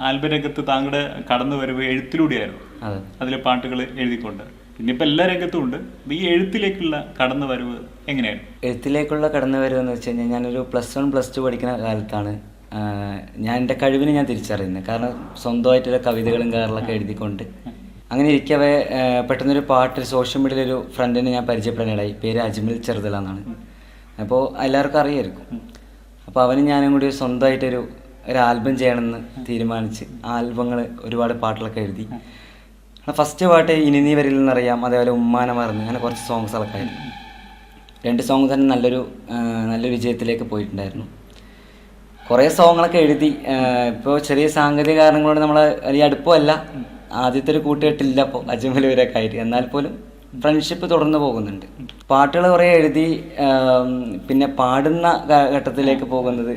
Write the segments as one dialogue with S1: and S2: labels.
S1: Album രംഗത്ത് താങ്കളുടെ കടന്നു വരവ് എഴുത്തിലൂടെയായിരുന്നു. അതിലെ പാട്ടുകൾ എഴുതിക്കൊണ്ട് പിന്നെ ഇപ്പം എല്ലാ രംഗത്തും ഉണ്ട്. ഈ എഴുത്തിലേക്കുള്ള കടന്നു വരവ് എങ്ങനെയാണ്?
S2: എഴുത്തിലേക്കുള്ള കടന്നു വരവ് എന്ന് വെച്ച് കഴിഞ്ഞാൽ ഞാനൊരു +1 +2 പഠിക്കുന്ന കാലത്താണ് ഞാൻ എൻ്റെ കഴിവിനെ ഞാൻ തിരിച്ചറിയുന്നത്. കാരണം സ്വന്തമായിട്ടുള്ള കവിതകളും കാര്യങ്ങളൊക്കെ എഴുതിക്കൊണ്ട് അങ്ങനെ ഇരിക്കവേ പെട്ടെന്നൊരു പാട്ട് സോഷ്യൽ മീഡിയയിലൊരു ഫ്രണ്ടിനെ ഞാൻ പരിചയപ്പെടാനിടയായി. പേര് അജ്മൽ ചെറുതല എന്നാണ്. അപ്പോൾ എല്ലാവർക്കും അറിയായിരിക്കും. അപ്പോൾ അവനും ഞാനും കൂടി സ്വന്തമായിട്ടൊരു ആൽബം ചെയ്യണമെന്ന് തീരുമാനിച്ച് ആൽബങ്ങൾ ഒരുപാട് പാട്ടുകളൊക്കെ എഴുതി. ഫസ്റ്റ് പാട്ട് ഇനി നീ വരിൽ നിന്നറിയാം, അതേപോലെ ഉമ്മാനെ മറന്ന്, അങ്ങനെ കുറച്ച് സോങ്സുകളൊക്കെ ആയിരുന്നു. 2 സോങ് തന്നെ നല്ലൊരു വിജയത്തിലേക്ക് പോയിട്ടുണ്ടായിരുന്നു. കുറേ സോങ്ങുകളൊക്കെ എഴുതി. ഇപ്പോൾ ചെറിയ സാങ്കേതിക കാരണങ്ങളോട് നമ്മൾ വലിയ അടുപ്പമല്ല, ആദ്യത്തെ ഒരു കൂട്ടുകെട്ടില്ല ഇപ്പോൾ അജ്മലൂരൊക്കെ ആയിട്ട്. എന്നാൽ പോലും ഫ്രണ്ട്ഷിപ്പ് തുടർന്ന് പോകുന്നുണ്ട്. പാട്ടുകൾ കുറേ എഴുതി. പിന്നെ പാടുന്ന ഘട്ടത്തിലേക്ക് പോകുന്നത്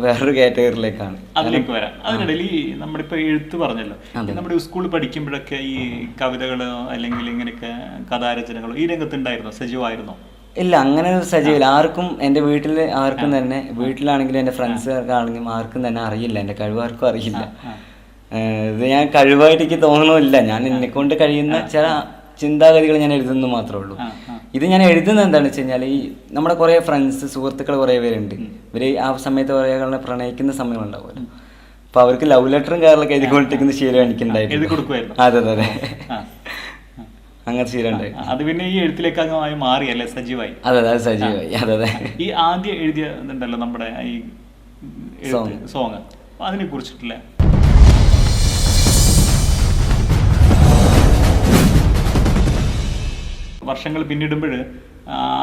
S2: വേറൊരു കാറ്റഗറിയിലേക്കാണ്.
S1: അതിലേക്ക് വരാം. അതിനിടയിൽ ഈ നമ്മളിപ്പോൾ എഴുത്ത് പറഞ്ഞല്ലോ, നമ്മുടെ സ്കൂളിൽ പഠിക്കുമ്പോഴൊക്കെ ഈ കവിതകളോ അല്ലെങ്കിൽ ഇങ്ങനെയൊക്കെ കഥാരചനകളോ ഈ രംഗത്തുണ്ടായിരുന്നോ? സജീവമായിരുന്നോ?
S2: ഇല്ല, അങ്ങനെ ഒരു സജീവില്ല. ആർക്കും എൻ്റെ വീട്ടിൽ ആർക്കും തന്നെ, വീട്ടിലാണെങ്കിലും എൻ്റെ ഫ്രണ്ട്സുകാർക്കാണെങ്കിലും ആർക്കും തന്നെ അറിയില്ല, എൻ്റെ കഴിവ് ആർക്കും അറിയില്ല. ഇത് ഞാൻ കഴിവായിട്ട് എനിക്ക് തോന്നണമില്ല. ഞാൻ എന്നെക്കൊണ്ട് കഴിയുന്ന ചില ചിന്താഗതികൾ ഞാൻ എഴുതുന്നു മാത്രമേ ഉള്ളൂ. ഇത് ഞാൻ എഴുതുന്നത് എന്താണെന്ന് വെച്ച് കഴിഞ്ഞാൽ, ഈ നമ്മുടെ കുറേ ഫ്രണ്ട്സ് സുഹൃത്തുക്കൾ കുറേ പേരുണ്ട്. ഇവർ ആ സമയത്ത് കുറേ ആളുകളെ പ്രണയിക്കുന്ന സമയങ്ങളുണ്ടാവുമല്ലോ. അപ്പോൾ അവർക്ക് ലവ് ലെറ്ററും കാര്യങ്ങളൊക്കെ എഴുതിക്കൊണ്ടിരിക്കുന്ന ശീലം എനിക്കുണ്ടായിരുന്നു. അതെ അതെ, അങ്ങനെ ശീലം ഉണ്ടായി.
S1: അത് പിന്നെ ഈ എഴുത്തിലേക്ക് അങ്ങ് മാറിയല്ലേ, സജീവായി?
S2: അതെ അതെ, സജീവായി. അതെ അതെ.
S1: ഈ ആദ്യം എഴുതിയ ഇതുണ്ടല്ലോ നമ്മുടെ ഈ സോങ്, അതിനെ കുറിച്ചിട്ടില്ല വർഷങ്ങൾ പിന്നിടുമ്പോൾ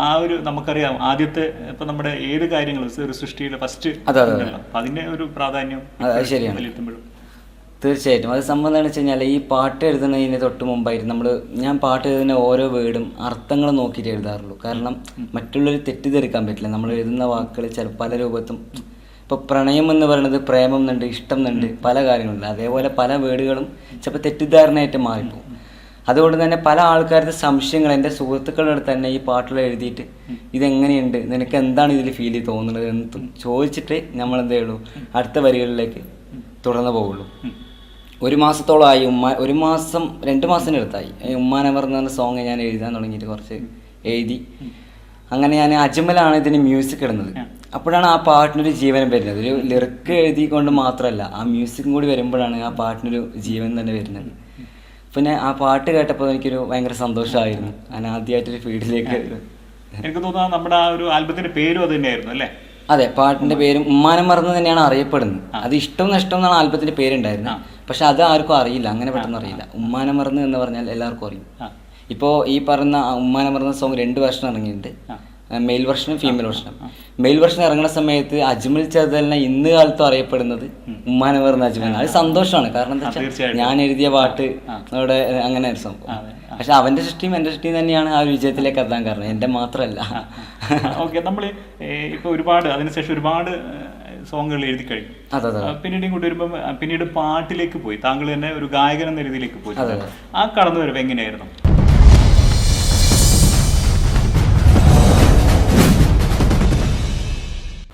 S1: ആ ഒരു നമുക്കറിയാം, ആദ്യത്തെ ഇപ്പൊ നമ്മുടെ ഏത് കാര്യങ്ങളും ഒരു സൃഷ്ടിയുടെ ഫസ്റ്റ് അതിന്റെ ഒരു പ്രാധാന്യം
S2: ശരിയാണ്. തീർച്ചയായിട്ടും അത് സംബന്ധം എന്താണെന്ന് വെച്ച് കഴിഞ്ഞാൽ, ഈ പാട്ട് എഴുതുന്നതിന് തൊട്ട് മുമ്പായിട്ട് ഞാൻ പാട്ട് എഴുതുന്ന ഓരോ വേർഡും അർത്ഥങ്ങൾ നോക്കിയിട്ട് എഴുതാറുള്ളൂ. കാരണം മറ്റുള്ളവർ തെറ്റിദ്ധരിക്കാൻ പറ്റില്ല. നമ്മൾ എഴുതുന്ന വാക്കുകൾ ചിലപ്പോൾ പല രൂപത്തും, ഇപ്പോൾ പ്രണയം എന്ന് പറയുന്നത് പ്രേമം എന്നുണ്ട്, ഇഷ്ടം എന്നുണ്ട്, പല കാര്യങ്ങളുണ്ട്. അതേപോലെ പല വേർഡുകളും ചിലപ്പോൾ തെറ്റിദ്ധാരണയായിട്ട് മാറിപ്പോകും. അതുകൊണ്ട് തന്നെ പല ആൾക്കാരുടെ സംശയങ്ങൾ എൻ്റെ സുഹൃത്തുക്കളുടെ അടുത്ത് തന്നെ ഈ പാട്ടുകൾ എഴുതിയിട്ട് ഇതെങ്ങനെയുണ്ട്, നിനക്ക് എന്താണ് ഇതിൽ ഫീൽ തോന്നുന്നത് എന്ന് ചോദിച്ചിട്ട് നമ്മൾ എന്തേ ഉള്ളൂ അടുത്ത വരികളിലേക്ക് തുടർന്ന് പോവുള്ളൂ. 1 മാസത്തോളമായി 1 മാസം 2 മാസത്തിന് അടുത്തായി ഉമ്മാനെ മറന്ന സോങ് ഞാൻ എഴുതാൻ തുടങ്ങിയിട്ട് കുറച്ച് എഴുതി. അങ്ങനെ ഞാൻ അജ്മലാണ് ഇതിന് മ്യൂസിക് ഇടുന്നത്. അപ്പോഴാണ് ആ പാട്ടിനൊരു ജീവനം വരുന്നത്. ഒരു ലിറിക്ക് എഴുതിക്കൊണ്ട് മാത്രമല്ല, ആ മ്യൂസിക്കും കൂടി വരുമ്പോഴാണ് ആ പാട്ടിനൊരു ജീവൻ തന്നെ വരുന്നത്. പിന്നെ ആ പാട്ട് കേട്ടപ്പോൾ എനിക്കൊരു ഭയങ്കര സന്തോഷമായിരുന്നു. ഞാൻ ആദ്യമായിട്ടൊരു ഫീൽഡിലേക്ക്
S1: എനിക്ക് തോന്നുന്നു നമ്മുടെ ആ ഒരു ആൽബത്തിന്റെ പേരും അത് തന്നെയായിരുന്നു അല്ലേ?
S2: അതെ, പാട്ടിന്റെ പേരും ഉമ്മാനെ മറന്ന് തന്നെയാണ് അറിയപ്പെടുന്നത്. അത് ഇഷ്ടം നഷ്ടം എന്നാണ് ആൽബത്തിന്റെ പേരുണ്ടായിരുന്നത്. പക്ഷെ അത് ആർക്കും അറിയില്ല, അങ്ങനെ പെട്ടെന്ന് അറിയില്ല. ഉമ്മാനെ മറന്ന് എന്ന് പറഞ്ഞാൽ എല്ലാവർക്കും അറിയും. ഇപ്പോൾ ഈ പറഞ്ഞ ഉമ്മാനെ മറന്ന സോങ് 2 വെർഷൻ ഇറങ്ങിയിട്ടുണ്ട്, മെയിൽ വെർഷനും ഫീമെയിൽ വെർഷനും. മെയിൽ വെർഷൻ ഇറങ്ങുന്ന സമയത്ത് അജ്മൽ ചെറുതലിനെ ഇന്ന് കാലത്തും അറിയപ്പെടുന്നത് ഉമ്മാനെ മറന്ന അജ്മൽ. അത് സന്തോഷമാണ്. കാരണം എന്താ വെച്ചാൽ ഞാൻ എഴുതിയ പാട്ട് അവിടെ അങ്ങനെ ഒരു സംഭവം. പക്ഷെ അവന്റെ സൃഷ്ടിയും എൻ്റെ സൃഷ്ടിയും തന്നെയാണ് ആ വിജയത്തിലേക്ക് എത്താൻ കാരണം, എൻ്റെ മാത്രമല്ല.
S1: ഓക്കെ, നമ്മൾ ഇപ്പൊ ഒരുപാട് അതിനുശേഷം ഒരുപാട് സോങ്ങുകൾ എഴുതി കഴിഞ്ഞു. പിന്നീട് ഇങ്ങോട്ട് വരുമ്പോൾ പിന്നീട് പാട്ടിലേക്ക് പോയി, താങ്കൾ തന്നെ ഒരു ഗായകൻ എന്ന രീതിയിലേക്ക് പോയി. ആ കടന്നു വരവ് എങ്ങനെയായിരുന്നു?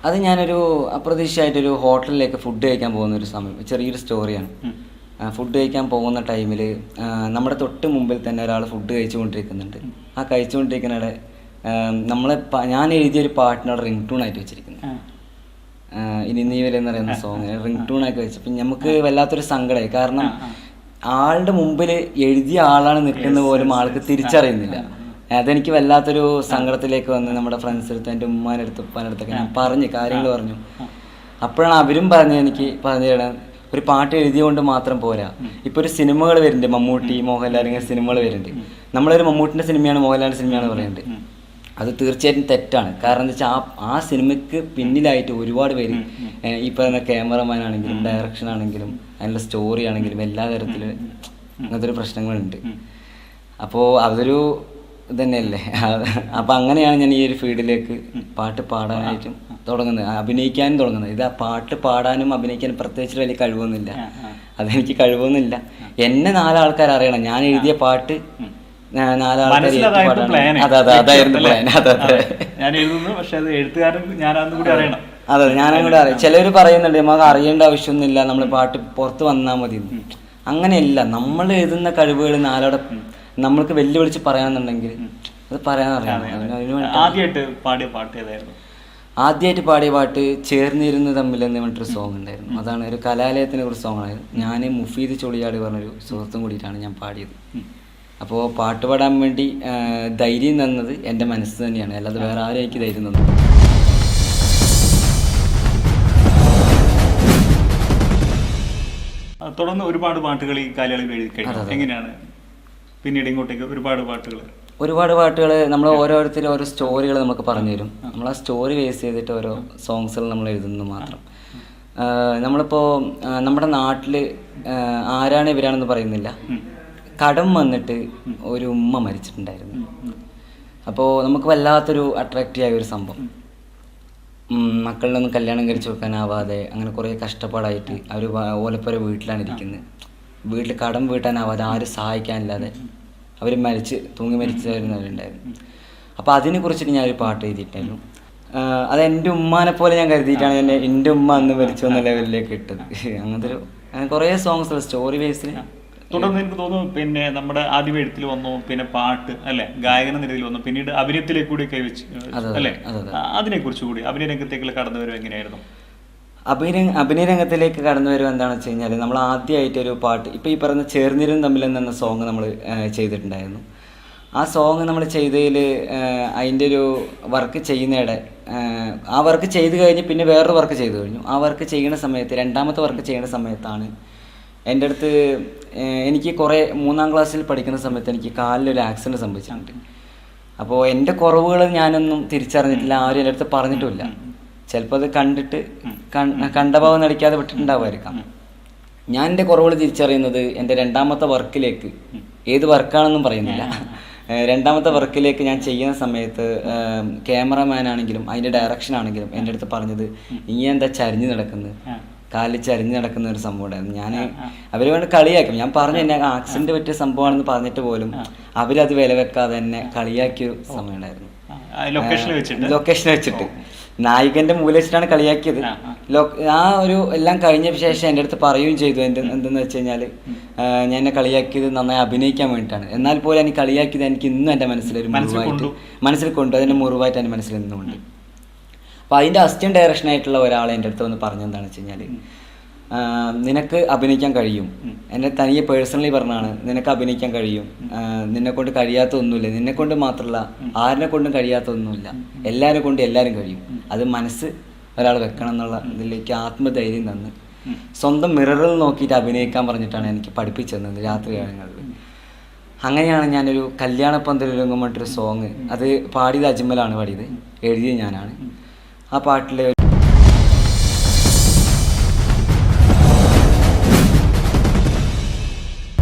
S2: അത് ഞാനൊരു അപ്രതീക്ഷിതമായിട്ടൊരു ഹോട്ടലിലേക്ക് ഫുഡ് കഴിക്കാൻ പോകുന്ന ഒരു സമയം, ചെറിയൊരു സ്റ്റോറിയാണ്. ഫുഡ് കഴിക്കാൻ പോകുന്ന ടൈമിൽ നമ്മുടെ തൊട്ട് മുമ്പിൽ തന്നെ ഒരാൾ ഫുഡ് കഴിച്ചുകൊണ്ടിരിക്കുന്നുണ്ട്. ആ കഴിച്ചുകൊണ്ടിരിക്കുന്നവിടെ ഞാൻ എഴുതിയൊരു പാട്ടിനോട് റിംഗ് ടൂൺ ആയിട്ട് വെച്ചിരിക്കുന്നത്, ഇനി നീ വരെ എന്ന് പറയുന്ന സോങ് റിംഗ് ടൂൺ ആക്കി വെച്ചപ്പോൾ നമുക്ക് വല്ലാത്തൊരു സങ്കടമായി. കാരണം ആളുടെ മുമ്പിൽ എഴുതിയ ആളാണ് നിൽക്കുന്ന പോലും ആൾക്ക് തിരിച്ചറിയുന്നില്ല. അതെനിക്ക് വല്ലാത്തൊരു സങ്കടത്തിലേക്ക് വന്ന് നമ്മുടെ ഫ്രണ്ട്സ് അടുത്ത്, എൻ്റെ ഉമ്മാൻ്റെ അടുത്ത്, ഉപ്പാൻ്റെ അടുത്തൊക്കെ ഞാൻ കാര്യങ്ങൾ പറഞ്ഞു. അപ്പോഴാണ് അവരും എനിക്ക് പറഞ്ഞു തരാൻ, ഒരു പാട്ട് എഴുതിയോണ്ട് മാത്രം പോരാ. ഇപ്പോൾ ഒരു സിനിമകൾ വരുന്നുണ്ട്, മമ്മൂട്ടി മോഹൻലാൽ ഇങ്ങനെ സിനിമകൾ വരുന്നുണ്ട്. നമ്മളൊരു മമ്മൂട്ടിൻ്റെ സിനിമയാണ് മോഹൻലാലിൻ്റെ സിനിമയാണ് പറയുന്നത്. അത് തീർച്ചയായിട്ടും തെറ്റാണ്. കാരണം എന്താ വെച്ചാൽ ആ സിനിമയ്ക്ക് പിന്നിലായിട്ട് ഒരുപാട് പേര്, ഈ പറയുന്ന ക്യാമറമാൻ ആണെങ്കിലും ഡയറക്ഷൻ ആണെങ്കിലും അതിനുള്ള സ്റ്റോറി ആണെങ്കിലും എല്ലാ തരത്തിലും അങ്ങനത്തെ ഒരു പ്രശ്നങ്ങളുണ്ട്. അപ്പോൾ അതൊരു ഇതന്നെയല്ലേ. അപ്പം അങ്ങനെയാണ് ഞാൻ ഈ ഒരു ഫീൽഡിലേക്ക് പാട്ട് പാടാനായിട്ടും തുടങ്ങുന്നത്, അഭിനയിക്കാനും തുടങ്ങുന്നത്. ഇത് പാട്ട് പാടാനും അഭിനയിക്കാനും പ്രത്യേകിച്ച് വലിയ കഴിവൊന്നുമില്ല, അതെനിക്ക് കഴിവൊന്നുമില്ല. എന്നെ 4 ആൾക്കാർ അറിയണം, ഞാൻ എഴുതിയ പാട്ട് 4 ആൾക്കാർ.
S1: അതായിരുന്നു പ്ലാൻ. ഞാൻ എഴുതുന്നു, പക്ഷെ അത് എഴുത്തുകാരൻ ഞാനാണെന്ന് കൂടി അറിയണം.
S2: അതെ ഞാനങ്ങോട്ട് അറിയാം. ചിലർ പറയുന്നുണ്ട് നമുക്ക് അറിയേണ്ട ആവശ്യമൊന്നുമില്ല, നമ്മൾ പാട്ട് പുറത്ത് വന്നാൽ മതി. അങ്ങനെയല്ല, നമ്മൾ എഴുതുന്ന കഴിവുകൾ നാലോടെ നമ്മൾക്ക് വെല്ലുവിളിച്ച് പറയാന്നുണ്ടെങ്കിൽ അത് പറയാനറിയാം.
S1: ആദ്യമായിട്ട് പാടിയ പാട്ട് ഏതായിരുന്നു?
S2: ആദ്യമായിട്ട് പാടിയ പാട്ട് ചേർന്നിരുന്ന് തമ്മിലെന്ന് പറഞ്ഞിട്ടൊരു സോങ് ഉണ്ടായിരുന്നു. അതാണ് ഒരു കലാലയത്തിനെ കുറിച്ച് സോങ്ങായിരുന്നു. ഞാൻ മുഫീദ് ചൊളിയാട് പറഞ്ഞൊരു സുഹൃത്തും കൂടിയിട്ടാണ് ഞാൻ പാടിയത്. അപ്പോൾ പാട്ട് പാടാൻ വേണ്ടി ധൈര്യം തന്നത് എൻ്റെ മനസ്സ് തന്നെയാണ്, അല്ലാതെ വേറെ ആരും എനിക്ക് ധൈര്യം തന്നത്.
S1: തുടർന്ന് ഒരുപാട് പാട്ടുകൾ ഈ കാലയളവിൽ എഴുതി കഴിഞ്ഞു. എങ്ങനെയാണ് പിന്നീട് ഇങ്ങോട്ടേക്ക് ഒരുപാട് പാട്ടുകൾ നമ്മൾ ഓരോരുത്തരും ഓരോ സ്റ്റോറികൾ നമുക്ക് പറഞ്ഞു തരും. നമ്മൾ ആ സ്റ്റോറി ബേസ് ചെയ്തിട്ട് ഓരോ സോങ്സുകൾ നമ്മൾ എഴുതുന്നു മാത്രം. നമ്മളിപ്പോൾ നമ്മുടെ നാട്ടിൽ ആരാണ് ഇവരാണെന്ന് പറയുന്നില്ല, കടം വന്നിട്ട് ഒരു ഉമ്മ മരിച്ചിട്ടുണ്ടായിരുന്നു. അപ്പോൾ നമുക്ക് വല്ലാത്തൊരു അട്രാക്റ്റീവായ ഒരു സംഭവം. മക്കളിലൊന്നും കല്യാണം കഴിച്ചു കൊടുക്കാനാവാതെ അങ്ങനെ കുറേ കഷ്ടപ്പാടായിട്ട് അവർ ഓലപ്പുര വീട്ടിലാണ് ഇരിക്കുന്നത്. വീട്ടിൽ കടം വീട്ടാനാവാതെ ആരും സഹായിക്കാനില്ലാതെ അവർ തൂങ്ങി മരിച്ചു വരുന്നവരുണ്ടായിരുന്നു. അപ്പോൾ അതിനെ കുറിച്ചിട്ട് ഞാനൊരു പാട്ട് എഴുതിയിട്ടായിരുന്നു. അത് എൻ്റെ ഉമ്മാനെ പോലെ ഞാൻ കരുതിയിട്ടാണ് എൻ്റെ ഉമ്മ അന്ന് മരിച്ചു എന്ന ലെവലിലേക്ക് ഇട്ടത്. അങ്ങനത്തെ ഒരു കുറേ സോങ്സ് സ്റ്റോറി ബേസിൽ. തുടർന്ന് എനിക്ക് തോന്നുന്നു പിന്നെ നമ്മുടെ ആദ്യം എഴുത്തിൽ വന്നു, പിന്നെ പാട്ട് അല്ലെ, ഗായകന നിലയിൽ വന്നു, പിന്നീട് അഭിനയത്തിലേക്ക് കൂടി കൈവച്ച് അല്ലെ. അതിനെ കുറിച്ച് കൂടി അഭിനയ രംഗത്തേക്ക് കടന്നു വരും എങ്ങനെയായിരുന്നു?
S2: അഭിനയ രംഗത്തിലേക്ക് കടന്നു വരും എന്താണെന്ന് വെച്ച് കഴിഞ്ഞാൽ, നമ്മൾ ആദ്യമായിട്ടൊരു പാട്ട് ഇപ്പോൾ ഈ പറയുന്ന ചേർന്നിരും തമ്മിലെന്ന സോങ് നമ്മൾ ചെയ്തിട്ടുണ്ടായിരുന്നു. ആ സോങ് നമ്മൾ ചെയ്തതിൽ അതിൻ്റെ ഒരു വർക്ക് ചെയ്യുന്നതിടെ ആ വർക്ക് ചെയ്ത് കഴിഞ്ഞ് പിന്നെ വേറൊരു വർക്ക് ചെയ്തു കഴിഞ്ഞു. ആ വർക്ക് ചെയ്യുന്ന സമയത്ത്, രണ്ടാമത്തെ വർക്ക് ചെയ്യുന്ന സമയത്താണ് എൻ്റെ അടുത്ത് എനിക്ക് കുറേ 3ാം ക്ലാസ്സിൽ പഠിക്കുന്ന സമയത്ത് എനിക്ക് കാലിലൊരു ആക്സിഡൻറ്റ് സംഭവിച്ചിട്ടുണ്ട്. അപ്പോൾ എൻ്റെ കുറവുകൾ ഞാനൊന്നും തിരിച്ചറിഞ്ഞിട്ടില്ല, ആരും എൻ്റെ അടുത്ത് പറഞ്ഞിട്ടുമില്ല. ചിലപ്പോൾ അത് കണ്ടിട്ട് കണ്ട ഭാവം നടിക്കാതെ വിട്ടിട്ടുണ്ടാവുമായിരിക്കാം. ഞാൻ എൻ്റെ കുറവുകൾ തിരിച്ചറിയുന്നത് എൻ്റെ രണ്ടാമത്തെ വർക്കിലേക്ക്, ഏത് വർക്കാണെന്നും പറയുന്നില്ല, രണ്ടാമത്തെ വർക്കിലേക്ക് ഞാൻ ചെയ്യുന്ന സമയത്ത് ക്യാമറമാൻ ആണെങ്കിലും അതിൻ്റെ ഡയറക്ഷൻ ആണെങ്കിലും എൻ്റെ അടുത്ത് പറഞ്ഞത്, ഇനി എന്താ ചരിഞ്ഞ് നടക്കുന്നത്, കാലിൽ ചരിഞ്ഞ് നടക്കുന്ന ഒരു സംഭവം ഉണ്ടായിരുന്നു. ഞാൻ അവർ വേണ്ടി കളിയാക്കും. ഞാൻ പറഞ്ഞു എന്നെ ആക്സിഡന്റ് പറ്റിയ സംഭവമാണെന്ന് പറഞ്ഞിട്ട് പോലും അവരത് വില വെക്കാതെ എന്നെ കളിയാക്കിയൊരു സമയം ഉണ്ടായിരുന്നു. ലൊക്കേഷൻ വെച്ചിട്ട് നായികന്റെ മൂല വെച്ചിട്ടാണ് കളിയാക്കിയത്. ആ ഒരു എല്ലാം കഴിഞ്ഞ ശേഷം എൻ്റെ അടുത്ത് പറയുകയും ചെയ്തു, എന്തെന്ന് വെച്ച് കഴിഞ്ഞാൽ ഞാൻ എന്നെ കളിയാക്കിയത് നന്നായി അഭിനയിക്കാൻ വേണ്ടിയിട്ടാണ്. എന്നാൽ പോലും എനിക്ക് കളിയാക്കിയത് എനിക്ക് ഇന്നും എൻ്റെ മനസ്സിലൊരു മുറിവായിട്ട് മനസ്സിൽ കൊണ്ടു, അതിൻ്റെ മുറിവായിട്ട് എൻ്റെ മനസ്സിൽ നിന്നുകൊണ്ട്. അപ്പോൾ അതിൻ്റെ അസിസ്റ്റന്റ് ഡയറക്ഷനായിട്ടുള്ള ഒരാളെ എൻ്റെ അടുത്ത് വന്ന് പറഞ്ഞെന്താണെന്ന് വെച്ച് കഴിഞ്ഞാൽ, നിനക്ക് അഭിനയിക്കാൻ കഴിയും. എന്നെ തനിയെ പേഴ്സണലി പറഞ്ഞാണ്, നിനക്ക് അഭിനയിക്കാൻ കഴിയും, നിന്നെക്കൊണ്ട് കഴിയാത്ത ഒന്നുമില്ല, നിന്നെക്കൊണ്ട് മാത്രമല്ല ആരിനെ കൊണ്ടും കഴിയാത്ത ഒന്നുമില്ല, എല്ലാവരെ കൊണ്ടും എല്ലാവരും കഴിയും. അത് മനസ്സ് ഒരാൾ വെക്കണം എന്നുള്ള ഇതിലേക്ക് ആത്മധൈര്യം തന്ന് സ്വന്തം മിററിൽ നോക്കിയിട്ട് അഭിനയിക്കാൻ പറഞ്ഞിട്ടാണ് എനിക്ക് പഠിപ്പിച്ചു തന്നത് രാത്രി കാലങ്ങളിൽ. അങ്ങനെയാണ് ഞാനൊരു കല്യാണപ്പന്തലൊരുങ്ങും പറഞ്ഞിട്ടൊരു സോങ്, അത് പാടിയത് അജ്മലാണ് പാടിയത്, എഴുതിയത് ഞാനാണ്. ആ പാട്ടിലെ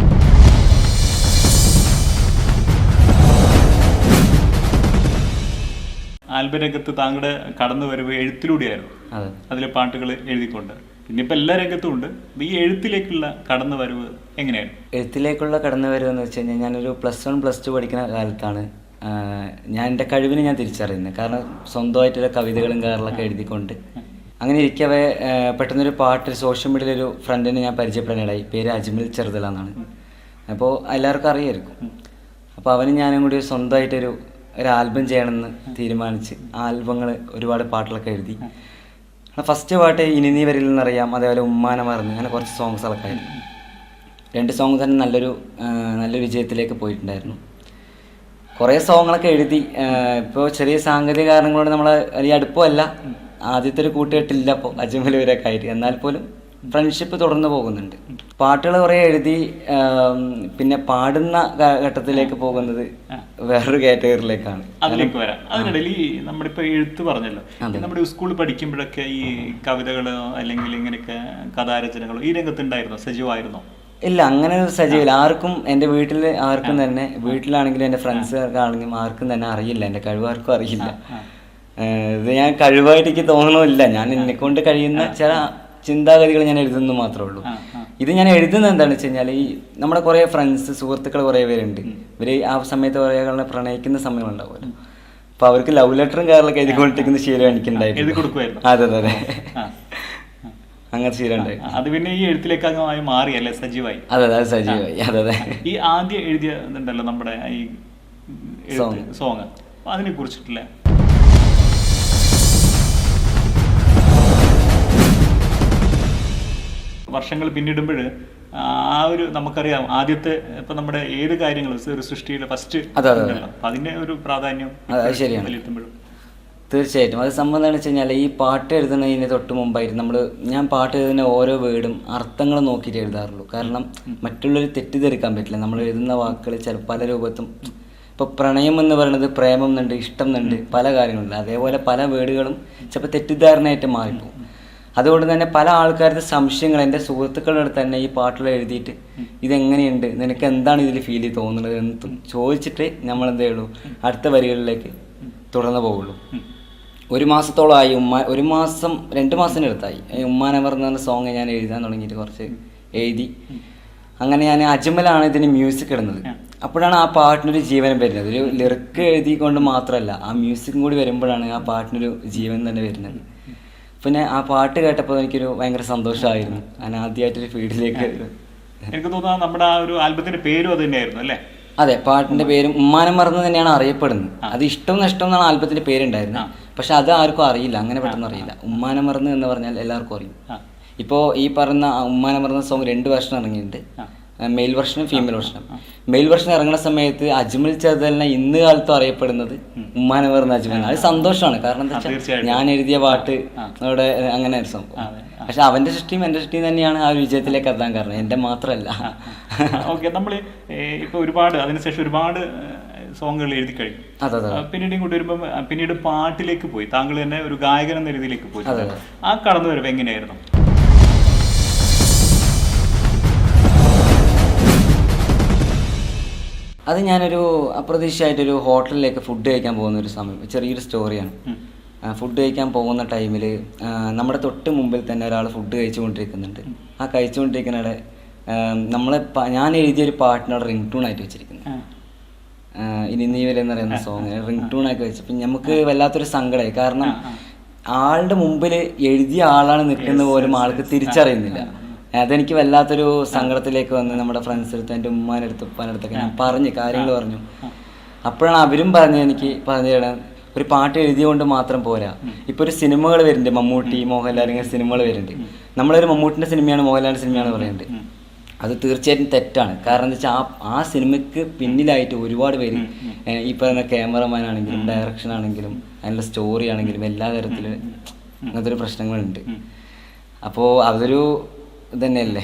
S1: ആൽബം രംഗത്ത് താങ്കളുടെ കടന്നു വരവ് എഴുത്തിലൂടെയായിരുന്നു. അതിലെ പാട്ടുകൾ എഴുതിക്കൊണ്ട് പിന്നെ ഇപ്പം എല്ലാ രംഗത്തും ഉണ്ട്. ഈ എഴുത്തിലേക്കുള്ള കടന്നു വരവ് എങ്ങനെയാണ്?
S2: എഴുത്തിലേക്കുള്ള കടന്നു വരവ് എന്ന് വെച്ച് കഴിഞ്ഞാൽ, ഞാനൊരു +1 +2 പഠിക്കുന്ന കാലത്താണ് ഞാൻ എൻ്റെ കഴിവിനെ ഞാൻ തിരിച്ചറിയുന്നത്. കാരണം സ്വന്തമായിട്ടുള്ള കവിതകളും കാര്യങ്ങളൊക്കെ എഴുതിക്കൊണ്ട് അങ്ങനെ ഇരിക്കവേ പെട്ടെന്നൊരു പാട്ട് സോഷ്യൽ മീഡിയയിൽ ഒരു ഫ്രണ്ടിനെ ഞാൻ പരിചയപ്പെടാനിടയായി. പേര് അജ്മൽ ചെറുതല എന്നാണ്. അപ്പോൾ എല്ലാവർക്കും അറിയായിരിക്കും. അപ്പോൾ അവനും ഞാനും കൂടി സ്വന്തമായിട്ടൊരു ആൽബം ചെയ്യണമെന്ന് തീരുമാനിച്ച് ആൽബങ്ങൾ ഒരുപാട് പാട്ടുകളൊക്കെ എഴുതി. ഫസ്റ്റ് പാട്ട് ഇനി നീ വരിൽ നിന്നറിയാം, അതേപോലെ ഉമ്മാനെ മറന്ന്, അങ്ങനെ കുറച്ച് സോങ്സുകളൊക്കെ ആയിരുന്നു. 2 സോങ് തന്നെ നല്ല വിജയത്തിലേക്ക് പോയിട്ടുണ്ടായിരുന്നു. കുറേ സോങ്ങുകളൊക്കെ എഴുതി. ഇപ്പോൾ ചെറിയ സാങ്കേതിക കാരണങ്ങളോട് നമ്മൾ വലിയ അടുപ്പമല്ല, ആദ്യത്തെ ഒരു കൂട്ടുകെട്ടില്ല ഇപ്പോൾ അജ്മലൂരൊക്കെ ആയിട്ട്. എന്നാൽ പോലും ഫ്രണ്ട്ഷിപ്പ് തുടർന്ന് പോകുന്നുണ്ട്. പാട്ടുകൾ കുറേ എഴുതി. പിന്നെ പാടുന്ന ഘട്ടത്തിലേക്ക് പോകുന്നത് വേറൊരു കാറ്റഗറിയിലേക്കാണ്.
S1: അതിലേക്ക് വരാം. അതിനിടയിൽ ഈ നമ്മളിപ്പോൾ എഴുത്ത് പറഞ്ഞല്ലോ, നമ്മുടെ സ്കൂളിൽ പഠിക്കുമ്പോഴൊക്കെ ഈ കവിതകളോ അല്ലെങ്കിൽ ഇങ്ങനെയൊക്കെ കഥാരചനകളോ ഈ രംഗത്തുണ്ടായിരുന്നോ, സജീവമായിരുന്നോ?
S2: ഇല്ല, അങ്ങനെ ഒരു സജീവില്ല. ആർക്കും, എൻ്റെ വീട്ടിൽ ആർക്കും തന്നെ, വീട്ടിലാണെങ്കിലും എൻ്റെ ഫ്രണ്ട്സുകാർക്കാണെങ്കിലും ആർക്കും തന്നെ അറിയില്ല, എൻ്റെ കഴിവ് ആർക്കും അറിയില്ല. ഇത് ഞാൻ കഴിവായിട്ട് എനിക്ക് തോന്നണമില്ല. ഞാൻ എന്നെക്കൊണ്ട് കഴിയുന്ന ചില ചിന്താഗതികൾ ഞാൻ എഴുതുന്നു മാത്രമേ ഉള്ളൂ. ഇത് ഞാൻ എഴുതുന്നത് എന്താണെന്ന് വെച്ച് കഴിഞ്ഞാൽ, ഈ നമ്മുടെ കുറേ ഫ്രണ്ട്സ്, സുഹൃത്തുക്കൾ കുറേ പേരുണ്ട്. ഇവർ ആ സമയത്ത് കുറേ പ്രണയിക്കുന്ന സമയമുണ്ടാവുമല്ലോ. അപ്പൊ അവർക്ക് ലവ് ലെറ്ററും കാര്യങ്ങളൊക്കെ എഴുതിക്കൊണ്ടിരിക്കുന്ന ശീലം എനിക്കുണ്ടായിരുന്നു. അതെ അതെ അതെ, അങ്ങനത്തെ ശീലം ഉണ്ടായിരുന്നു.
S1: അത് പിന്നെ ഈ എഴുത്തിലേക്ക് അംഗമായി മാറിയല്ലേ, സജീവായി.
S2: അതെ അതെ സജീവായി. അതെ അതെ.
S1: ഈ ആദ്യം എഴുതിയതുണ്ടല്ലോ നമ്മുടെ ഈ സോങ്, അതിനെ കുറിച്ചിട്ടില്ല വർഷങ്ങൾ പിന്നിടുമ്പോൾ ആ ഒരു നമുക്കറിയാം ആദ്യത്തെ ഇപ്പൊ നമ്മുടെ ഏത് കാര്യങ്ങളും ഒരു സൃഷ്ടിയിലെ ഫസ്റ്റ് അപ്പൊ അതിന്റെ ഒരു പ്രാധാന്യം
S2: ശരിയാണ്. തീർച്ചയായിട്ടും അത് സംബന്ധം എന്താണെന്ന് വെച്ച് കഴിഞ്ഞാൽ ഈ പാട്ട് എഴുതുന്നതിന് തൊട്ട് മുമ്പായിട്ട് ഞാൻ പാട്ട് എഴുതുന്ന ഓരോ വേർഡും അർത്ഥങ്ങൾ നോക്കിയിട്ട് എഴുതാറുള്ളൂ. കാരണം മറ്റുള്ളവർ തെറ്റിദ്ധരിക്കാൻ പറ്റില്ല. നമ്മൾ എഴുതുന്ന വാക്കുകൾ ചില പല രൂപത്തും, ഇപ്പോൾ പ്രണയം എന്ന് പറയുന്നത് പ്രേമം എന്നുണ്ട്, ഇഷ്ടം എന്നുണ്ട്, പല കാര്യങ്ങളുണ്ട്. അതേപോലെ പല വേർഡുകളും ചിലപ്പോൾ തെറ്റിദ്ധാരണയായിട്ട് മാറിപ്പോകും. അതുകൊണ്ട് തന്നെ പല ആൾക്കാരുടെ സംശയങ്ങൾ എൻ്റെ സുഹൃത്തുക്കളുടെ അടുത്ത് തന്നെ ഈ പാട്ടുകൾ എഴുതിയിട്ട് ഇതെങ്ങനെയുണ്ട്, നിനക്ക് എന്താണ് ഇതിൽ ഫീൽ തോന്നുന്നത് എന്ന് ചോദിച്ചിട്ട് നമ്മൾ എന്തേ ഉള്ളൂ അടുത്ത വരികളിലേക്ക് തുടർന്ന് പോകുള്ളൂ. 1 മാസത്തോളമായി 1 മാസം 2 മാസത്തിനടുത്തായി ഉമ്മാനമർ എന്ന സോങ് ഞാൻ എഴുതാൻ തുടങ്ങിയിട്ട് കുറച്ച് എഴുതി. അങ്ങനെ ഞാൻ അജ്മലാണ് ഇതിന് മ്യൂസിക് ഇടുന്നത്. അപ്പോഴാണ് ആ പാട്ടിനൊരു ജീവൻ വരുന്നത്. ഒരു ലിറിക്ക് എഴുതിക്കൊണ്ട് മാത്രമല്ല, ആ മ്യൂസിക്കും കൂടി വരുമ്പോഴാണ് ആ പാട്ടിനൊരു ജീവൻ തന്നെ വരുന്നത്. പിന്നെ ആ പാട്ട് കേട്ടപ്പോൾ എനിക്കൊരു ഭയങ്കര സന്തോഷമായിരുന്നു. ഞാൻ ആദ്യമായിട്ടൊരു ഫീൽഡിലേക്ക്.
S1: എനിക്ക് തോന്നുന്നു നമ്മുടെ ആ ഒരു ആൽബത്തിന്റെ പേരും അത് തന്നെയായിരുന്നു അല്ലേ?
S2: അതെ, പാട്ടിന്റെ പേരും ഉമ്മാനം മറന്ന് തന്നെയാണ് അറിയപ്പെടുന്നത്. അത് ഇഷ്ടം നഷ്ടം എന്നാണ് ആൽബത്തിന്റെ പേരുണ്ടായിരുന്നത്. പക്ഷെ അത് ആർക്കും അറിയില്ല, അങ്ങനെ പെട്ടെന്ന് അറിയില്ല. ഉമ്മാനം മറന്ന് എന്ന് പറഞ്ഞാൽ എല്ലാവർക്കും അറിയും. ഇപ്പോൾ ഈ പറഞ്ഞ ഉമ്മാനം മറന്ന സോങ് 2 വെർഷൻ ഇറങ്ങിയിട്ടുണ്ട്, മെയിൽ വെർഷനും ഫീമെയിൽ വെർഷനും. മെയിൽ വെർഷൻ ഇറങ്ങുന്ന സമയത്ത് അജ്മൽ ചെറുതലിനെ ഇന്ന് കാലത്തും അറിയപ്പെടുന്നത് ഉമ്മാനെ പറഞ്ഞ അജ്മൽ. അത് സന്തോഷമാണ്. കാരണം എന്താ വെച്ചാൽ ഞാൻ എഴുതിയ പാട്ട് അവിടെ അങ്ങനെ ഒരു സംഭവം. പക്ഷെ അവന്റെ സൃഷ്ടിയും എന്റെ സൃഷ്ടിയും തന്നെയാണ് ആ ഒരു വിജയത്തിലേക്ക് എത്താൻ കാരണം, എന്റെ മാത്രമല്ല.
S1: ഓക്കെ, നമ്മൾ ഇപ്പൊ ഒരുപാട് അതിനുശേഷം ഒരുപാട് സോങ്ങുകൾ എഴുതി കഴിഞ്ഞു. പിന്നീട് ഇങ്ങോട്ട് വരുമ്പോൾ പിന്നീട് പാട്ടിലേക്ക് പോയി, താങ്കൾ തന്നെ ഒരു ഗായകൻ എന്ന രീതിയിലേക്ക് പോയി. ആ കടന്നു വരവ് എങ്ങനെയായിരുന്നു?
S2: അത് ഞാനൊരു അപ്രതീക്ഷിതമായിട്ടൊരു ഹോട്ടലിലേക്ക് ഫുഡ് കഴിക്കാൻ പോകുന്ന ഒരു സമയം, ചെറിയൊരു സ്റ്റോറിയാണ്. ഫുഡ് കഴിക്കാൻ പോകുന്ന ടൈമിൽ നമ്മുടെ തൊട്ട് മുമ്പിൽ തന്നെ ഒരാൾ ഫുഡ് കഴിച്ചുകൊണ്ടിരിക്കുന്നുണ്ട്. ആ കഴിച്ചുകൊണ്ടിരിക്കുന്നവിടെ ഞാൻ എഴുതിയൊരു പാട്ടിനോട് റിംഗ് ടൂൺ ആയിട്ട് വെച്ചിരിക്കുന്നത്, ഇനി നീ വരെ എന്ന് പറയുന്ന സോങ് റിംഗ് ടൂൺ ആക്കി വെച്ചപ്പോൾ നമുക്ക് വല്ലാത്തൊരു സങ്കടമായി. കാരണം ആളുടെ മുമ്പിൽ എഴുതിയ ആളാണ് നിൽക്കുന്ന പോലും ആൾക്ക് തിരിച്ചറിയുന്നില്ല. അതെനിക്ക് വല്ലാത്തൊരു സങ്കടത്തിലേക്ക് വന്ന് നമ്മുടെ ഫ്രണ്ട്സ് അടുത്ത്, എൻ്റെ ഉമ്മാൻ്റെ അടുത്ത്, ഉപ്പാൻ്റെ അടുത്തൊക്കെ ഞാൻ കാര്യങ്ങൾ പറഞ്ഞു. അപ്പോഴാണ് അവരും എനിക്ക് പറഞ്ഞു തരാൻ, ഒരു പാട്ട് എഴുതിയോണ്ട് മാത്രം പോരാ. ഇപ്പോൾ ഒരു സിനിമകൾ വരുന്നുണ്ട്, മമ്മൂട്ടി, മോഹൻലാൽ, ഇങ്ങനെ സിനിമകൾ വരുന്നുണ്ട്. നമ്മളൊരു മമ്മൂട്ടിൻ്റെ സിനിമയാണ്, മോഹൻലാലിൻ്റെ സിനിമയാണ് പറയുന്നത്. അത് തീർച്ചയായിട്ടും തെറ്റാണ്. കാരണം എന്താ വെച്ചാൽ ആ സിനിമയ്ക്ക് പിന്നിലായിട്ട് ഒരുപാട് പേര്, ഈ പറയുന്ന ക്യാമറമാൻ ആണെങ്കിലും ഡയറക്ഷൻ ആണെങ്കിലും അതിനുള്ള സ്റ്റോറി ആണെങ്കിലും എല്ലാ തരത്തിലും അങ്ങനത്തെ ഒരു പ്രശ്നങ്ങളുണ്ട്. അപ്പോൾ അതൊരു ഇതന്നെയല്ലേ.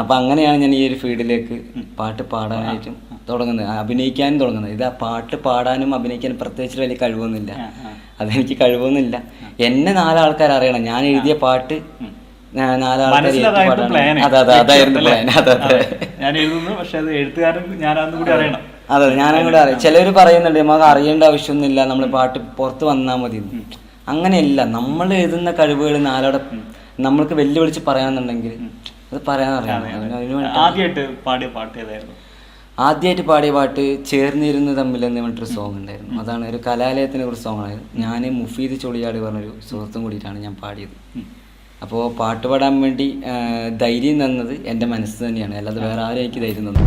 S2: അപ്പം അങ്ങനെയാണ് ഞാൻ ഈ ഒരു ഫീൽഡിലേക്ക് പാട്ട് പാടാനായിട്ടും തുടങ്ങുന്നത്, അഭിനയിക്കാനും തുടങ്ങുന്നത്. ഇത് പാട്ട് പാടാനും അഭിനയിക്കാനും പ്രത്യേകിച്ച് വലിയ കഴിവൊന്നുമില്ല, അതെനിക്ക് കഴിവൊന്നുമില്ല. എന്നെ 4 ആൾക്കാർ അറിയണം, ഞാൻ എഴുതിയ പാട്ട് 4 ആൾക്കാർ. അതായിരുന്നു പ്ലാൻ. അതെ, ഞാനങ്ങോട്ട് അറിയാം. ചിലർ പറയുന്നുണ്ട് നമുക്ക് അറിയേണ്ട ആവശ്യമൊന്നുമില്ല, നമ്മൾ പാട്ട് പുറത്ത് വന്നാൽ മതി. അങ്ങനെയല്ല, നമ്മൾ എഴുതുന്ന കഴിവുകൾ 4 നമ്മൾക്ക് വെല്ലുവിളിച്ച് പറയാന്നുണ്ടെങ്കിൽ അത് പറയാനറിയാം. ആദ്യമായിട്ട് പാടിയ പാട്ട് ചേർന്നിരുന്ന് തമ്മിൽ എന്ന് പറഞ്ഞിട്ടൊരു സോങ് ഉണ്ടായിരുന്നു. അതാണ് ഒരു കലാലയത്തിനെ കുറിച്ച് സോങ്ങായിരുന്നു. ഞാൻ മുഫീദ് ചൊളിയാട് പറഞ്ഞൊരു സുഹൃത്തും കൂടിയിട്ടാണ് ഞാൻ പാടിയത്. അപ്പോൾ പാട്ട് പാടാൻ വേണ്ടി ധൈര്യം തന്നത് എൻ്റെ മനസ്സ് തന്നെയാണ്, അല്ലാതെ വേറെ ആരും എനിക്ക് ധൈര്യം തന്നു.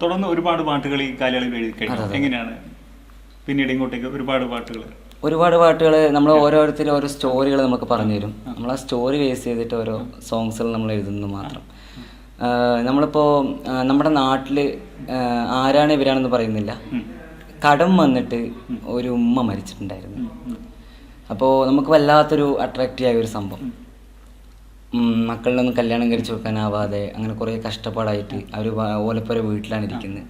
S1: തുടർന്ന് ഒരുപാട് പാട്ടുകൾ ഈ കാലയളവിൽ എഴുതി കഴിഞ്ഞു. എങ്ങനെയാണ് പിന്നീട് ഇങ്ങോട്ടേക്ക് ഒരുപാട് പാട്ടുകൾ നമ്മൾ ഓരോരുത്തരും ഓരോ സ്റ്റോറികൾ നമുക്ക് പറഞ്ഞു തരും. നമ്മൾ ആ സ്റ്റോറി ബേസ് ചെയ്തിട്ട് ഓരോ സോങ്സുകൾ നമ്മൾ എഴുതുന്നത് മാത്രം. നമ്മളിപ്പോൾ നമ്മുടെ നാട്ടിൽ ആരാണ് ഇവരാണെന്ന് പറയുന്നില്ല, കടം വന്നിട്ട് ഒരു ഉമ്മ മരിച്ചിട്ടുണ്ടായിരുന്നു. അപ്പോൾ നമുക്ക് വല്ലാത്തൊരു അട്രാക്റ്റീവായ ഒരു സംഭവം. മക്കളിലൊന്നും കല്യാണം കഴിച്ചു കൊടുക്കാനാവാതെ അങ്ങനെ കുറേ കഷ്ടപ്പാടായിട്ട് അവർ ഓലപ്പുര വീട്ടിലാണ് ഇരിക്കുന്നത്.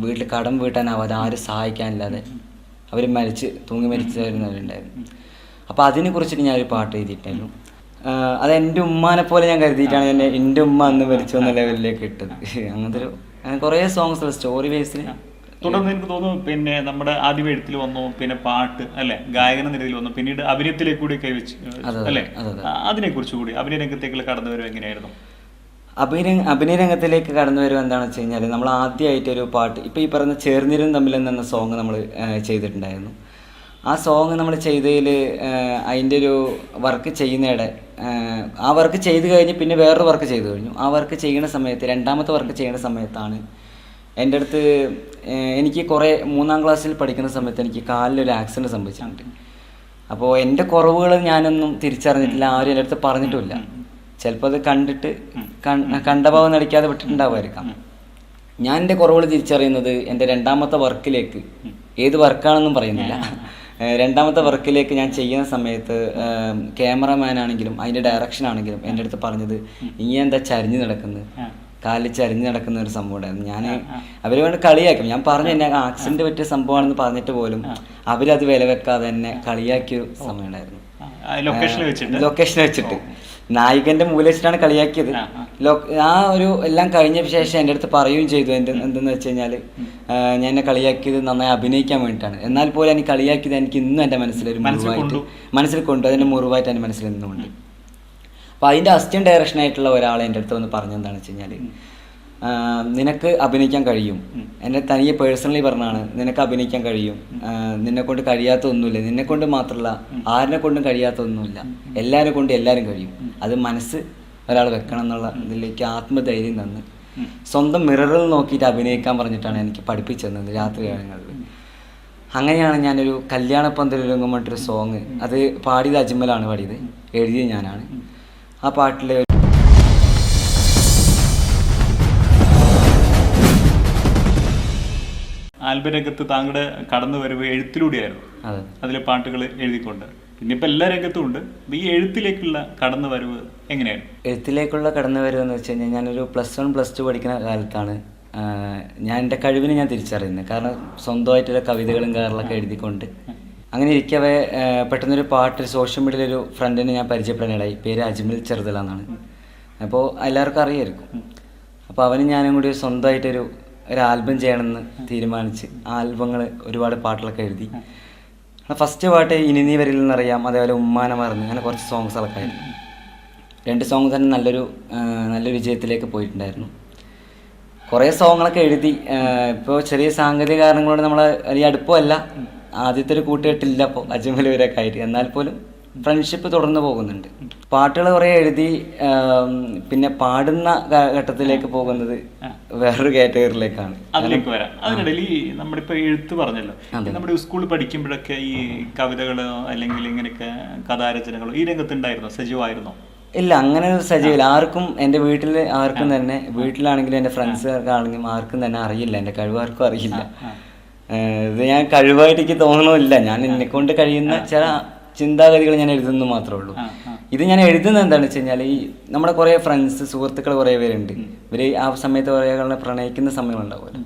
S1: വീട്ടിൽ കടം വീട്ടാനാവാതെ ആരും സഹായിക്കാനില്ലാതെ അവർ തൂങ്ങി മരിച്ചു വരുന്നവരുണ്ടായിരുന്നു. അപ്പോൾ അതിനെക്കുറിച്ചിട്ട് ഞാനൊരു പാട്ട് എഴുതിയിട്ടായിരുന്നു. അത് എൻ്റെ ഉമ്മാനെ പോലെ ഞാൻ കരുതിയിട്ടാണ് എൻ്റെ ഉമ്മ അന്ന് മരിച്ചു എന്ന ലെവലിലേക്ക് ഇട്ടത്. അങ്ങനത്തെ അങ്ങനെ കുറേ സോങ്സ് സ്റ്റോറി ബേസിൽ. തുടർന്ന് എനിക്ക് തോന്നുന്നു പിന്നെ നമ്മുടെ ആദ്യം എഴുത്തിൽ വന്നു, പിന്നെ പാട്ട് അല്ലെ, ഗായകന നിലയിൽ വന്നു, പിന്നീട് അഭിനയത്തിലേക്ക് കൂടി കൈവച്ചു അല്ലെ. അതിനെ കുറിച്ച് കൂടി അഭിനയ രംഗത്തേക്കുള്ള കടന്നു വരും എങ്ങനെയായിരുന്നു?
S2: അഭിനയ രംഗത്തിലേക്ക് കടന്നു വരുമ്പോൾ എന്താണെന്ന് വെച്ച് കഴിഞ്ഞാൽ നമ്മൾ ആദ്യമായിട്ടൊരു പാട്ട് ഇപ്പോൾ ഈ പറയുന്ന ചേർന്നിരും തമ്മിൽ എന്ന സോങ് നമ്മൾ ചെയ്തിട്ടുണ്ടായിരുന്നു. ആ സോങ് നമ്മൾ ചെയ്തതിൽ അതിൻ്റെ ഒരു വർക്ക് ചെയ്യുന്നതിടെ ആ വർക്ക് ചെയ്ത് കഴിഞ്ഞ് പിന്നെ വേറൊരു വർക്ക് ചെയ്തു കഴിഞ്ഞു. ആ വർക്ക് ചെയ്യുന്ന സമയത്ത് രണ്ടാമത്തെ വർക്ക് ചെയ്യുന്ന സമയത്താണ് എൻ്റെ അടുത്ത് എനിക്ക് കുറേ 3ാം ക്ലാസ്സിൽ പഠിക്കുന്ന സമയത്ത് എനിക്ക് കാലിലൊരു ആക്സിഡൻറ്റ് സംഭവിച്ചിട്ടുണ്ട്. അപ്പോൾ എൻ്റെ കുറവുകൾ ഞാനൊന്നും തിരിച്ചറിഞ്ഞിട്ടില്ല, ആരും എൻ്റെ അടുത്ത് പറഞ്ഞിട്ടുമില്ല. ചിലപ്പോൾ അത് കണ്ടിട്ട് കണ്ടഭാവം നടിക്കാതെ വിട്ടിട്ടുണ്ടാവുമായിരിക്കാം. ഞാൻ എൻ്റെ കുറവുകൾ തിരിച്ചറിയുന്നത് എൻ്റെ രണ്ടാമത്തെ വർക്കിലേക്ക്, ഏത് വർക്കാണെന്നും പറയുന്നില്ല, രണ്ടാമത്തെ വർക്കിലേക്ക് ഞാൻ ചെയ്യുന്ന സമയത്ത് ക്യാമറമാൻ ആണെങ്കിലും അതിൻ്റെ ഡയറക്ഷൻ ആണെങ്കിലും എൻ്റെ അടുത്ത് പറഞ്ഞത് ഇനി എന്താ ചരിഞ്ഞ് നടക്കുന്നത്, കാലിൽ ചരിഞ്ഞ് നടക്കുന്ന ഒരു സംഭവം ഉണ്ടായിരുന്നു. ഞാൻ അവർ വേണ്ട കളിയാക്കും. ഞാൻ പറഞ്ഞു എന്നെ ആക്സിഡന്റ് പറ്റിയ സംഭവമാണെന്ന് പറഞ്ഞിട്ട് പോലും അവരത് വില വെക്കാതെ എന്നെ കളിയാക്കിയ സമയം ഉണ്ടായിരുന്നു. ലൊക്കേഷൻ വെച്ചിട്ട് നായികന്റെ മൂല വെച്ചിട്ടാണ് കളിയാക്കിയത്. ആ ഒരു എല്ലാം കഴിഞ്ഞ ശേഷം എൻ്റെ അടുത്ത് പറയുകയും ചെയ്തു എന്തെന്ന് വെച്ച് കഴിഞ്ഞാൽ ഞാൻ എന്നെ കളിയാക്കിയത് നന്നായി അഭിനയിക്കാൻ വേണ്ടിയിട്ടാണ്. എന്നാൽ പോലും എനിക്ക് കളിയാക്കിയത് എനിക്ക് ഇന്നും എൻ്റെ മനസ്സിലൊരു മുറിവായിട്ട് മനസ്സിൽ കൊണ്ടു, അതിൻ്റെ മുറിവായിട്ട് എൻ്റെ മനസ്സിൽ നിന്നുകൊണ്ട്. അപ്പോൾ അതിൻ്റെ അസിസ്റ്റന്റ് ഡയറക്ഷനായിട്ടുള്ള ഒരാളെ എൻ്റെ അടുത്ത് വന്ന് പറഞ്ഞെന്താണെന്ന് വെച്ച് കഴിഞ്ഞാൽ നിനക്ക് അഭിനയിക്കാൻ കഴിയും. എന്നെ തനിയെ പേഴ്സണലി പറഞ്ഞാണ് നിനക്ക് അഭിനയിക്കാൻ കഴിയും, നിന്നെക്കൊണ്ട് കഴിയാത്ത ഒന്നുമില്ല, നിന്നെക്കൊണ്ട് മാത്രമല്ല ആരിനെ കൊണ്ടും കഴിയാത്ത ഒന്നുമില്ല, എല്ലാവരെ കൊണ്ട് എല്ലാവരും കഴിയും. അത് മനസ്സ് ഒരാൾ വെക്കണം എന്നുള്ള ഇതിലേക്ക് ആത്മധൈര്യം തന്ന് സ്വന്തം മിററിൽ നോക്കിയിട്ട് അഭിനയിക്കാൻ പറഞ്ഞിട്ടാണ് എനിക്ക് പഠിപ്പിച്ചു തന്നത് രാത്രി കാലങ്ങളിൽ. അങ്ങനെയാണ് ഞാനൊരു കല്യാണപ്പന്തലൊരുങ്ങും പറഞ്ഞിട്ടൊരു സോങ്, അത് പാടിയത് അജ്മലാണ് പാടിയത്, എഴുതിയത് ഞാനാണ്. ആ പാട്ടിലെ
S1: ആൽബം രംഗത്ത് താങ്കളുടെ കടന്നു വരവ് എഴുത്തിലൂടെയായിരുന്നു. അതിലെ പാട്ടുകൾ എഴുതിക്കൊണ്ട് പിന്നെ ഇപ്പം എല്ലാ രംഗത്തും ഉണ്ട്. ഈ എഴുത്തിലേക്കുള്ള കടന്നു വരവ് എങ്ങനെയാണ്?
S2: എഴുത്തിലേക്കുള്ള കടന്നു വരവ് എന്ന് വെച്ച് കഴിഞ്ഞാൽ ഞാനൊരു +1 +2 പഠിക്കുന്ന കാലത്താണ് ഞാൻ എൻ്റെ കഴിവിനെ ഞാൻ തിരിച്ചറിയുന്നത്. കാരണം സ്വന്തമായിട്ടുള്ള കവിതകളും കാര്യങ്ങളൊക്കെ എഴുതിക്കൊണ്ട് അങ്ങനെ ഇരിക്കവേ പെട്ടെന്നൊരു പാട്ട് സോഷ്യൽ മീഡിയയിലൊരു ഫ്രണ്ടിനെ ഞാൻ പരിചയപ്പെടാനിടയായി. പേര് അജ്മൽ ചെറുതല എന്നാണ്. അപ്പോൾ എല്ലാവർക്കും അറിയായിരിക്കും. അപ്പോൾ അവനും ഞാനും കൂടി സ്വന്തമായിട്ടൊരു ആൽബം ചെയ്യണമെന്ന് തീരുമാനിച്ച് ആൽബങ്ങൾ ഒരുപാട് പാട്ടുകളൊക്കെ എഴുതി. ഫസ്റ്റ് പാട്ട് ഇനി നീ വരിൽ നിന്നറിയാം, അതേപോലെ ഉമ്മാനെ മറന്ന്, അങ്ങനെ കുറച്ച് സോങ്സുകളൊക്കെ ആയിരുന്നു. 2 സോങ് തന്നെ നല്ലൊരു വിജയത്തിലേക്ക് പോയിട്ടുണ്ടായിരുന്നു. കുറേ സോങ്ങുകളൊക്കെ എഴുതി. ഇപ്പോൾ ചെറിയ സാങ്കേതിക കാരണങ്ങളോട് നമ്മൾ വലിയ അടുപ്പമല്ല, ആദ്യത്തെ ഒരു കൂട്ടുകെട്ടില്ല ഇപ്പോൾ അജ്മലൂരൊക്കെ ആയിട്ട്. എന്നാൽ പോലും ഫ്രണ്ട്ഷിപ്പ് തുടർന്ന് പോകുന്നുണ്ട്. പാട്ടുകൾ കുറേ എഴുതി. പിന്നെ പാടുന്ന ഘട്ടത്തിലേക്ക് പോകുന്നത് വേറൊരു കാറ്റഗറിയിലേക്കാണ്.
S1: അതിലേക്ക് വരാം. അതിനിടയിൽ ഈ നമ്മളിപ്പോൾ എഴുത്ത് പറഞ്ഞല്ലോ, നമ്മുടെ സ്കൂളിൽ പഠിക്കുമ്പോഴൊക്കെ ഈ കവിതകളോ അല്ലെങ്കിൽ ഇങ്ങനെയൊക്കെ കഥാരചനകളോ ഈ രംഗത്തുണ്ടായിരുന്നോ, സജീവമായിരുന്നോ?
S2: ഇല്ല, അങ്ങനെ ഒരു സജീവമില്ല. ആർക്കും എൻ്റെ വീട്ടിൽ ആർക്കും തന്നെ, വീട്ടിലാണെങ്കിലും എൻ്റെ ഫ്രണ്ട്സുകാർക്കാണെങ്കിലും ആർക്കും തന്നെ അറിയില്ല, എൻ്റെ കഴിവ് ആർക്കും അറിയില്ല. ഇത് ഞാൻ കഴിവായിട്ട് എനിക്ക് തോന്നണമില്ല. ഞാൻ എന്നെക്കൊണ്ട് കഴിയുന്ന ചില ചിന്താഗതികൾ ഞാൻ എഴുതുന്നു മാത്രമേ ഉള്ളൂ. ഇത് ഞാൻ എഴുതുന്നത് എന്താണെന്ന് വെച്ച് കഴിഞ്ഞാൽ ഈ നമ്മുടെ കുറേ ഫ്രണ്ട്സ് സുഹൃത്തുക്കൾ കുറേ പേരുണ്ട്. ഇവർ ആ സമയത്ത് കുറേ ആളെ പ്രണയിക്കുന്ന സമയങ്ങളുണ്ടാവുമല്ലോ.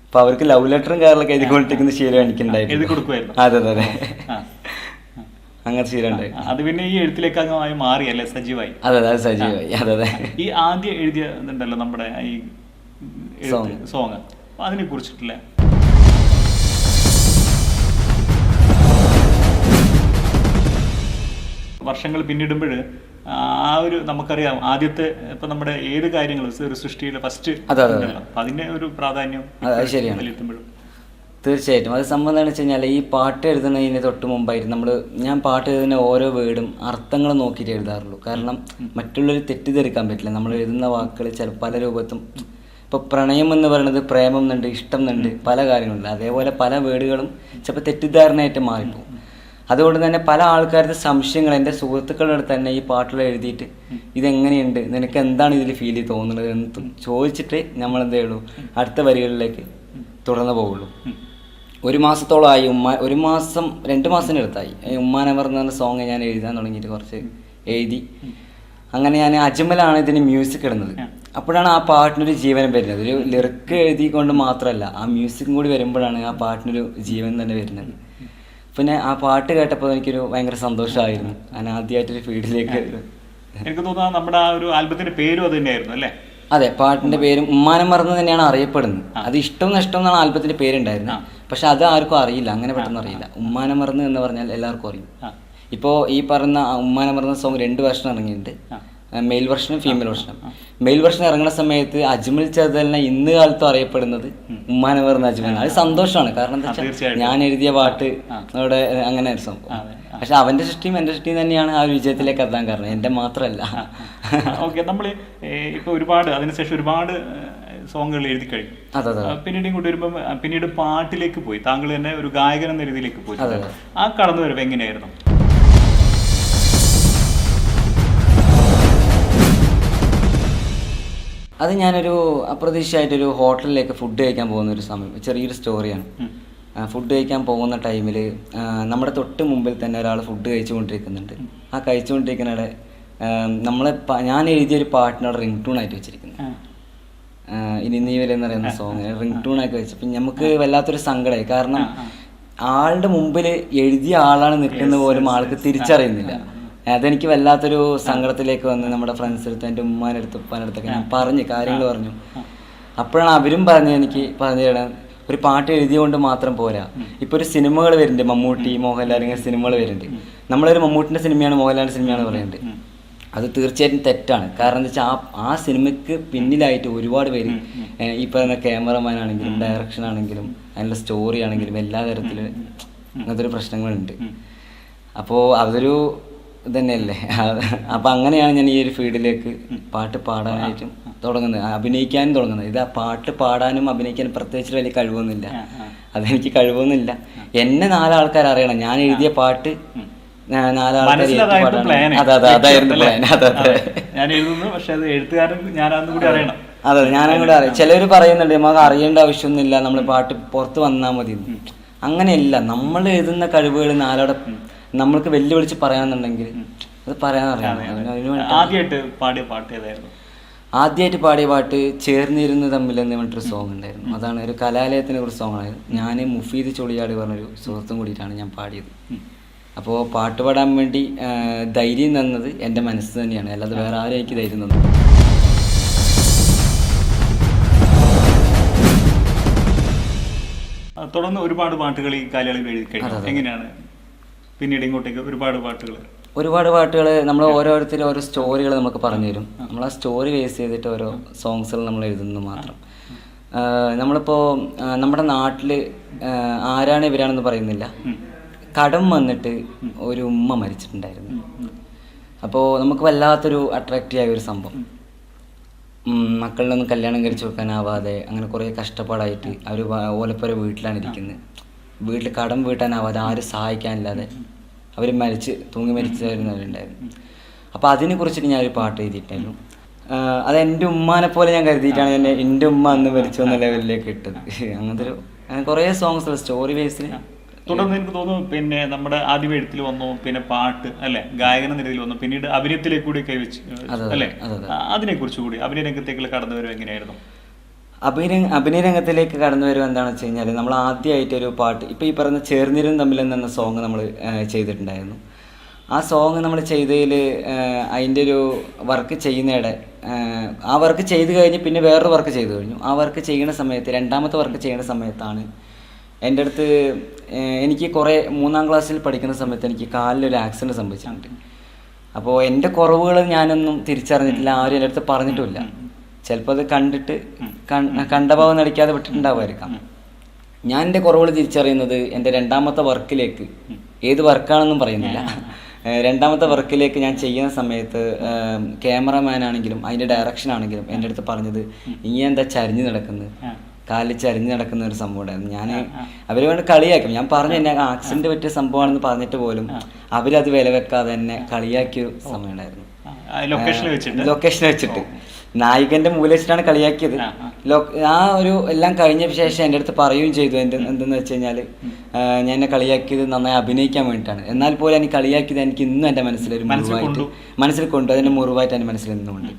S2: അപ്പോൾ അവർക്ക് ലവ് ലെറ്ററും കാര്യങ്ങളൊക്കെ എഴുതിക്കൊണ്ടിരിക്കുന്ന ശീലം എനിക്കുണ്ടായിരുന്നു. അതെ അതെ, അങ്ങനെ ശീലം ഉണ്ടായി.
S1: അത് പിന്നെ ഈ എഴുത്തിലേക്ക് മാറിയല്ലേ, സജീവായി.
S2: അതെ അതെ, സജീവായി. അതെ അതെ.
S1: ഈ ആദ്യം എഴുതിയതുണ്ടല്ലോ നമ്മുടെ ഈ സോങ്, അതിനെ കുറിച്ചിട്ടില്ല വർഷങ്ങൾ പിന്നിടുമ്പോൾ ആ ഒരു നമുക്കറിയാം ആദ്യത്തെ ഇപ്പൊ നമ്മുടെ ഏത് കാര്യങ്ങളും ഒരു സൃഷ്ടിയുടെ ഫസ്റ്റ് അതിന്റെ ഒരു പ്രാധാന്യം
S2: ശരിയാണ്. തീർച്ചയായിട്ടും അത് സംബന്ധം എന്താണെന്ന് വെച്ച് കഴിഞ്ഞാൽ ഈ പാട്ട് എഴുതുന്നതിന് തൊട്ട് മുമ്പായിട്ട് ഞാൻ പാട്ട് എഴുതുന്ന ഓരോ വേർഡും അർത്ഥങ്ങൾ നോക്കിയിട്ട് എഴുതാറുള്ളൂ. കാരണം മറ്റുള്ളവർ തെറ്റിദ്ധരിക്കാൻ പറ്റില്ല. നമ്മൾ എഴുതുന്ന വാക്കുകൾ ചിലപ്പോൾ പല രൂപത്തും, ഇപ്പോൾ പ്രണയം എന്ന് പറയുന്നത് പ്രേമം എന്നുണ്ട്, ഇഷ്ടം എന്നുണ്ട്, പല കാര്യങ്ങളുണ്ട്. അതേപോലെ പല വേർഡുകളും ചിലപ്പോൾ തെറ്റിദ്ധാരണയായിട്ട് മാറിപ്പോകും. അതുകൊണ്ട് തന്നെ പല ആൾക്കാരുടെ സംശയങ്ങൾ എൻ്റെ സുഹൃത്തുക്കളുടെ അടുത്ത് തന്നെ ഈ പാട്ടുകൾ എഴുതിയിട്ട് ഇതെങ്ങനെയുണ്ട്, നിനക്ക് എന്താണ് ഇതിൽ ഫീൽ തോന്നുന്നത് എന്ന് ചോദിച്ചിട്ട് നമ്മൾ എന്തേ ഉള്ളൂ അടുത്ത വരികളിലേക്ക് തുടർന്ന് പോകുള്ളൂ. 1 മാസത്തോളമായി 1 മാസം 2 മാസത്തിനടുത്തായി ഉമ്മാനെ മറന്ന സോങ് ഞാൻ എഴുതാൻ തുടങ്ങിയിട്ട് കുറച്ച് എഴുതി. അങ്ങനെ ഞാൻ അജ്മലാണ് ഇതിന് മ്യൂസിക് ഇടുന്നത്. അപ്പോഴാണ് ആ പാട്ടിനൊരു ജീവനം വരുന്നത്. ഒരു ലിറിക്ക് എഴുതിക്കൊണ്ട് മാത്രമല്ല, ആ മ്യൂസിക്കും കൂടി വരുമ്പോഴാണ് ആ പാട്ടിനൊരു ജീവൻ തന്നെ വരുന്നത്. പിന്നെ ആ പാട്ട് കേട്ടപ്പോൾ എനിക്കൊരു ഭയങ്കര സന്തോഷമായിരുന്നു. ഞാൻ ആദ്യമായിട്ടൊരു ഫീൽഡിലേക്ക്
S1: എനിക്ക് തോന്നുന്നു നമ്മുടെ ആ ഒരു ആൽബത്തിന്റെ പേരും അത് തന്നെയായിരുന്നു അല്ലേ?
S2: അതെ, പാട്ടിന്റെ പേരും ഉമ്മാനെ മറന്ന് തന്നെയാണ് അറിയപ്പെടുന്നത്. അത് ഇഷ്ടം നഷ്ടം എന്നാണ് ആൽബത്തിന്റെ പേരുണ്ടായിരുന്നത്. പക്ഷെ അത് ആർക്കും അറിയില്ല, അങ്ങനെ പെട്ടെന്ന് അറിയില്ല. ഉമ്മാനെ മറന്ന് എന്ന് പറഞ്ഞാൽ എല്ലാവർക്കും അറിയും. ഇപ്പോൾ ഈ പറഞ്ഞ ഉമ്മാനെ മറന്ന സോങ് 2 വർഷം ഇറങ്ങിയിട്ടുണ്ട്. മെയിൽ വെർഷനും ഫീമെയിൽ വെർഷനും. മെയിൽ വെർഷൻ ഇറങ്ങുന്ന സമയത്ത് അജ്മൽ ചതലിനെ ഇന്ന് കാലത്തും അറിയപ്പെടുന്നത് ഉമ്മാനെ പറഞ്ഞ അജ്മൽ. അത് സന്തോഷമാണ്. കാരണം എന്താ വെച്ചാൽ ഞാൻ എഴുതിയ പാട്ട് അവിടെ അങ്ങനെ ഒരു സംഭവം. പക്ഷെ അവന്റെ സൃഷ്ടിയും എന്റെ സൃഷ്ടിയും തന്നെയാണ് ആ ഒരു വിജയത്തിലേക്ക് എത്താൻ കാരണം, എന്റെ മാത്രമല്ല.
S1: ഓക്കെ, നമ്മൾ ഇപ്പൊ ഒരുപാട് അതിനുശേഷം ഒരുപാട് സോങ്ങുകൾ എഴുതി കഴിഞ്ഞു. പിന്നീട് ഇങ്ങോട്ട് വരുമ്പോൾ പിന്നീട് പാട്ടിലേക്ക് പോയി, താങ്കൾ തന്നെ ഒരു ഗായകൻ എന്ന രീതിയിലേക്ക് പോയി. ആ കടന്നു വരവ് എങ്ങനെയായിരുന്നു?
S2: അത് ഞാനൊരു അപ്രതീക്ഷിതമായിട്ടൊരു ഹോട്ടലിലേക്ക് ഫുഡ് കഴിക്കാൻ പോകുന്ന ഒരു സമയം, ചെറിയൊരു സ്റ്റോറിയാണ്. ഫുഡ് കഴിക്കാൻ പോകുന്ന ടൈമിൽ നമ്മുടെ തൊട്ട് മുമ്പിൽ തന്നെ ഒരാൾ ഫുഡ് കഴിച്ചുകൊണ്ടിരിക്കുന്നുണ്ട്. ആ കഴിച്ചുകൊണ്ടിരിക്കുന്നവിടെ ഞാൻ എഴുതിയൊരു പാട്ടിനോട് റിംഗ് ടൂൺ ആയിട്ട് വെച്ചിരിക്കുന്നത്. ഇനി നീ വരെന്ന് പറയുന്ന സോങ് റിംഗ് ടൂൺ ആക്കി വെച്ചപ്പോൾ നമുക്ക് വല്ലാത്തൊരു സങ്കടമായി. കാരണം ആളുടെ മുമ്പിൽ എഴുതിയ ആളാണ് നിൽക്കുന്നത് പോലും ആൾക്ക് തിരിച്ചറിയുന്നില്ല. അതെനിക്ക് വല്ലാത്തൊരു സങ്കടത്തിലേക്ക് വന്ന് നമ്മുടെ ഫ്രണ്ട്സ് അടുത്ത്, എൻ്റെ ഉമ്മാനടുത്ത് ഉപ്പാനടുത്തൊക്കെ ഞാൻ പറഞ്ഞ് കാര്യങ്ങൾ പറഞ്ഞു. അപ്പോഴാണ് അവരും പറഞ്ഞത്, എനിക്ക് പറഞ്ഞു തരാൻ ഒരു പാട്ട് എഴുതിയോണ്ട് മാത്രം പോരാ. ഇപ്പൊ ഒരു സിനിമകൾ വരുന്നുണ്ട്, മമ്മൂട്ടി മോഹൻലാൽ ഇങ്ങനെ സിനിമകൾ വരുന്നുണ്ട്. നമ്മളൊരു മമ്മൂട്ടിന്റെ സിനിമയാണ് മോഹൻലാലിന്റെ സിനിമയാണ് പറയുന്നത്. അത് തീർച്ചയായിട്ടും തെറ്റാണ്. കാരണം എന്താ വെച്ചാൽ ആ സിനിമയ്ക്ക് പിന്നിലായിട്ട് ഒരുപാട് പേര്, ഈ പറയുന്ന ക്യാമറമാൻ ആണെങ്കിലും ഡയറക്ഷൻ ആണെങ്കിലും അതിനുള്ള സ്റ്റോറി ആണെങ്കിലും എല്ലാ തരത്തിലും അങ്ങനത്തെ ഒരു പ്രശ്നങ്ങളുണ്ട്. അപ്പോൾ അതൊരു ഇതന്നെയല്ലേ. അപ്പം അങ്ങനെയാണ് ഞാൻ ഈ ഒരു ഫീൽഡിലേക്ക് പാട്ട് പാടാനായിട്ടും തുടങ്ങുന്നത്, അഭിനയിക്കാനും തുടങ്ങുന്നത്. ഇത് പാട്ട് പാടാനും അഭിനയിക്കാനും പ്രത്യേകിച്ച് വലിയ കഴിവൊന്നുമില്ല. അതെനിക്ക് കഴിവൊന്നുമില്ല. എന്നെ 4 ആൾക്കാർ അറിയണം. ഞാൻ എഴുതിയ പാട്ട് 4 ആൾക്കാർ. അതെ, ഞാനും കൂടെ അറിയാം. ചിലർ പറയുന്നുണ്ട് നമുക്ക് അറിയേണ്ട ആവശ്യമൊന്നുമില്ല, നമ്മൾ പാട്ട് പുറത്ത് വന്നാൽ മതി. അങ്ങനെയല്ല, നമ്മൾ എഴുതുന്ന കഴിവുകൾ 4 നമ്മൾക്ക് വെല്ലുവിളിച്ച് പറയാന്നുണ്ടെങ്കിൽ അത് പറയാനറിയാം.
S1: ആദ്യമായിട്ട് പാടിയ പാട്ട് ഏതായിരുന്നു?
S2: ആദ്യമായിട്ട് പാടിയ പാട്ട് ചേർന്നിരുന്ന് തമ്മിലെന്ന് പറഞ്ഞിട്ടൊരു സോങ് ഉണ്ടായിരുന്നു. അതാണ് ഒരു കലാലയത്തിനെ കുറിച്ച് സോങ്ങായിരുന്നു. ഞാൻ മുഫീദ് ചൊളിയാട് പറഞ്ഞൊരു സുഹൃത്തും കൂടിയിട്ടാണ് ഞാൻ പാടിയത്. അപ്പോൾ പാട്ട് പാടാൻ വേണ്ടി ധൈര്യം തന്നത് എൻ്റെ മനസ്സ് തന്നെയാണ്, അല്ലാതെ വേറെ ആരും എനിക്ക് ധൈര്യം തന്നു.
S1: തുടർന്ന് ഒരുപാട് പാട്ടുകൾ ഈ കാലയളവിൽ എഴുതി കഴിഞ്ഞു. എങ്ങനെയാണ് പിന്നീട് ഇങ്ങോട്ടേക്ക് ഒരുപാട് പാട്ടുകൾ
S2: നമ്മൾ ഓരോരുത്തരും ഓരോ സ്റ്റോറികൾ നമുക്ക് പറഞ്ഞു തരും. നമ്മൾ ആ സ്റ്റോറി ബേസ് ചെയ്തിട്ട് ഓരോ സോങ്സുകൾ നമ്മൾ എഴുതുന്നു മാത്രം. നമ്മളിപ്പോൾ നമ്മുടെ നാട്ടിൽ ആരാണ് ഇവരാണെന്ന് പറയുന്നില്ല, കടം വന്നിട്ട് ഒരു ഉമ്മ മരിച്ചിട്ടുണ്ടായിരുന്നു. അപ്പോൾ നമുക്ക് വല്ലാത്തൊരു അട്രാക്റ്റീവ് ആയ ഒരു സംഭവം. മക്കളിലൊന്നും കല്യാണം കഴിച്ചു കൊടുക്കാനാവാതെ അങ്ങനെ കുറേ കഷ്ടപ്പാടായിട്ട് അവർ ഓലപ്പുര വീട്ടിലാണ് ഇരിക്കുന്നത്. വീട്ടിൽ കടം വീട്ടാനാവാതെ ആരും സഹായിക്കാനില്ലാതെ അവർ തൂങ്ങി മരിച്ചവരുന്നവരുണ്ടായിരുന്നു. അപ്പോൾ അതിനെ കുറിച്ചിട്ട് ഞാനൊരു പാട്ട് എഴുതിയിട്ടായിരുന്നു. അത് എൻ്റെ ഉമ്മാനെ പോലെ ഞാൻ കരുതിയിട്ടാണ് എന്നെ എൻ്റെ ഉമ്മ അന്ന് മരിച്ചു എന്ന ലെവലിലേക്ക് ഇട്ടത്. അങ്ങനത്തെ ഒരു കുറേ സോങ്സ് സ്റ്റോറി ബേസിൽ.
S1: തുടർന്ന് എനിക്ക് തോന്നുന്നു പിന്നെ നമ്മുടെ ആദ്യം എഴുത്തിൽ വന്നു, പിന്നെ പാട്ട് അല്ലെ, ഗായകൻ എന്ന രീതിയിൽ വന്നു, പിന്നീട് അഭിനയത്തിലേക്ക് കൂടി കൈവച്ചു അല്ലെ. അതിനെ കുറിച്ച് കൂടി അഭിനയ രംഗത്തേക്കുള്ള കടന്നു വരും എങ്ങനെയായിരുന്നു?
S2: അഭിനയ രംഗത്തിലേക്ക് കടന്നു വരുക എന്താണെന്ന് വെച്ച് കഴിഞ്ഞാൽ, നമ്മൾ ആദ്യമായിട്ടൊരു പാട്ട് ഇപ്പോൾ ഈ പറയുന്ന ചേർന്നിരും തമ്മിലെന്ന സോങ് നമ്മൾ ചെയ്തിട്ടുണ്ടായിരുന്നു. ആ സോങ് നമ്മൾ ചെയ്തതിൽ അതിൻ്റെ ഒരു വർക്ക് ചെയ്യുന്നതിടെ ആ വർക്ക് ചെയ്ത് കഴിഞ്ഞ് പിന്നെ വേറൊരു വർക്ക് ചെയ്തു കഴിഞ്ഞു. ആ വർക്ക് ചെയ്യുന്ന സമയത്ത്, രണ്ടാമത്തെ വർക്ക് ചെയ്യുന്ന സമയത്താണ് എൻ്റെ അടുത്ത് എനിക്ക് 3-ാം ക്ലാസ്സിൽ പഠിക്കുന്ന സമയത്ത് എനിക്ക് കാലിലൊരു ആക്സിഡൻറ്റ് സംഭവിച്ചിട്ടുണ്ട്. അപ്പോൾ എൻ്റെ കുറവുകൾ ഞാനൊന്നും തിരിച്ചറിഞ്ഞിട്ടില്ല, ആരും എൻ്റെ അടുത്ത് പറഞ്ഞിട്ടുമില്ല. ചിലപ്പോൾ അത് കണ്ടിട്ട് കണ്ട ഭാവം നടിക്കാതെ വിട്ടിട്ടുണ്ടാവുമായിരിക്കാം. ഞാൻ എൻ്റെ കുറവുകൾ തിരിച്ചറിയുന്നത് എൻ്റെ രണ്ടാമത്തെ വർക്കിലേക്ക്, ഏത് വർക്കാണെന്നും പറയുന്നില്ല, രണ്ടാമത്തെ വർക്കിലേക്ക് ഞാൻ ചെയ്യുന്ന സമയത്ത് ക്യാമറമാൻ ആണെങ്കിലും അതിൻ്റെ ഡയറക്ഷൻ ആണെങ്കിലും എൻ്റെ അടുത്ത് പറഞ്ഞത്, ഇനി എന്താ ചരിഞ്ഞ് നടക്കുന്നത്, കാലിൽ ചരിഞ്ഞ് നടക്കുന്ന ഒരു സംഭവം ഉണ്ടായിരുന്നു. ഞാൻ അവർ വേണ്ടി കളിയാക്കും. ഞാൻ പറഞ്ഞു എന്നെ ആക്സിഡന്റ് പറ്റിയ സംഭവമാണെന്ന് പറഞ്ഞിട്ട് പോലും അവരത് വില വെക്കാതെ എന്നെ കളിയാക്കിയ സമയം ഉണ്ടായിരുന്നു. ലൊക്കേഷൻ വെച്ചിട്ട് നായികന്റെ മൂല വെച്ചിട്ടാണ് കളിയാക്കിയത്. ആ ഒരു എല്ലാം കഴിഞ്ഞ ശേഷം എൻ്റെ അടുത്ത് പറയുകയും ചെയ്തു, എന്തെന്ന് വെച്ച് കഴിഞ്ഞാൽ ഞാൻ എന്നെ കളിയാക്കിയത് നന്നായി അഭിനയിക്കാൻ വേണ്ടിയിട്ടാണ്. എന്നാൽ പോലും എനിക്ക് കളിയാക്കിയത് എനിക്ക് ഇന്നും എൻ്റെ മനസ്സിലൊരു മുറിവായിട്ട് മനസ്സിൽ കൊണ്ടു, അതിൻ്റെ മുറിവായിട്ട് എൻ്റെ മനസ്സിൽ നിന്നുകൊണ്ട്.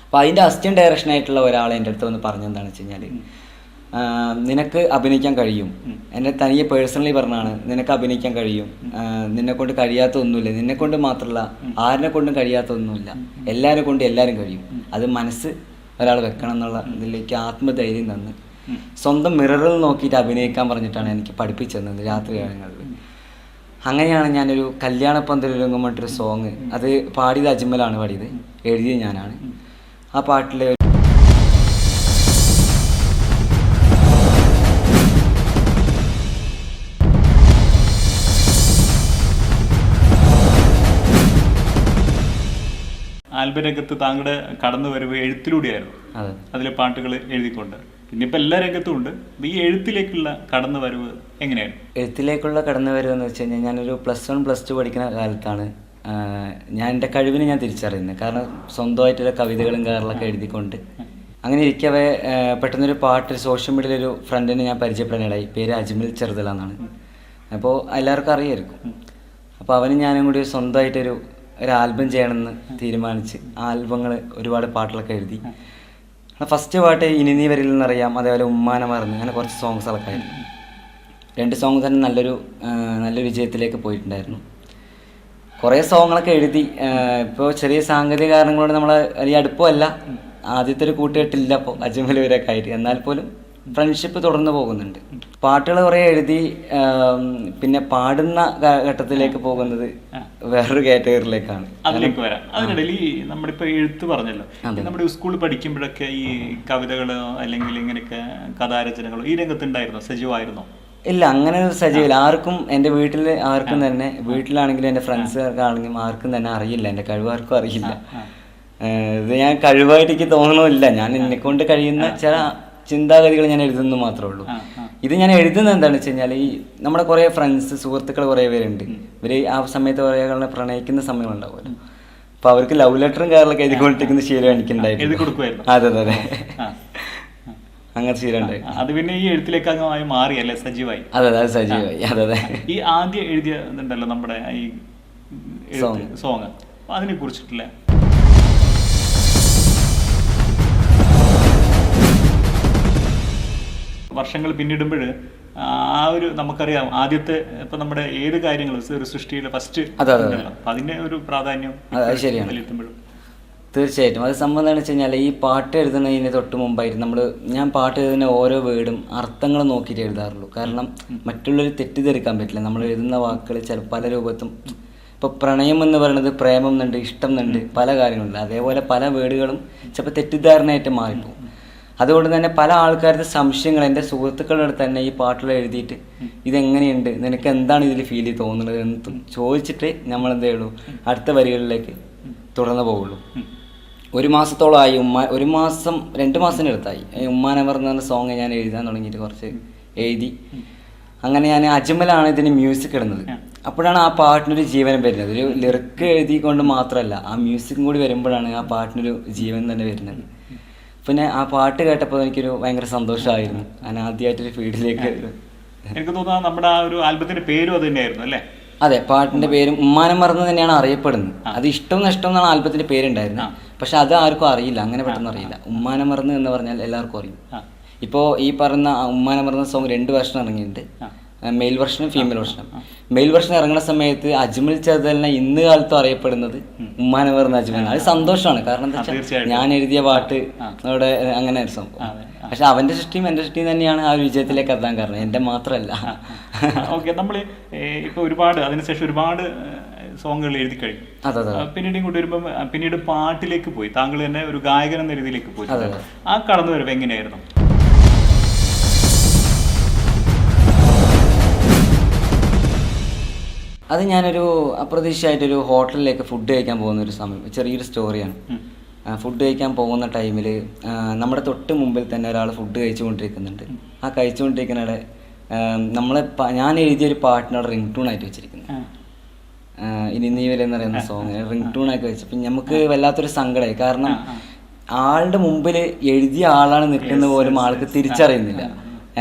S2: അപ്പോൾ അതിൻ്റെ അസിസ്റ്റന്റ് ഡയറക്ഷനായിട്ടുള്ള ഒരാളെ എൻ്റെ അടുത്ത് വന്ന് പറഞ്ഞെന്താണെന്ന് വെച്ച് കഴിഞ്ഞാൽ, നിനക്ക് അഭിനയിക്കാൻ കഴിയും. എന്നെ തനിയെ പേഴ്സണലി പറഞ്ഞാണ്, നിനക്ക് അഭിനയിക്കാൻ കഴിയും, നിന്നെക്കൊണ്ട് കഴിയാത്ത ഒന്നുമില്ല, നിന്നെക്കൊണ്ട് മാത്രമല്ല ആരിനെ കൊണ്ടും കഴിയാത്ത ഒന്നുമില്ല, എല്ലാവരെ കൊണ്ടും എല്ലാവരും കഴിയും. അത് മനസ്സ് ഒരാൾ വെക്കണം എന്നുള്ള ഇതിലേക്ക് ആത്മധൈര്യം തന്ന് സ്വന്തം മിററിൽ നോക്കിയിട്ട് അഭിനയിക്കാൻ പറഞ്ഞിട്ടാണ് എനിക്ക് പഠിപ്പിച്ചു തന്നത് രാത്രി കാലങ്ങളിൽ. അങ്ങനെയാണ് ഞാനൊരു കല്യാണപ്പന്തലൊരുങ്ങും പറഞ്ഞിട്ടൊരു സോങ്, അത് പാടിയത് അജ്മലാണ് പാടിയത്, എഴുതിയത് ഞാനാണ്. ആ പാട്ടിലെ
S1: ആൽബം രംഗത്ത് താങ്കളുടെ കടന്നു വരവ് എഴുത്തിലൂടെയായിരുന്നു. അതിലെ പാട്ടുകൾ എഴുതിക്കൊണ്ട് പിന്നെ ഇപ്പം എല്ലാ രംഗത്തും ഉണ്ട്. ഈ എഴുത്തിലേക്കുള്ള കടന്നു വരവ് എങ്ങനെയാണ്?
S2: എഴുത്തിലേക്കുള്ള കടന്നു വരവ് എന്ന് വെച്ച് കഴിഞ്ഞാൽ ഞാനൊരു +1 +2 പഠിക്കുന്ന കാലത്താണ് ഞാൻ എൻ്റെ കഴിവിനെ ഞാൻ തിരിച്ചറിയുന്നത്. കാരണം സ്വന്തമായിട്ടുള്ള കവിതകളും കാര്യങ്ങളൊക്കെ എഴുതിക്കൊണ്ട് അങ്ങനെ ഇരിക്കവേ പെട്ടെന്നൊരു പാട്ട് സോഷ്യൽ മീഡിയയിലൊരു ഫ്രണ്ടിനെ ഞാൻ പരിചയപ്പെടാനിടയായി. പേര് അജ്മൽ ചെറുതല എന്നാണ്. അപ്പോൾ എല്ലാവർക്കും അറിയായിരിക്കും. അപ്പോൾ അവനും ഞാനും കൂടി സ്വന്തമായിട്ടൊരു ആൽബം ചെയ്യണമെന്ന് തീരുമാനിച്ച് ആൽബങ്ങൾ ഒരുപാട് പാട്ടുകളൊക്കെ എഴുതി. ഫസ്റ്റ് പാട്ട് ഇനി നീ വരില്ല എന്നറിയാം, അതേപോലെ ഉമ്മാനെ മറന്ന്, അങ്ങനെ കുറച്ച് സോങ്സുകളൊക്കെ ആയിരുന്നു. 2 സോങ് തന്നെ നല്ലൊരു വിജയത്തിലേക്ക് പോയിട്ടുണ്ടായിരുന്നു. കുറേ സോങ്ങുകളൊക്കെ എഴുതി. ഇപ്പോൾ ചെറിയ സാങ്കേതിക കാരണങ്ങളോട് നമ്മൾ വലിയ അടുപ്പമല്ല, ആദ്യത്തെ ഒരു കൂട്ടുകെട്ടില്ല ഇപ്പോൾ അജ്മൽ വരെയൊക്കെ ആയിട്ട്. എന്നാൽ പോലും ഫ്രണ്ട്ഷിപ്പ് തുടർന്ന് പോകുന്നുണ്ട്. പാട്ടുകൾ കുറേ എഴുതി. പിന്നെ പാടുന്ന ഘട്ടത്തിലേക്ക് പോകുന്നത് വേറൊരു കാറ്റഗറിയിലേക്കാണ്.
S1: അതിലേക്ക് വരാം. അതിനിടയിൽ ഈ നമ്മളിപ്പോ എഴുത്ത് പറഞ്ഞല്ലോ, നമ്മുടെ സ്കൂളിൽ പഠിക്കുമ്പോഴൊക്കെ ഈ കവിതകളോ അല്ലെങ്കിൽ ഇങ്ങനെയൊക്കെ കഥാരചനകളോ ഈ രംഗത്തുണ്ടായിരുന്നോ? സജീവമായിരുന്നോ?
S2: ഇല്ല, അങ്ങനെ ഒരു സജീവില്ല. ആർക്കും എൻ്റെ വീട്ടിൽ ആർക്കും തന്നെ, വീട്ടിലാണെങ്കിലും എൻ്റെ ഫ്രണ്ട്സുകാർക്കാണെങ്കിലും ആർക്കും തന്നെ അറിയില്ല, എൻ്റെ കഴിവ് ആർക്കും അറിയില്ല. ഇത് ഞാൻ കഴിവായിട്ട് എനിക്ക് തോന്നണമില്ല. ഞാൻ എന്നെക്കൊണ്ട് കഴിയുന്ന ചില ചിന്താഗതികൾ ഞാൻ എഴുതുന്നു മാത്രമേ ഉള്ളൂ. ഇത് ഞാൻ എഴുതുന്നത് എന്താണെന്ന് വെച്ച് കഴിഞ്ഞാൽ, ഈ നമ്മുടെ കുറേ ഫ്രണ്ട്സ് സുഹൃത്തുക്കൾ കുറേ പേരുണ്ട്. ഇവർ ആ സമയത്ത് കുറേ ആളുകളെ പ്രണയിക്കുന്ന സമയമുണ്ടാവുമല്ലോ. അപ്പോൾ അവർക്ക് ലവ് ലെറ്ററും കാര്യങ്ങളൊക്കെ എഴുതിക്കൊണ്ടിരിക്കുന്ന ശീലം എനിക്കുണ്ടായിരുന്നു. അതെ അതെ അതെ, അങ്ങനത്തെ ശീലം ഉണ്ടായി. അത്
S1: പിന്നെ ഈ എഴുത്തിലേക്കായി മാറിയല്ലേ, സജീവായി?
S2: അതെ അതെ, സജീവായി. അതെ അതെ.
S1: ഈ ആദ്യം എഴുതിയതുണ്ടല്ലോ നമ്മുടെ ഈ സോങ്, അതിനെ കുറിച്ചിട്ടില്ല വർഷങ്ങൾ പിന്നിടുമ്പോൾ ആ ഒരു നമുക്കറിയാം, ആദ്യത്തെ ഇപ്പൊ നമ്മുടെ ഏത് കാര്യങ്ങളും ഒരു സൃഷ്ടിയിലെ ഫസ്റ്റ് അതിന്റെ ഒരു പ്രാധാന്യം
S2: ശരിയാണ്. തീർച്ചയായിട്ടും അത് സംഭവം എന്താണെന്ന് വെച്ച് കഴിഞ്ഞാൽ, ഈ പാട്ട് എഴുതുന്നതിന് തൊട്ട് മുമ്പായിട്ട് ഞാൻ പാട്ട് എഴുതുന്ന ഓരോ വേർഡും അർത്ഥങ്ങൾ നോക്കിയിട്ട് എഴുതാറുള്ളൂ. കാരണം മറ്റുള്ളവർ തെറ്റിദ്ധരിക്കാൻ പറ്റില്ല. നമ്മൾ എഴുതുന്ന വാക്കുകൾ ചിലപ്പോൾ പല രൂപത്തും, ഇപ്പോൾ പ്രണയം എന്ന് പറയുന്നത് പ്രേമം എന്നുണ്ട്, ഇഷ്ടം എന്നുണ്ട്, പല കാര്യങ്ങളുണ്ട്. അതേപോലെ പല വേർഡുകളും ചിലപ്പോൾ തെറ്റിദ്ധാരണയായിട്ട് മാറിപ്പോകും. അതുകൊണ്ട് തന്നെ പല ആൾക്കാരുടെ സംശയങ്ങൾ എൻ്റെ സുഹൃത്തുക്കളുടെ അടുത്ത് തന്നെ ഈ പാട്ടുകൾ എഴുതിയിട്ട് ഇതെങ്ങനെയുണ്ട്, നിനക്ക് എന്താണ് ഇതിൽ ഫീൽ തോന്നുന്നത് എന്ന് ചോദിച്ചിട്ട് നമ്മൾ എന്തേ ഉള്ളൂ അടുത്ത വരികളിലേക്ക് തുടർന്ന് പോവുള്ളൂ. 1 മാസത്തോളമായി, 1 മാസം 2 മാസത്തിനടുത്തായി ഉമ്മാനെ മറന്ന സോങ് ഞാൻ എഴുതാൻ തുടങ്ങിയിട്ട് കുറച്ച് എഴുതി. അങ്ങനെ ഞാൻ അജ്മലാണ് ഇതിന് മ്യൂസിക് ഇടുന്നത്. അപ്പോഴാണ് ആ പാട്ടിനൊരു ജീവനം വരുന്നത്. ഒരു ലിറിക്ക് എഴുതിക്കൊണ്ട് മാത്രമല്ല, ആ മ്യൂസിക്കും കൂടി വരുമ്പോഴാണ് ആ പാട്ടിനൊരു ജീവൻ തന്നെ വരുന്നത്. പിന്നെ ആ പാട്ട് കേട്ടപ്പോൾ എനിക്കൊരു ഭയങ്കര സന്തോഷമായിരുന്നു. ഞാൻ ആദ്യമായിട്ടൊരു ഫീൽഡിലേക്ക്,
S1: എനിക്ക് തോന്നുന്നു നമ്മുടെ ആ ഒരു ആൽബത്തിന്റെ പേരും അത് തന്നെയായിരുന്നു അല്ലേ?
S2: അതെ, പാട്ടിന്റെ പേരും ഉമ്മാനെ മറന്ന് തന്നെയാണ് അറിയപ്പെടുന്നത്. അത് ഇഷ്ടം നഷ്ടം എന്നാണ് ആൽബത്തിന്റെ പേരുണ്ടായിരുന്നത്. പക്ഷെ അത് ആർക്കും അറിയില്ല, അങ്ങനെ പെട്ടെന്ന് അറിയില്ല. ഉമ്മാനെ മറന്ന് എന്ന് പറഞ്ഞാൽ എല്ലാവർക്കും അറിയും. ഇപ്പോൾ ഈ പറഞ്ഞ ഉമ്മാനെ മറന്ന സോങ് 2 വെർഷൻ ഇറങ്ങിയിട്ടുണ്ട്, മെയിൽ വെർഷനും ഫീമെയിൽ വെർഷനും. മെയിൽ വെർഷൻ ഇറങ്ങുന്ന സമയത്ത് അജ്മൽ ചെറുതലിനെ ഇന്ന് കാലത്തും അറിയപ്പെടുന്നത് ഉമ്മാനെ മറന്ന അജ്മലാണ്. അത് സന്തോഷമാണ്. കാരണം എന്താ വെച്ചാൽ ഞാൻ എഴുതിയ പാട്ട് അവിടെ അങ്ങനെ ഒരു സംഭവം. പക്ഷെ അവന്റെ സൃഷ്ടിയും എൻ്റെ സൃഷ്ടിയും തന്നെയാണ് ആ വിജയത്തിലേക്ക് എത്താൻ കാരണം, എൻ്റെ മാത്രമല്ല.
S1: ഓക്കെ, നമ്മൾ ഇപ്പോൾ ഒരുപാട് അതിനുശേഷം ഒരുപാട് സോങ്ങുകൾ എഴുതി കഴിഞ്ഞു. പിന്നീട് ഇങ്ങോട്ട് വരുമ്പോൾ പിന്നീട് പാട്ടിലേക്ക് പോയി, താങ്കൾ തന്നെ ഒരു ഗായകൻ എന്ന രീതിയിലേക്ക് പോയി. ആ കടന്നു വരവ് എങ്ങനെയായിരുന്നു?
S2: അത് ഞാനൊരു അപ്രതീക്ഷിതമായിട്ടൊരു ഹോട്ടലിലേക്ക് ഫുഡ് കഴിക്കാൻ പോകുന്ന ഒരു സമയം, ചെറിയൊരു സ്റ്റോറിയാണ്. ഫുഡ് കഴിക്കാൻ പോകുന്ന ടൈമിൽ നമ്മുടെ തൊട്ട് മുമ്പിൽ തന്നെ ഒരാൾ ഫുഡ് കഴിച്ചുകൊണ്ടിരിക്കുന്നുണ്ട്. ആ കഴിച്ചുകൊണ്ടിരിക്കുന്നിടെ ഞാൻ എഴുതിയൊരു പാട്ടിനോട് റിംഗ് ടൂൺ ആയിട്ട് വെച്ചിരിക്കുന്നത്, ഇനി നീ വരെ എന്ന് പറയുന്ന സോങ് റിംഗ് ടൂൺ ആക്കി വെച്ചപ്പോൾ നമുക്ക് വല്ലാത്തൊരു സങ്കടമായി. കാരണം ആളുടെ മുമ്പിൽ എഴുതിയ ആളാണ് നിൽക്കുന്ന പോലും ആൾക്ക് തിരിച്ചറിയുന്നില്ല.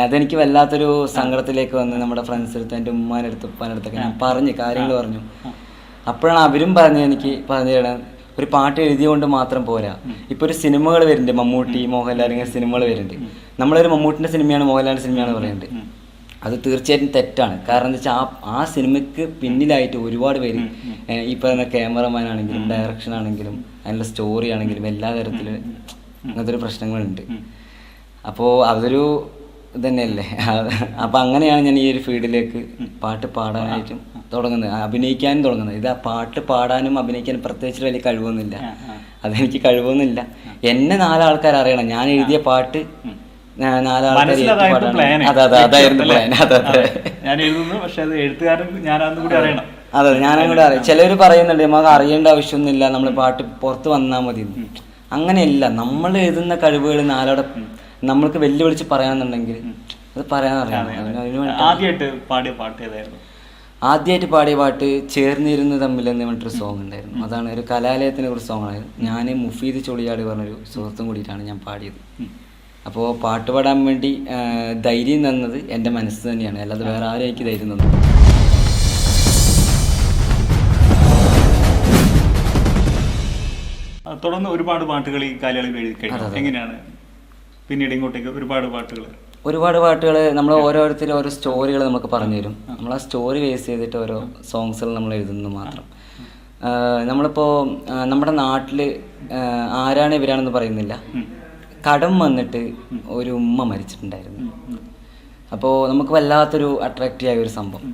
S2: അതെനിക്ക് വല്ലാത്തൊരു സങ്കടത്തിലേക്ക് വന്ന് നമ്മുടെ ഫ്രണ്ട്സ് അടുത്ത്, എൻ്റെ ഉമ്മാൻ്റെ അടുത്ത്, ഉപ്പാൻ്റെ അടുത്തൊക്കെ ഞാൻ കാര്യങ്ങൾ പറഞ്ഞു. അപ്പോഴാണ് അവരും എനിക്ക് പറഞ്ഞു തരാൻ, ഒരു പാട്ട് എഴുതിയോണ്ട് മാത്രം പോരാ. ഇപ്പോൾ ഒരു സിനിമകൾ വരുന്നുണ്ട്, മമ്മൂട്ടി, മോഹൻലാൽ, ഇങ്ങനെ സിനിമകൾ വരുന്നുണ്ട്. നമ്മളൊരു മമ്മൂട്ടിൻ്റെ സിനിമയാണ്, മോഹൻലാലിൻ്റെ സിനിമയാണ് പറയുന്നത്. അത് തീർച്ചയായിട്ടും തെറ്റാണ്. കാരണം എന്താ വെച്ചാൽ ആ സിനിമയ്ക്ക് പിന്നിലായിട്ട് ഒരുപാട് പേര്, ഈ പറയുന്ന ക്യാമറമാൻ ആണെങ്കിലും ഡയറക്ഷൻ ആണെങ്കിലും അതിനുള്ള സ്റ്റോറി ആണെങ്കിലും എല്ലാ തരത്തിലും അങ്ങനത്തെ ഒരു പ്രശ്നങ്ങളുണ്ട്. അപ്പോൾ അതൊരു ഇതന്നെയല്ലേ. അപ്പം അങ്ങനെയാണ് ഞാൻ ഈ ഒരു ഫീൽഡിലേക്ക് പാട്ട് പാടാനായിട്ടും തുടങ്ങുന്നത്, അഭിനയിക്കാനും തുടങ്ങുന്നത്. ഇത് പാട്ട് പാടാനും അഭിനയിക്കാനും പ്രത്യേകിച്ച് വലിയ കഴിവൊന്നുമില്ല, അതെനിക്ക് കഴിവൊന്നുമില്ല. എന്നെ 4 ആൾക്കാർ അറിയണം, ഞാൻ എഴുതിയ പാട്ട് 4 ആൾക്കാർ അതായിരുന്നു പ്ലാൻ. അതെ, ഞാനങ്ങോട്ട് അറിയാം. ചിലർ പറയുന്നുണ്ട് നമുക്ക് അറിയേണ്ട ആവശ്യമൊന്നുമില്ല, നമ്മൾ പാട്ട് പുറത്ത് വന്നാൽ മതി. അങ്ങനെയല്ല, നമ്മൾ എഴുതുന്ന കഴിവുകൾ 4 നമ്മൾക്ക് വെല്ലുവിളിച്ച് പറയാന്നുണ്ടെങ്കിൽ അത് പറയാനറിയാം.
S1: ആദ്യമായിട്ട് പാടിയ പാട്ട് ഏതായിരുന്നു?
S2: ആദ്യമായിട്ട് പാടിയ പാട്ട് ചേർന്നിരുന്ന് തമ്മിൽ എന്ന് പറഞ്ഞിട്ടൊരു സോങ് ഉണ്ടായിരുന്നു. അതാണ് ഒരു കലാലയത്തിനെ കുറിച്ച് സോങ്ങായിരുന്നു. ഞാൻ മുഫീദ് ചൊളിയാട് പറഞ്ഞൊരു സുഹൃത്തും കൂടിയിട്ടാണ് ഞാൻ പാടിയത്. അപ്പോൾ പാട്ട് പാടാൻ വേണ്ടി ധൈര്യം തന്നത് എൻ്റെ മനസ്സ് തന്നെയാണ്, അല്ലാതെ വേറെ ആരും എനിക്ക് ധൈര്യം തന്നു.
S1: തുടർന്ന് ഒരുപാട് പാട്ടുകൾ ഈ കാലയളവിൽ എഴുതി കഴിഞ്ഞു. എങ്ങനെയാണ് പിന്നീട് ഇങ്ങോട്ടേക്ക് ഒരുപാട് പാട്ടുകൾ നമ്മൾ ഓരോരുത്തരും ഓരോ സ്റ്റോറികൾ നമുക്ക് പറഞ്ഞു തരും. നമ്മൾ ആ സ്റ്റോറി ബേസ് ചെയ്തിട്ട് ഓരോ സോങ്സുകൾ നമ്മൾ എഴുതുന്നത് മാത്രം. നമ്മളിപ്പോൾ നമ്മുടെ നാട്ടിൽ ആരാണ് ഇവരാണെന്ന് പറയുന്നില്ല, കടം വന്നിട്ട് ഒരു ഉമ്മ മരിച്ചിട്ടുണ്ടായിരുന്നു. അപ്പോൾ നമുക്ക് വല്ലാത്തൊരു അട്രാക്റ്റീവായ ഒരു സംഭവം.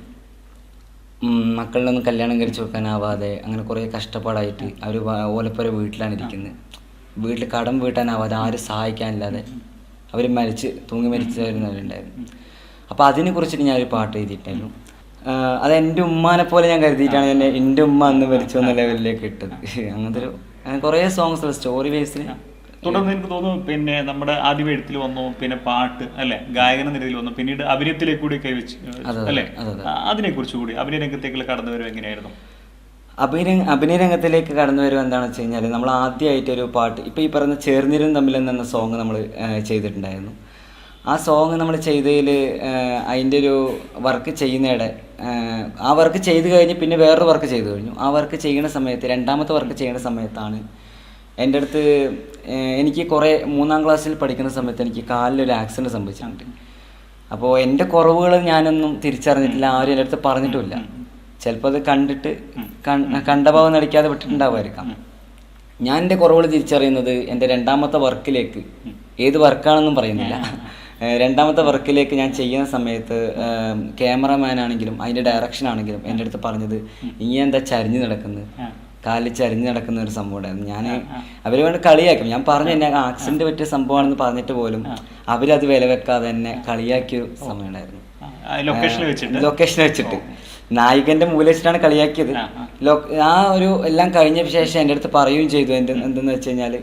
S1: മക്കളിലൊന്നും കല്യാണം കഴിച്ചു വെക്കാനാവാതെ അങ്ങനെ കുറേ കഷ്ടപ്പാടായിട്ട് അവർ ഓലപ്പുര വീട്ടിലാണ് ഇരിക്കുന്നത്. വീട്ടിൽ കടം വീട്ടാനാവാതെ ആരും സഹായിക്കാനില്ലാതെ അവർ തൂങ്ങി മരിച്ചു വരുന്നവരുണ്ടായിരുന്നു. അപ്പോൾ അതിനെക്കുറിച്ചിട്ട് ഞാനൊരു പാട്ട് എഴുതിയിട്ടായിരുന്നു. അത് എൻ്റെ ഉമ്മാനെ പോലെ ഞാൻ കരുതിയിട്ടാണ് എൻ്റെ ഉമ്മ അന്ന് മരിച്ചു എന്ന ലെവലിലേക്ക് ഇട്ടത്. അങ്ങനത്തെ ഒരു കുറേ സോങ്സ് സ്റ്റോറി ബേസിൽ. തുടർന്ന് എനിക്ക് തോന്നുന്നു പിന്നെ നമ്മുടെ ആദ്യം എഴുത്തിൽ വന്നു, പിന്നെ പാട്ട് അല്ലെ, ഗായകന നിരയിൽ വന്നു, പിന്നീട് അഭിനയത്തിലേക്ക് കൂടി കൈവച്ചു അല്ലെ. അതിനെ കുറിച്ച് കൂടി അഭിനയ രംഗത്തേക്കുള്ള കടന്നു വരും എങ്ങനെയായിരുന്നു?
S2: അഭിനയ രംഗത്തിലേക്ക് കടന്നു വരും എന്താണെന്ന് വെച്ച് കഴിഞ്ഞാൽ, നമ്മൾ ആദ്യമായിട്ടൊരു പാട്ട് ഇപ്പോൾ ഈ പറഞ്ഞ ചേർന്നിരും തമ്മിൽ എന്ന സോങ് നമ്മൾ ചെയ്തിട്ടുണ്ടായിരുന്നു. ആ സോങ് നമ്മൾ ചെയ്തതിൽ അതിൻ്റെ ഒരു വർക്ക് ചെയ്യുന്നതിടെ ആ വർക്ക് ചെയ്ത് കഴിഞ്ഞ് പിന്നെ വേറൊരു വർക്ക് ചെയ്തു കഴിഞ്ഞു. ആ വർക്ക് ചെയ്യുന്ന സമയത്ത്, രണ്ടാമത്തെ വർക്ക് ചെയ്യുന്ന സമയത്താണ് എൻ്റെ അടുത്ത് എനിക്ക് 3-ാം ക്ലാസ്സിൽ പഠിക്കുന്ന സമയത്ത് എനിക്ക് കാലിലൊരു ആക്സിഡൻറ്റ് സംഭവിച്ചിട്ടുണ്ട്. അപ്പോൾ എൻ്റെ കുറവുകൾ ഞാനൊന്നും തിരിച്ചറിഞ്ഞിട്ടില്ല, ആരും എൻ്റെ അടുത്ത് പറഞ്ഞിട്ടുമില്ല. ചിലപ്പോൾ അത് കണ്ടിട്ട് കണ്ട ഭാവം നടിക്കാതെ വിട്ടിട്ടുണ്ടാവുമായിരിക്കാം. ഞാൻ എൻ്റെ കുറവുകൾ തിരിച്ചറിയുന്നത് എൻ്റെ രണ്ടാമത്തെ വർക്കിലേക്ക്, ഏത് വർക്കാണെന്നും പറയുന്നില്ല, രണ്ടാമത്തെ വർക്കിലേക്ക് ഞാൻ ചെയ്യുന്ന സമയത്ത് ക്യാമറമാൻ ആണെങ്കിലും അതിൻ്റെ ഡയറക്ഷൻ ആണെങ്കിലും എൻ്റെ അടുത്ത് പറഞ്ഞത്, ഇനി എന്താ ചരിഞ്ഞ് നടക്കുന്നത്, കാലിൽ ചരിഞ്ഞ് നടക്കുന്ന ഒരു സംഭവം ഉണ്ടായിരുന്നു. ഞാൻ അവർ വേണ്ടി കളിയാക്കും. ഞാൻ പറഞ്ഞു എന്നെ ആക്സിഡന്റ് പറ്റിയ സംഭവമാണെന്ന് പറഞ്ഞിട്ട് പോലും അവരത് വില വെക്കാതെ എന്നെ കളിയാക്കിയൊരു സമയം ഉണ്ടായിരുന്നു. ലൊക്കേഷൻ വെച്ചിട്ട് നായികന്റെ മുമ്പിൽ വെച്ചിട്ടാണ് കളിയാക്കിയത്. ആ ഒരു എല്ലാം കഴിഞ്ഞ ശേഷം എൻ്റെ അടുത്ത് പറയുകയും ചെയ്തു, എന്തെന്ന് വെച്ച് കഴിഞ്ഞാൽ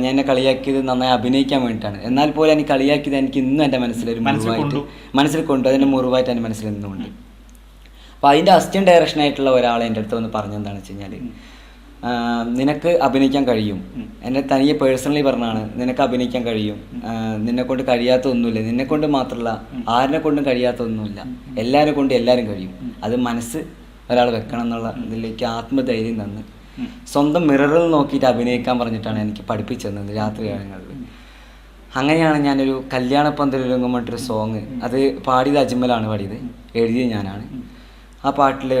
S2: ഞാൻ എന്നെ കളിയാക്കിയത് നന്നായി അഭിനയിക്കാൻ വേണ്ടിയിട്ടാണ്. എന്നാൽ പോലും എനിക്ക് കളിയാക്കിയത് എനിക്ക് ഇന്നും എൻ്റെ മനസ്സിലൊരു മനസ്സിൽ കൊണ്ടു, അതിൻ്റെ മുറിവായിട്ട് എൻ്റെ മനസ്സിൽ നിന്നുകൊണ്ട്. അപ്പോൾ അതിൻ്റെ അസിസ്റ്റന്റ് ഡയറക്ഷനായിട്ടുള്ള ഒരാളെ എൻ്റെ അടുത്ത് വന്ന് പറഞ്ഞെന്താണെന്ന് വെച്ച് കഴിഞ്ഞാൽ, നിനക്ക് അഭിനയിക്കാൻ കഴിയും. എന്നെ തനിയെ പേഴ്സണലി പറഞ്ഞാണ്, നിനക്ക് അഭിനയിക്കാൻ കഴിയും, നിന്നെക്കൊണ്ട് കഴിയാത്തൊന്നുമില്ല, നിന്നെക്കൊണ്ട് മാത്രമല്ല ആരിനെ കൊണ്ടും കഴിയാത്തൊന്നുമില്ല, എല്ലാവരെ കൊണ്ടും എല്ലാവരും കഴിയും. അത് മനസ്സ് ഒരാൾ വെക്കണം എന്നുള്ള ഇതിലേക്ക് ആത്മധൈര്യം തന്ന് സ്വന്തം മിററിൽ നോക്കിയിട്ട് അഭിനയിക്കാൻ പറഞ്ഞിട്ടാണ് എനിക്ക് പഠിപ്പിച്ചു തന്നത് രാത്രി കാലങ്ങളിൽ. അങ്ങനെയാണ് ഞാനൊരു കല്യാണപ്പന്തലൊരുങ്ങും പറഞ്ഞിട്ടൊരു സോങ്, അത് പാടിയത് അജ്മലാണ്, പാടിയത് എഴുതിയത് ഞാനാണ്. ആ പാട്ടിലെ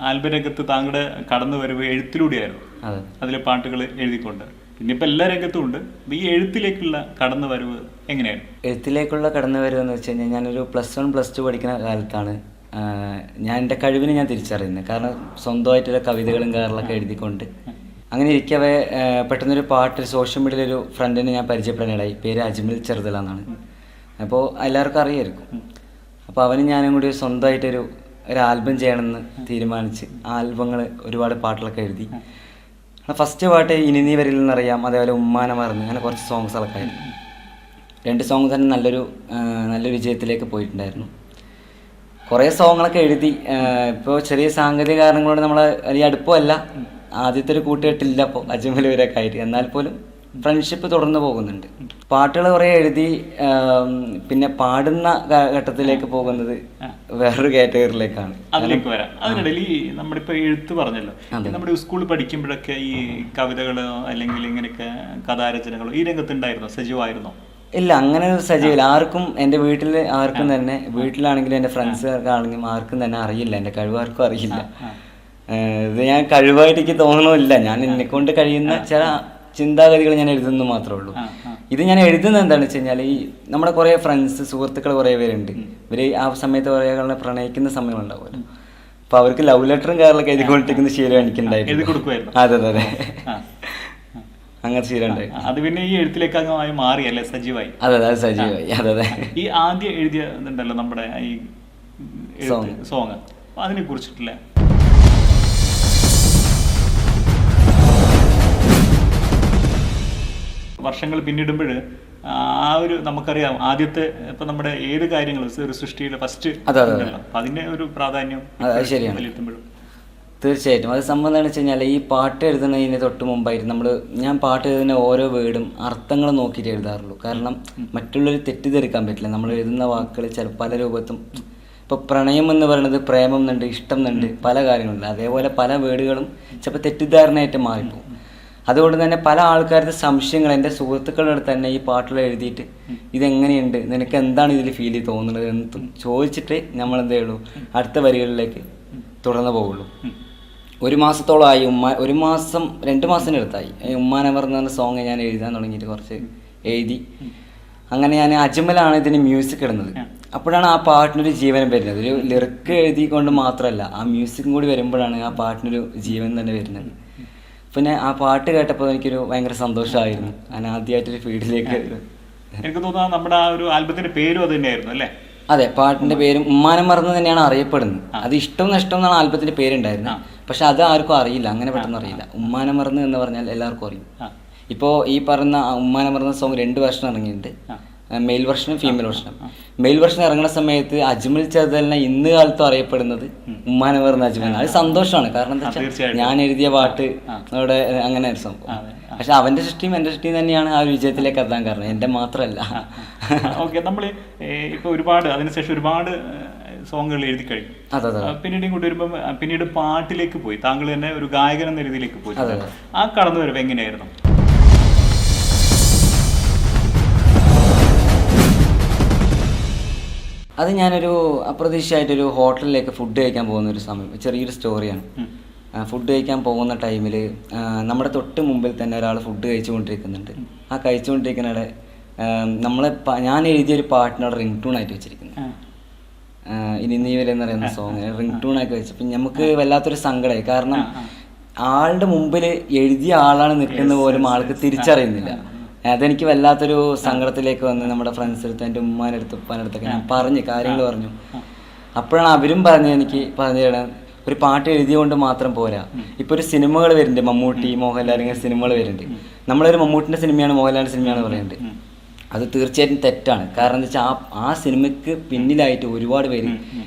S1: ആൽബം രംഗത്ത് താങ്കളുടെ കടന്നു വരവ് എഴുത്തിലൂടെയായിരുന്നു. അതിലെ പാട്ടുകൾ എഴുതിക്കൊണ്ട്, പിന്നെ ഇപ്പം എല്ലാ രംഗത്തും ഉണ്ട്. ഈ എഴുത്തിലേക്കുള്ള കടന്നു വരവ് എങ്ങനെയാണ്?
S2: എഴുത്തിലേക്കുള്ള കടന്നു വരവ് എന്ന് വെച്ച് കഴിഞ്ഞാൽ, ഞാനൊരു +1 +2 പഠിക്കുന്ന കാലത്താണ് ഞാൻ എൻ്റെ കഴിവിനെ ഞാൻ തിരിച്ചറിയുന്നത്. കാരണം സ്വന്തമായിട്ടുള്ള കവിതകളും കാര്യങ്ങളൊക്കെ എഴുതിക്കൊണ്ട് അങ്ങനെ ഇരിക്കവേ പെട്ടെന്നൊരു പാട്ട് സോഷ്യൽ മീഡിയയിലൊരു ഫ്രണ്ടിനെ ഞാൻ പരിചയപ്പെടാനിടയായി. പേര് അജ്മൽ ചെറുതല എന്നാണ്. അപ്പോൾ എല്ലാവർക്കും അറിയായിരിക്കും. അപ്പോൾ അവനും ഞാനും കൂടി സ്വന്തമായിട്ടൊരു ആൽബം ചെയ്യണമെന്ന് തീരുമാനിച്ച് ആൽബങ്ങൾ ഒരുപാട് പാട്ടുകളൊക്കെ എഴുതി. ഫസ്റ്റ് പാട്ട് ഇനി നീ വരിൽ നിന്നറിയാം, അതേപോലെ ഉമ്മാനെ മറന്ന്, അങ്ങനെ കുറച്ച് സോങ്സുകളൊക്കെ ആയിരുന്നു. 2 സോങ് തന്നെ നല്ല വിജയത്തിലേക്ക് പോയിട്ടുണ്ടായിരുന്നു. കുറേ സോങ്ങുകളൊക്കെ എഴുതി. ഇപ്പോൾ ചെറിയ സാങ്കേതിക കാരണങ്ങളോട് നമ്മൾ വലിയ അടുപ്പമല്ല, ആദ്യത്തെ ഒരു കൂട്ടുകെട്ടില്ല ഇപ്പോൾ അജ്മലൂരൊക്കെ ആയിട്ട്. എന്നാൽ പോലും ഫ്രണ്ട്ഷിപ്പ് തുടർന്ന് പോകുന്നുണ്ട്. പാട്ടുകൾ കുറേ എഴുതി. പിന്നെ പാടുന്ന ഘട്ടത്തിലേക്ക് പോകുന്നത് വേറൊരു കാറ്റഗറിയിലേക്കാണ്.
S1: അതിലേക്ക് വരാം. അതിനിടയിൽ ഈ നമ്മളിപ്പോൾ എഴുത്ത് പറഞ്ഞല്ലോ, നമ്മുടെ സ്കൂളിൽ പഠിക്കുമ്പോഴൊക്കെ ഈ കവിതകളോ അല്ലെങ്കിൽ ഇങ്ങനെയൊക്കെ കഥാരചനകളോ ഈ രംഗത്തുണ്ടായിരുന്നോ, സജീവമായിരുന്നോ?
S2: ഇല്ല, അങ്ങനെ ഒരു സജീവമില്ല. ആർക്കും, എൻ്റെ വീട്ടിൽ ആർക്കും തന്നെ, വീട്ടിലാണെങ്കിലും എൻ്റെ ഫ്രണ്ട്സുകാർക്കാണെങ്കിലും ആർക്കും തന്നെ അറിയില്ല, എൻ്റെ കഴിവ് ആർക്കും അറിയില്ല. ഇത് ഞാൻ കഴിവായിട്ട് എനിക്ക് തോന്നണമില്ല. ഞാൻ എന്നെ കൊണ്ട് കഴിയുന്ന ചില ചിന്താഗതികൾ ഞാൻ എഴുതുന്നു മാത്രമേ ഉള്ളൂ. ഇത് ഞാൻ എഴുതുന്നത് എന്താണെന്ന് വെച്ച് കഴിഞ്ഞാൽ ഈ നമ്മുടെ കുറേ ഫ്രണ്ട്സ് സുഹൃത്തുക്കൾ കുറേ പേരുണ്ട്. ഇവർ ആ സമയത്ത് കുറേ ആളുകളെ പ്രണയിക്കുന്ന സമയമുണ്ടാവുമല്ലോ. അപ്പോൾ അവർക്ക് ലവ് ലെറ്ററും കാര്യങ്ങളൊക്കെ എഴുതിക്കൊണ്ടിരിക്കുന്ന ശീലം എനിക്കുണ്ടായിരുന്നു. അതെ അതെ അതെ, അങ്ങനത്തെ ശീലം ഉണ്ടായിരുന്നു.
S1: അത് പിന്നെ ഈ എഴുത്തിലേക്ക് അങ്ങ് മാറിയല്ലേ, സജീവായി.
S2: അതെ അതെ സജീവായി. അതെ അതെ.
S1: ഈ ആദ്യം എഴുതിയ ഇതുണ്ടല്ലോ നമ്മുടെ ഈ സോങ്, അതിനെ കുറിച്ചിട്ടില്ല വർഷങ്ങൾ പിന്നിടുമ്പോൾ ആ ഒരു നമുക്കറിയാം ആദ്യത്തെ ഇപ്പൊ നമ്മുടെ ഏത് കാര്യങ്ങളും ഒരു സൃഷ്ടിയുടെ ഫസ്റ്റ് അതിന്റെ ഒരു പ്രാധാന്യം
S2: ശരിയാണ്. തീർച്ചയായിട്ടും അത് സംബന്ധം എന്താണെന്ന് വെച്ച് കഴിഞ്ഞാൽ ഈ പാട്ട് എഴുതുന്നതിന് തൊട്ട് മുമ്പായിട്ട് ഞാൻ പാട്ട് എഴുതുന്ന ഓരോ വേർഡും അർത്ഥങ്ങൾ നോക്കിയിട്ട് എഴുതാറുള്ളൂ. കാരണം മറ്റുള്ളവർ തെറ്റിദ്ധരിക്കാൻ പറ്റില്ല. നമ്മൾ എഴുതുന്ന വാക്കുകൾ ചില പല രൂപത്തും, ഇപ്പോൾ പ്രണയം എന്ന് പറയുന്നത് പ്രേമം എന്നുണ്ട്, ഇഷ്ടം എന്നുണ്ട്, പല കാര്യങ്ങളുണ്ട്. അതേപോലെ പല വേർഡുകളും ചിലപ്പോൾ തെറ്റിദ്ധാരണയായിട്ട് മാറിപ്പോകും. അതുകൊണ്ട് തന്നെ പല ആൾക്കാരുടെ സംശയങ്ങൾ എൻ്റെ സുഹൃത്തുക്കളുടെ അടുത്ത് തന്നെ ഈ പാട്ടുകൾ എഴുതിയിട്ട് ഇതെങ്ങനെയുണ്ട്, നിനക്ക് എന്താണ് ഇതിൽ ഫീൽ തോന്നുന്നത് എന്ന് ചോദിച്ചിട്ട് നമ്മൾ എന്ത് ചെയ്യുള്ളൂ, അടുത്ത വരികളിലേക്ക് തുടർന്ന് പോകുള്ളൂ. 1 മാസത്തോളമായി 1 മാസം 2 മാസത്തിന് അടുത്തായി ഉമ്മാനമർ എന്ന് പറഞ്ഞ സോങ് ഞാൻ എഴുതാൻ തുടങ്ങിയിട്ട് കുറച്ച് എഴുതി. അങ്ങനെ ഞാൻ അജ്മലാണ് ഇതിന് മ്യൂസിക് ഇടുന്നത്. അപ്പോഴാണ് ആ പാട്ടിനൊരു ജീവനം വരുന്നത്. ഒരു ലിറിക്ക് എഴുതിക്കൊണ്ട് മാത്രമല്ല, ആ മ്യൂസിക്കും കൂടി വരുമ്പോഴാണ് ആ പാട്ടിനൊരു ജീവൻ തന്നെ വരുന്നത്. പിന്നെ ആ പാട്ട് കേട്ടപ്പോൾ എനിക്കൊരു ഭയങ്കര സന്തോഷമായിരുന്നു. ഞാൻ ആദ്യമായിട്ടൊരു ഫീൽഡിലേക്ക്.
S1: എനിക്ക് തോന്നുന്നു നമ്മുടെ ആ ഒരു ആൽബത്തിന്റെ പേരും അത് തന്നെയായിരുന്നു അല്ലേ?
S2: അതെ, പാട്ടിന്റെ പേരും ഉമ്മാനം മറന്ന് തന്നെയാണ് അറിയപ്പെടുന്നത്. അത് ഇഷ്ടം നഷ്ടം എന്നാണ് ആൽബത്തിന്റെ പേരുണ്ടായിരുന്നത്. പക്ഷെ അത് ആർക്കും അറിയില്ല, അങ്ങനെ പെട്ടെന്ന് അറിയില്ല. ഉമ്മാനം മറന്ന് എന്ന് പറഞ്ഞാൽ എല്ലാവർക്കും അറിയും. ഇപ്പോൾ ഈ പറയുന്ന ഉമ്മാനം മറന്ന സോങ് 2 വെർഷൻ ഇറങ്ങിയിട്ടുണ്ട്, മെയിൽ വെർഷനും ഫീമെയിൽ വെർഷനും. മെയിൽ വെർഷൻ ഇറങ്ങുന്ന സമയത്ത് അജ്മൽ ചതലിനെ ഇന്ന് കാലത്തും അറിയപ്പെടുന്നത് ഉമ്മാനം മറന്ന അജ്മൽ. അത് സന്തോഷമാണ്. കാരണം എന്താ വെച്ചാൽ ഞാൻ എഴുതിയ പാട്ട് അവിടെ അങ്ങനെ ഒരു സംഭവം. പക്ഷെ അവന്റെ സൃഷ്ടിയും എൻ്റെ സൃഷ്ടിയും തന്നെയാണ് ആ ഒരു വിജയത്തിലേക്ക് എത്താൻ കാരണം, എൻ്റെ മാത്രമല്ല.
S1: ഓക്കെ, നമ്മൾ ഇപ്പൊ അതിനുശേഷം ഒരുപാട് സോങ്ങുകൾ എഴുതി കഴിഞ്ഞു. പിന്നീട് ഇങ്ങോട്ട് വരുമ്പോൾ പിന്നീട് പാട്ടിലേക്ക് പോയി, താങ്കൾ തന്നെ ഒരു ഗായകൻ എന്ന രീതിയിലേക്ക് പോയി. ആ കടന്നുവരവ് എങ്ങനെയായിരുന്നു?
S2: അത് ഞാനൊരു അപ്രതീക്ഷിതമായിട്ടൊരു ഹോട്ടലിലേക്ക് ഫുഡ് കഴിക്കാൻ പോകുന്ന ഒരു സമയം, ചെറിയൊരു സ്റ്റോറിയാണ്. ഫുഡ് കഴിക്കാൻ പോകുന്ന ടൈമിൽ നമ്മുടെ തൊട്ട് മുമ്പിൽ തന്നെ ഒരാൾ ഫുഡ് കഴിച്ചുകൊണ്ടിരിക്കുന്നുണ്ട്. ആ കഴിച്ചുകൊണ്ടിരിക്കുന്നവിടെ ഞാൻ എഴുതിയൊരു പാട്ടിനോട് റിംഗ് ടൂൺ ആയിട്ട് വെച്ചിരിക്കുന്നത്. ഇനി നീ വരെ എന്ന് പറയുന്ന സോങ് റിംഗ് ടൂൺ ആയിട്ട് വെച്ചപ്പോൾ നമുക്ക് വല്ലാത്തൊരു സങ്കടമായി. കാരണം ആളുടെ മുമ്പിൽ എഴുതിയ ആളാണ് നിൽക്കുന്നത് പോലും ആൾക്ക് തിരിച്ചറിയുന്നില്ല. അതെനിക്ക് വല്ലാത്തൊരു സങ്കടത്തിലേക്ക് വന്ന് നമ്മുടെ ഫ്രണ്ട്സ് അടുത്ത്, എൻ്റെ ഉമ്മാൻ്റെ അടുത്ത്, ഉപ്പാൻ്റെ അടുത്തൊക്കെ ഞാൻ കാര്യങ്ങൾ പറഞ്ഞു. അപ്പോഴാണ് അവരും എനിക്ക് പറഞ്ഞു തരാൻ, ഒരു പാട്ട് എഴുതിയോണ്ട് മാത്രം പോരാ. ഇപ്പോൾ ഒരു സിനിമകൾ വരുന്നുണ്ട്, മമ്മൂട്ടി, മോഹൻലാൽ, ഇങ്ങനെ സിനിമകൾ വരുന്നുണ്ട്. നമ്മളൊരു മമ്മൂട്ടിൻ്റെ സിനിമയാണ്, മോഹൻലാലിൻ്റെ സിനിമയാണ് പറയുന്നുണ്ട്. അത് തീർച്ചയായിട്ടും തെറ്റാണ്. കാരണം എന്താ വെച്ചാൽ ആ സിനിമയ്ക്ക് പിന്നിലായിട്ട് ഒരുപാട് പേര്,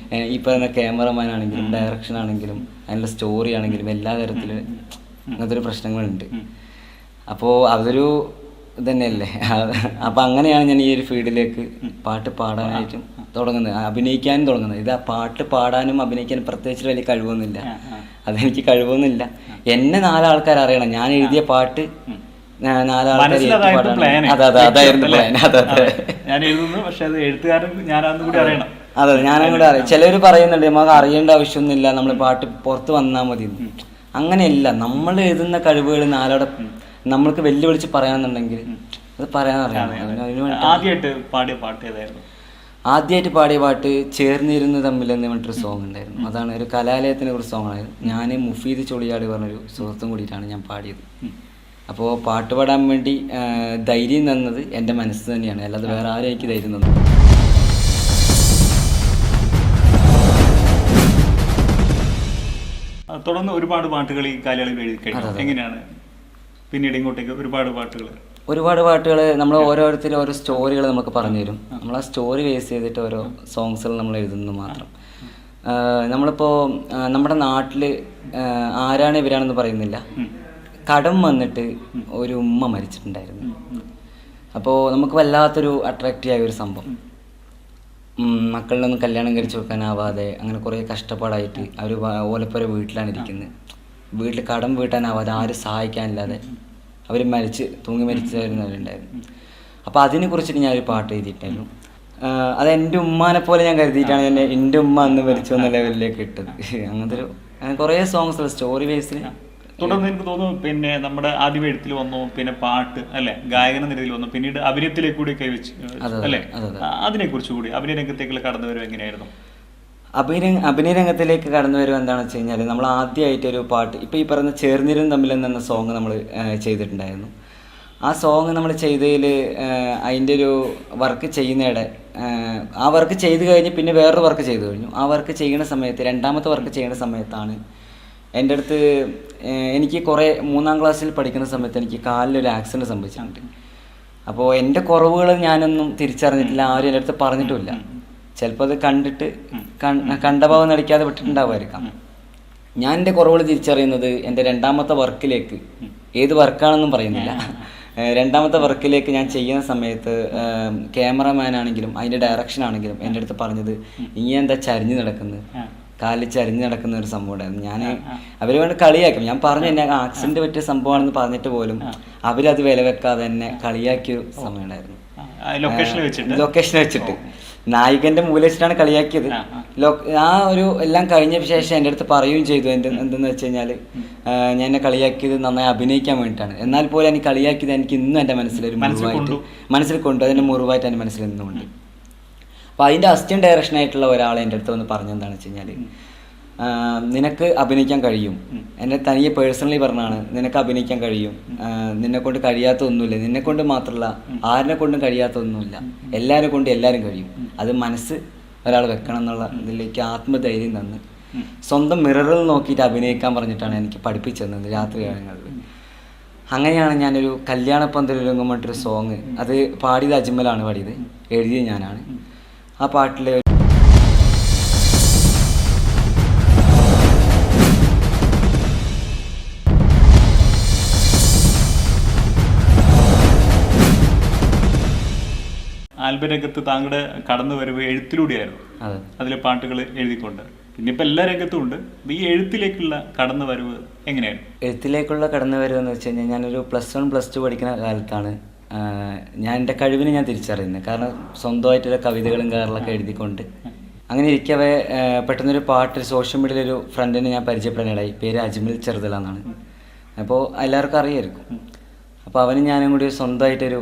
S2: ഈ പറയുന്ന ക്യാമറമാൻ ആണെങ്കിലും ഡയറക്ഷൻ ആണെങ്കിലും അതിനുള്ള സ്റ്റോറി ആണെങ്കിലും എല്ലാ തരത്തിലും അങ്ങനത്തെ ഒരു പ്രശ്നങ്ങളുണ്ട്. അപ്പോൾ അതൊരു ഇതന്നെയല്ലേ. അപ്പം അങ്ങനെയാണ് ഞാൻ ഈ ഒരു ഫീൽഡിലേക്ക് പാട്ട് പാടാനായിട്ടും തുടങ്ങുന്നത്, അഭിനയിക്കാനും തുടങ്ങുന്നത്. ഇത് പാട്ട് പാടാനും അഭിനയിക്കാനും പ്രത്യേകിച്ച് വലിയ കഴിവൊന്നുമില്ല, അതെനിക്ക് കഴിവൊന്നുമില്ല. എന്നെ 4 ആൾക്കാർ അറിയണം, ഞാൻ എഴുതിയ പാട്ട് 4 ആൾക്കാർ. അതായിരുന്നു പ്ലാൻ. അതെ, ഞാനും കൂടെ അറിയാം. ചിലർ പറയുന്നുണ്ട് നമുക്ക് അറിയേണ്ട ആവശ്യമൊന്നുമില്ല, നമ്മൾ പാട്ട് പുറത്ത് വന്നാൽ മതി. അങ്ങനെയല്ല, നമ്മൾ എഴുതുന്ന കഴിവുകൾ 4 നമ്മൾക്ക് വെല്ലുവിളിച്ച് പറയാന്നുണ്ടെങ്കിൽ അത് പറയാൻ അറിയാം. ആദ്യമായിട്ട് പാടിയ പാട്ട് ചേർന്നിരുന്ന് തമ്മിൽ എന്ന് പറഞ്ഞിട്ടൊരു സോങ് ഉണ്ടായിരുന്നു. അതാണ് ഒരു കലാലയത്തിനെ കുറിച്ച് സോങ്ങായിരുന്നു. ഞാൻ മുഫീദ് ചൊളിയാടി പറഞ്ഞൊരു സുഹൃത്തും കൂടിയിട്ടാണ് ഞാൻ പാടിയത്. അപ്പോൾ പാട്ട് പാടാൻ വേണ്ടി ധൈര്യം തന്നത് എൻ്റെ മനസ്സ് തന്നെയാണ്, അല്ലാതെ വേറെ ആരും എനിക്ക് ധൈര്യം തന്നു.
S1: തുടർന്ന് ഒരുപാട് പാട്ടുകൾ ഈ കാലയളവിൽ എഴുതി കഴിഞ്ഞു. എങ്ങനെയാണ് പിന്നീട് ഇങ്ങോട്ടേക്ക് ഒരുപാട് പാട്ടുകൾ നമ്മൾ ഓരോരുത്തരും ഓരോ സ്റ്റോറികൾ നമുക്ക് പറഞ്ഞു തരും. നമ്മൾ ആ സ്റ്റോറി ബേസ് ചെയ്തിട്ട് ഓരോ സോങ്സുകൾ നമ്മൾ എഴുതുന്നത് മാത്രം. നമ്മളിപ്പോൾ നമ്മുടെ നാട്ടിൽ ആരാണ് ഇവരാണെന്ന് പറയുന്നില്ല, കടം വന്നിട്ട് ഒരു ഉമ്മ മരിച്ചിട്ടുണ്ടായിരുന്നു. അപ്പോൾ നമുക്ക് വല്ലാത്തൊരു അട്രാക്റ്റീവ് ആയ ഒരു സംഭവം. മക്കളിലൊന്നും കല്യാണം കഴിച്ചു കൊടുക്കാനാവാതെ അങ്ങനെ കുറേ കഷ്ടപ്പാടായിട്ട് അവർ ഓലപ്പുര വീട്ടിലാണ് ഇരിക്കുന്നത്. വീട്ടിൽ കടം വീട്ടാനാവാതെ ആരും സഹായിക്കാനില്ലാതെ അവർ തൂങ്ങി മരിച്ചവരുന്നവരുണ്ടായിരുന്നു. അപ്പോൾ അതിനെ കുറിച്ചിട്ട് ഞാനൊരു പാട്ട് എഴുതിയിട്ടായിരുന്നു. അത് എൻ്റെ ഉമ്മാനെ പോലെ ഞാൻ കരുതിയിട്ടാണ് എൻ്റെ ഉമ്മ അന്ന് മരിച്ചു എന്ന ലെവലിലേക്ക് ഇട്ടത്. അങ്ങനത്തെ ഒരു
S2: അങ്ങനെ കുറേ സോങ്സ് സ്റ്റോറി ബേസിൽ.
S1: തുടർന്ന് എനിക്ക് തോന്നുന്നു പിന്നെ നമ്മുടെ ആദ്യം എഴുത്തിൽ വന്നു, പിന്നെ പാട്ട് അല്ലെ, ഗായകന നിലയിൽ വന്നു, പിന്നീട് അഭിനയത്തിലേക്ക് കൂടി കൈവച്ച് അല്ലെ. അതിനെ കുറിച്ച് കൂടി അഭിനയ രംഗത്തേക്കുള്ള കടന്നു വരും എങ്ങനെയായിരുന്നു?
S2: അഭിനയ രംഗത്തിലേക്ക് കടന്നു വരുക എന്താണെന്ന് വെച്ച് കഴിഞ്ഞാൽ, നമ്മൾ ആദ്യമായിട്ട് ഒരു പാട്ട്, ഇപ്പോൾ ഈ പറഞ്ഞ ചേർന്നിരും തമ്മിൽ എന്ന സോങ് നമ്മൾ ചെയ്തിട്ടുണ്ടായിരുന്നു. ആ സോങ് നമ്മൾ ചെയ്തതിൽ അതിൻ്റെ ഒരു വർക്ക് ചെയ്യുന്നതിടെ ആ വർക്ക് ചെയ്ത് കഴിഞ്ഞ് പിന്നെ വേറൊരു വർക്ക് ചെയ്തു കഴിഞ്ഞു. ആ വർക്ക് ചെയ്യുന്ന സമയത്ത്, രണ്ടാമത്തെ വർക്ക് ചെയ്യുന്ന സമയത്താണ് എൻ്റെ അടുത്ത് എനിക്ക് കുറേ 3ാം ക്ലാസ്സിൽ പഠിക്കുന്ന സമയത്ത് എനിക്ക് കാലിലൊരു ആക്സിഡൻറ്റ് സംഭവിച്ചിട്ടുണ്ട്. അപ്പോൾ എൻ്റെ കുറവുകൾ ഞാനൊന്നും തിരിച്ചറിഞ്ഞിട്ടില്ല, ആരും എൻ്റെ അടുത്ത് പറഞ്ഞിട്ടുമില്ല. ചിലപ്പോൾ അത് കണ്ടിട്ട് കണ്ട ഭാവം നടിക്കാതെ വിട്ടിട്ടുണ്ടാവുമായിരിക്കാം. ഞാൻ എൻ്റെ കുറവുകൾ തിരിച്ചറിയുന്നത് എൻ്റെ രണ്ടാമത്തെ വർക്കിലേക്ക്, ഏത് വർക്കാണെന്നും പറയുന്നില്ല, രണ്ടാമത്തെ വർക്കിലേക്ക് ഞാൻ ചെയ്യുന്ന സമയത്ത് ക്യാമറമാൻ ആണെങ്കിലും അതിൻ്റെ ഡയറക്ഷൻ ആണെങ്കിലും എൻ്റെ അടുത്ത് പറഞ്ഞത്, ഇനി എന്താ ചരിഞ്ഞ് നടക്കുന്നത്, കാലിൽ ചരിഞ്ഞ് നടക്കുന്ന ഒരു സംഭവം ഉണ്ടായിരുന്നു. ഞാൻ അവർ വേണ്ടി കളിയാക്കും. ഞാൻ പറഞ്ഞു എന്നെ ആക്സിഡന്റ് പറ്റിയ സംഭവമാണെന്ന് പറഞ്ഞിട്ട് പോലും അവരത് വില വെക്കാതെ എന്നെ കളിയാക്കിയ സമയം ഉണ്ടായിരുന്നു. ലൊക്കേഷൻ വെച്ചിട്ട് നായികന്റെ മൂല വെച്ചിട്ടാണ് കളിയാക്കിയത്. ആ ഒരു എല്ലാം കഴിഞ്ഞ ശേഷം എൻ്റെ അടുത്ത് പറയുകയും ചെയ്തു, എന്തെന്ന് വെച്ച് കഴിഞ്ഞാൽ ഞാൻ എന്നെ കളിയാക്കിയത് നന്നായി അഭിനയിക്കാൻ വേണ്ടിയിട്ടാണ്. എന്നാൽ പോലും എനിക്ക് കളിയാക്കിയത് എനിക്ക് ഇന്നും എൻ്റെ മനസ്സിലൊരു മുറിവായിട്ട് മനസ്സിൽ കൊണ്ടു, അതിൻ്റെ മുറിവായിട്ട് എൻ്റെ മനസ്സിൽ നിന്നുകൊണ്ട്. അപ്പോൾ അതിൻ്റെ അസിസ്റ്റന്റ് ഡയറക്ഷനായിട്ടുള്ള ഒരാളെ എൻ്റെ അടുത്ത് വന്ന് പറഞ്ഞെന്താണെന്ന് വെച്ച് കഴിഞ്ഞാൽ, നിനക്ക് അഭിനയിക്കാൻ കഴിയും. എന്നെ തനിയെ പേഴ്സണലി പറഞ്ഞാണ്, നിനക്ക് അഭിനയിക്കാൻ കഴിയും, നിന്നെ കൊണ്ട് കഴിയാത്ത ഒന്നുമില്ല, നിന്നെ കൊണ്ട് മാത്രമല്ല ആരിനെ കൊണ്ടും കഴിയാത്ത ഒന്നുമില്ല, എല്ലാവരെ കൊണ്ട് എല്ലാവരും കഴിയും. അത് മനസ്സ് ഒരാൾ വെക്കണം എന്നുള്ള ഇതിലേക്ക് ആത്മധൈര്യം തന്ന് സ്വന്തം മിററിൽ നോക്കിയിട്ട് അഭിനയിക്കാൻ പറഞ്ഞിട്ടാണ് എനിക്ക് പഠിപ്പിച്ചു തന്നത് രാത്രി കാലങ്ങളിൽ. അങ്ങനെയാണ് ഞാനൊരു കല്യാണപ്പന്തലൊരുങ്ങും പറഞ്ഞിട്ടൊരു സോങ്, അത് പാടിയത് അജ്മലാണ് പാടിയത്, എഴുതിയത് ഞാനാണ്. ആ പാട്ടിലെ
S1: ആൽബം രംഗത്ത് താങ്കളുടെ കടന്നു വരവ് എഴുത്തിലൂടെയായിരുന്നു. അതിലെ പാട്ടുകൾ എഴുതിക്കൊണ്ട്, പിന്നെ ഇപ്പം എല്ലാ രംഗത്തും ഉണ്ട്. ഈ എഴുത്തിലേക്കുള്ള കടന്നു വരവ് എങ്ങനെയാണ്?
S2: എഴുത്തിലേക്കുള്ള കടന്നു വരവ് എന്ന് വെച്ച് കഴിഞ്ഞാൽ, ഞാനൊരു +1 +2 പഠിക്കുന്ന കാലത്താണ് ഞാൻ എൻ്റെ കഴിവിനെ ഞാൻ തിരിച്ചറിയുന്നത്. കാരണം സ്വന്തമായിട്ടുള്ള കവിതകളും കാര്യങ്ങളൊക്കെ എഴുതിക്കൊണ്ട് അങ്ങനെ ഇരിക്കവേ പെട്ടെന്നൊരു പാട്ട് സോഷ്യൽ മീഡിയയിലൊരു ഫ്രണ്ടിനെ ഞാൻ പരിചയപ്പെടാനിടയായി. പേര് അജ്മൽ ചെറുതല എന്നാണ്. അപ്പോൾ എല്ലാവർക്കും അറിയായിരിക്കും. അപ്പോൾ അവന് ഞാനും കൂടി സ്വന്തമായിട്ടൊരു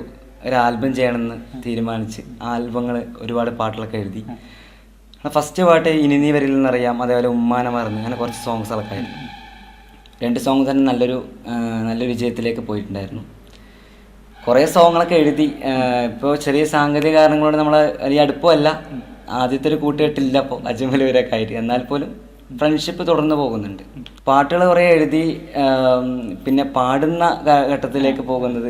S2: ആൽബം ചെയ്യണമെന്ന് തീരുമാനിച്ച് ആൽബങ്ങൾ ഒരുപാട് പാട്ടുകളൊക്കെ എഴുതി. ഫസ്റ്റ് പാട്ട് ഇനി നീ വരിൽ നിന്നറിയാം, അതേപോലെ ഉമ്മാനെ മറന്ന്, അങ്ങനെ കുറച്ച് സോങ്സുകളൊക്കെ ആയിരുന്നു. 2 സോങ് തന്നെ നല്ലൊരു വിജയത്തിലേക്ക് പോയിട്ടുണ്ടായിരുന്നു. കുറേ സോങ്ങുകളൊക്കെ എഴുതി. ഇപ്പോൾ ചെറിയ സാങ്കേതിക കാരണങ്ങളോട് നമ്മൾ വലിയ അടുപ്പമല്ല, ആദ്യത്തെ ഒരു കൂട്ടുകെട്ടില്ല ഇപ്പോൾ അജ്മലൂരൊക്കെ ആയിട്ട്. എന്നാൽ പോലും ഫ്രണ്ട്ഷിപ്പ് തുടർന്ന് പോകുന്നുണ്ട്. പാട്ടുകൾ കുറേ എഴുതി. പിന്നെ പാടുന്ന ഘട്ടത്തിലേക്ക് പോകുന്നത്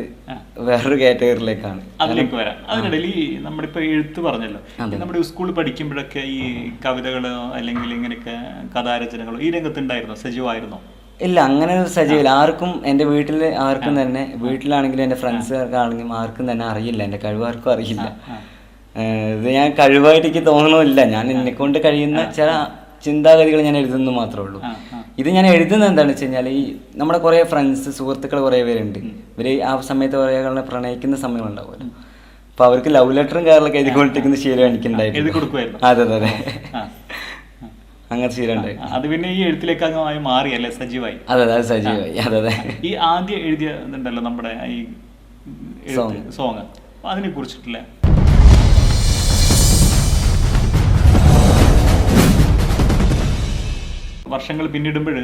S2: വേറൊരു കാറ്റഗറിയിലേക്കാണ്.
S1: അതിലേക്ക് വരാം. അതിനിടയിൽ ഈ നമ്മളിപ്പോൾ എഴുത്ത് പറഞ്ഞല്ലോ, നമ്മുടെ സ്കൂളിൽ പഠിക്കുമ്പോഴൊക്കെ ഈ കവിതകളോ അല്ലെങ്കിൽ ഇങ്ങനെയൊക്കെ കഥാരചനകളോ ഈ രംഗത്തുണ്ടായിരുന്നോ, സജീവമായിരുന്നോ?
S2: ഇല്ല, അങ്ങനെ ഒരു സജീവമില്ല. ആർക്കും എൻ്റെ വീട്ടിൽ ആർക്കും തന്നെ, വീട്ടിലാണെങ്കിലും എൻ്റെ ഫ്രണ്ട്സുകാർക്കാണെങ്കിലും ആർക്കും തന്നെ അറിയില്ല, എൻ്റെ കഴിവ് ആർക്കും അറിയില്ല. ഇത് ഞാൻ കഴിവായിട്ട് എനിക്ക് തോന്നണമില്ല. ഞാൻ എന്നെക്കൊണ്ട് കഴിയുന്ന ചില ചിന്താഗതികൾ ഞാൻ എഴുതുന്നു മാത്രമേ ഉള്ളൂ. ഇത് ഞാൻ എഴുതുന്നത് എന്താണെന്ന് വെച്ച് കഴിഞ്ഞാൽ, ഈ നമ്മുടെ കുറേ ഫ്രണ്ട്സ് സുഹൃത്തുക്കൾ കുറേ പേരുണ്ട്. ഇവർ ആ സമയത്ത് കുറേ ആളുകളെ പ്രണയിക്കുന്ന സമയങ്ങളുണ്ടാവുമല്ലോ. അപ്പോൾ അവർക്ക് ലവ് ലെറ്ററും കാര്യങ്ങളൊക്കെ എഴുതിക്കൊണ്ടിരിക്കുന്ന ശീലം എനിക്കുണ്ടായിരുന്നു. അതെ അതെ, അങ്ങനെ ശീലമുണ്ടായി.
S1: അത് പിന്നെ ഈ എഴുത്തിലേക്ക് അങ്ങ് മാറിയല്ലേ, സജീവായി.
S2: അതെ അതെ, സജീവായി. അതെ അതെ.
S1: ഈ ആദ്യം എഴുതിയതുണ്ടല്ലോ നമ്മുടെ ഈ സോങ്, അതിനെ കുറിച്ചിട്ടില്ല വർഷങ്ങൾ പിന്നിടുമ്പോൾ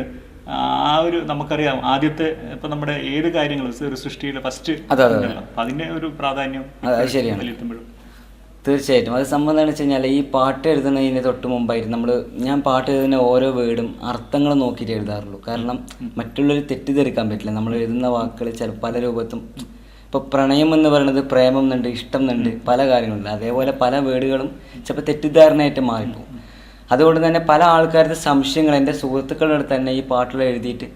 S1: ആ ഒരു നമുക്കറിയാം, ആദ്യത്തെ ഇപ്പൊ നമ്മുടെ ഏത് കാര്യങ്ങളും ഒരു സൃഷ്ടിയുടെ ഫസ്റ്റ് അതിന്റെ ഒരു പ്രാധാന്യം
S2: ശരിയാണ്. തീർച്ചയായിട്ടും അത് സംബന്ധം എന്താണെന്ന് വെച്ച് കഴിഞ്ഞാൽ, ഈ പാട്ട് എഴുതുന്നതിന് തൊട്ട് മുമ്പായിട്ട് ഞാൻ പാട്ട് എഴുതുന്ന ഓരോ വേർഡും അർത്ഥങ്ങൾ നോക്കിയിട്ട് എഴുതാറുള്ളൂ. കാരണം മറ്റുള്ളവർ തെറ്റിദ്ധരിക്കാൻ പറ്റില്ല. നമ്മൾ എഴുതുന്ന വാക്കുകൾ ചിലപ്പോൾ പല രൂപത്തും, ഇപ്പോൾ പ്രണയം എന്ന് പറയുന്നത് പ്രേമം എന്നുണ്ട്, ഇഷ്ടം എന്നുണ്ട്, പല കാര്യങ്ങളുണ്ട്. അതേപോലെ പല വേർഡുകളും ചിലപ്പോൾ തെറ്റിദ്ധാരണയായിട്ട് മാറിപ്പോകും. അതുകൊണ്ട് തന്നെ പല ആൾക്കാരുടെ സംശയങ്ങൾ എൻ്റെ സുഹൃത്തുക്കളുടെ അടുത്ത് തന്നെ ഈ പാട്ടുകൾ എഴുതിയിട്ട്,